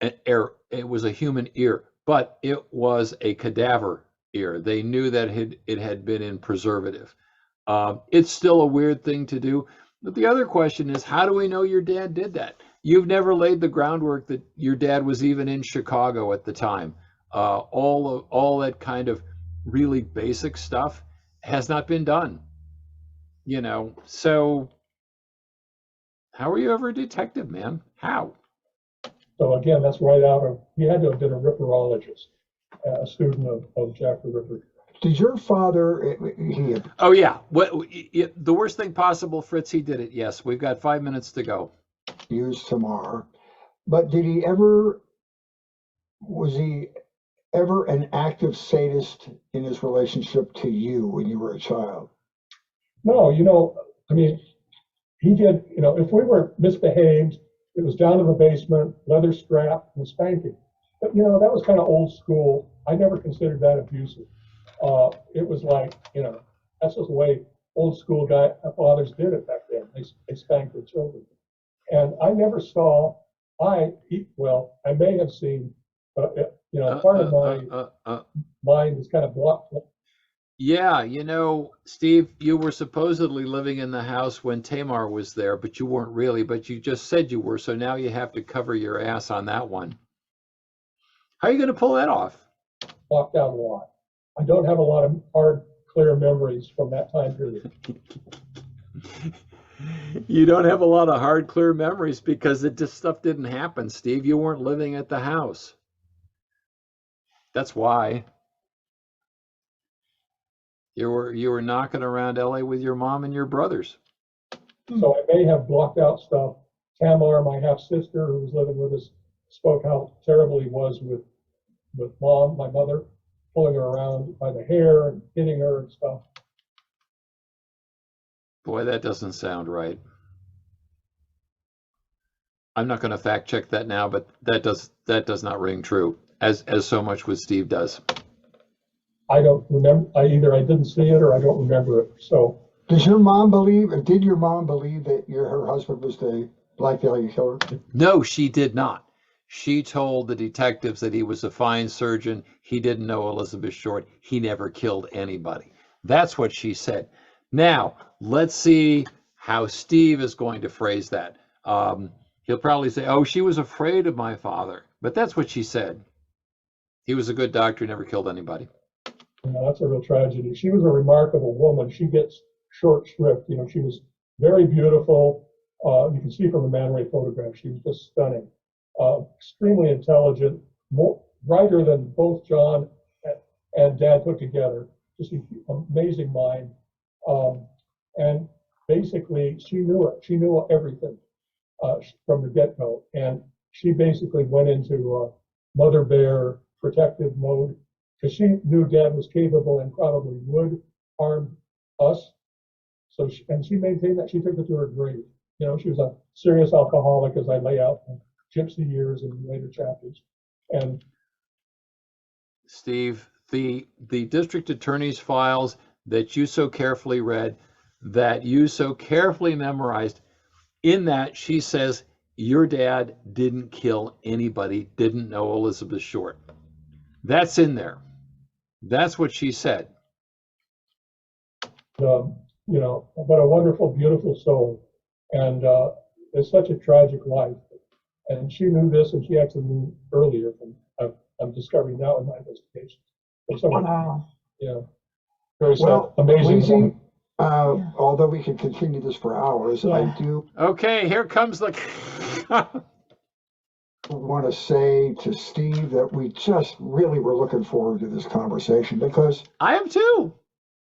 A: It was a human ear, but it was a cadaver ear. They knew that it had been in preservative. It's still a weird thing to do. But the other question is, how do we know your dad did that? You've never laid the groundwork that your dad was even in Chicago at the time. All that kind of really basic stuff has not been done. So how were you ever a detective, man? How?
C: So again, that's right out of, he had to have been a ripperologist, a student of Jack the Ripper.
B: Did your father?
A: Oh yeah. The worst thing possible, Fritz. He did it. Yes. We've got 5 minutes to go.
B: Use Tamar, but was he ever an active sadist in his relationship to you when you were a child?
C: No, I mean, he did. If we were misbehaved, it was down in the basement, leather strap, and spanking. But that was kind of old school. I never considered that abusive. It was like, that's just the way old school fathers did it back then. They spanked their children. And I never saw, I may have seen, but part of my mind is kind of blocked.
A: Yeah, Steve, you were supposedly living in the house when Tamar was there, but you weren't really, but you just said you were, so now you have to cover your ass on that one. How are you going to pull that off?
C: Blocked out a lot. I don't have a lot of hard, clear memories from that time period.
A: You don't have a lot of hard, clear memories because this stuff didn't happen, Steve. You weren't living at the house. That's why. You were knocking around LA with your mom and your brothers.
C: So I may have blocked out stuff. Tamar, my half sister, who was living with us, spoke how terrible he was with Mom, my mother, pulling her around by the hair and hitting her and stuff.
A: Boy, that doesn't sound right. I'm not going to fact check that now, but that does not ring true, as so much with Steve does.
C: I don't remember. Either I didn't see it or I don't remember it. So,
B: did your mom believe that her husband was the Black Dahlia killer?
A: No, she did not. She told the detectives that he was a fine surgeon. He didn't know Elizabeth Short. He never killed anybody. That's what she said. Now, let's see how Steve is going to phrase that. He'll probably say, oh, she was afraid of my father. But that's what she said. He was a good doctor, never killed anybody.
C: That's a real tragedy. She was a remarkable woman. She gets short shrift. She was very beautiful. You can see from the Man Ray photograph, she was just stunning. Extremely intelligent, brighter than both John and Dad put together. Just an amazing mind. And basically, she knew it. She knew everything from the get-go. And she basically went into mother bear protective mode because she knew Dad was capable and probably would harm us. So she maintained that. She took it to her grave. She was a serious alcoholic, as I lay out in Gypsy years and later chapters. And
A: Steve, the district attorney's files that you so carefully read, that you so carefully memorized, in that she says your dad didn't kill anybody, didn't know Elizabeth Short. That's in there. That's what she said.
C: You know, but a wonderful, beautiful soul. And it's such a tragic life. And she knew this, and she actually knew earlier. I'm discovering now in my investigation.
D: Wow.
C: Yeah. Very
B: Well,
C: amazing.
B: Louise, although we could continue this for hours, I do
A: Okay, here comes the.
B: want to say to Steve that we just really were looking forward to this conversation, because
A: I am too.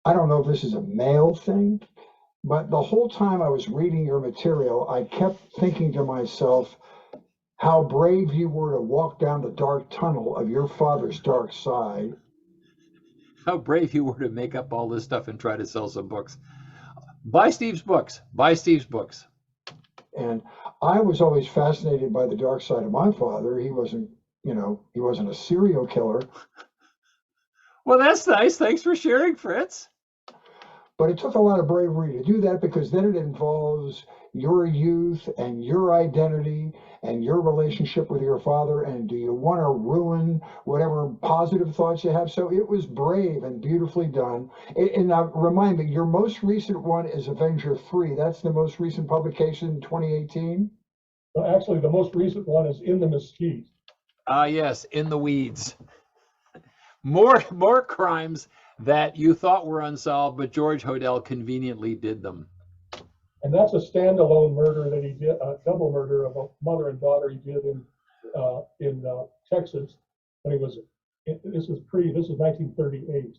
B: I don't know if this is a male thing, but the whole time I was reading your material, I kept thinking to myself how brave you were to walk down the dark tunnel of your father's dark side.
A: How brave you were to make up all this stuff and try to sell some books. Buy Steve's books. Buy Steve's books.
B: And I was always fascinated by the dark side of my father. He wasn't, he wasn't a serial killer.
A: Well, that's nice. Thanks for sharing, Fritz.
B: But it took a lot of bravery to do that, because then it involves your youth and your identity and your relationship with your father. And do you want to ruin whatever positive thoughts you have? So it was brave and beautifully done. And now remind me, your most recent one is Avenger 3. That's the most recent publication, 2018?
C: Well, actually, the most recent one is In the Mesquite.
A: Yes, In the Weeds. More crimes that you thought were unsolved, but George Hodel conveniently did them.
C: And that's a standalone murder that he did, a double murder of a mother and daughter he did in Texas when he was, this is 1938.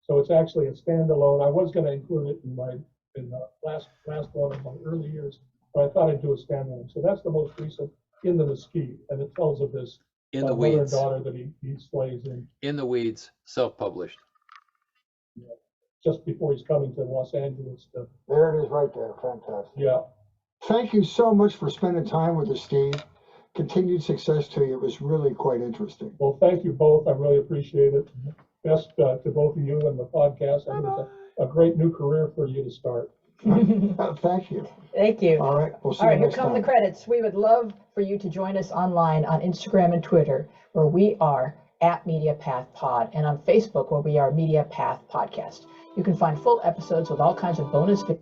C: So it's actually a standalone. I was going to include it in the last one of my early years, but I thought I'd do a standalone. So that's the most recent, In the Mesquite, and it tells of this
A: In the
C: mother and
A: Weeds.
C: daughter that he slays
A: In the Weeds, self-published.
C: Just before he's coming to Los Angeles.
B: There it is right there. Fantastic.
C: Yeah.
B: Thank you so much for spending time with us, Steve. Continued success to you. It was really quite interesting.
C: Well, thank you both. I really appreciate it. Best to both of you and the podcast. I think it's a great new career for you to start.
B: Thank you.
D: Thank you.
B: All right. We'll see
D: All right,
B: you
D: here
B: next
D: come
B: time.
D: the credits. We would love for you to join us online on Instagram and Twitter, where we are at Media Path Pod, and on Facebook, where we are Media Path Podcast. You can find full episodes with all kinds of bonus videos.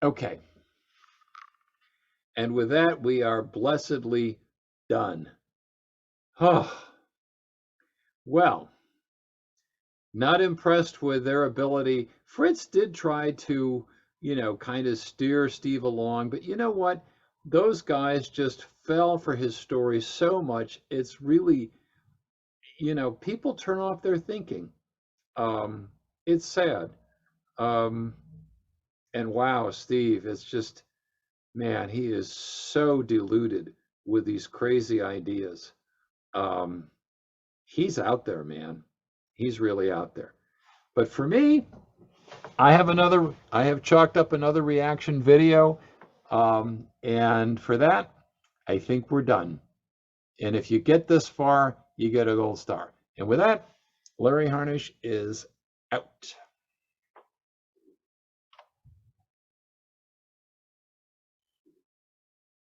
A: Okay. And with that, we are blessedly done. Oh. Well, not impressed with their ability. Fritz did try to, kind of steer Steve along, but you know what? Those guys just fell for his story so much. It's really, people turn off their thinking. It's sad. And wow, Steve, it's just, man, he is so deluded with these crazy ideas. He's out there, man. He's really out there. But for me, I have chalked up another reaction video. And for that, I think we're done. And if you get this far, you get a gold star. And with that, Larry Harnisch is out.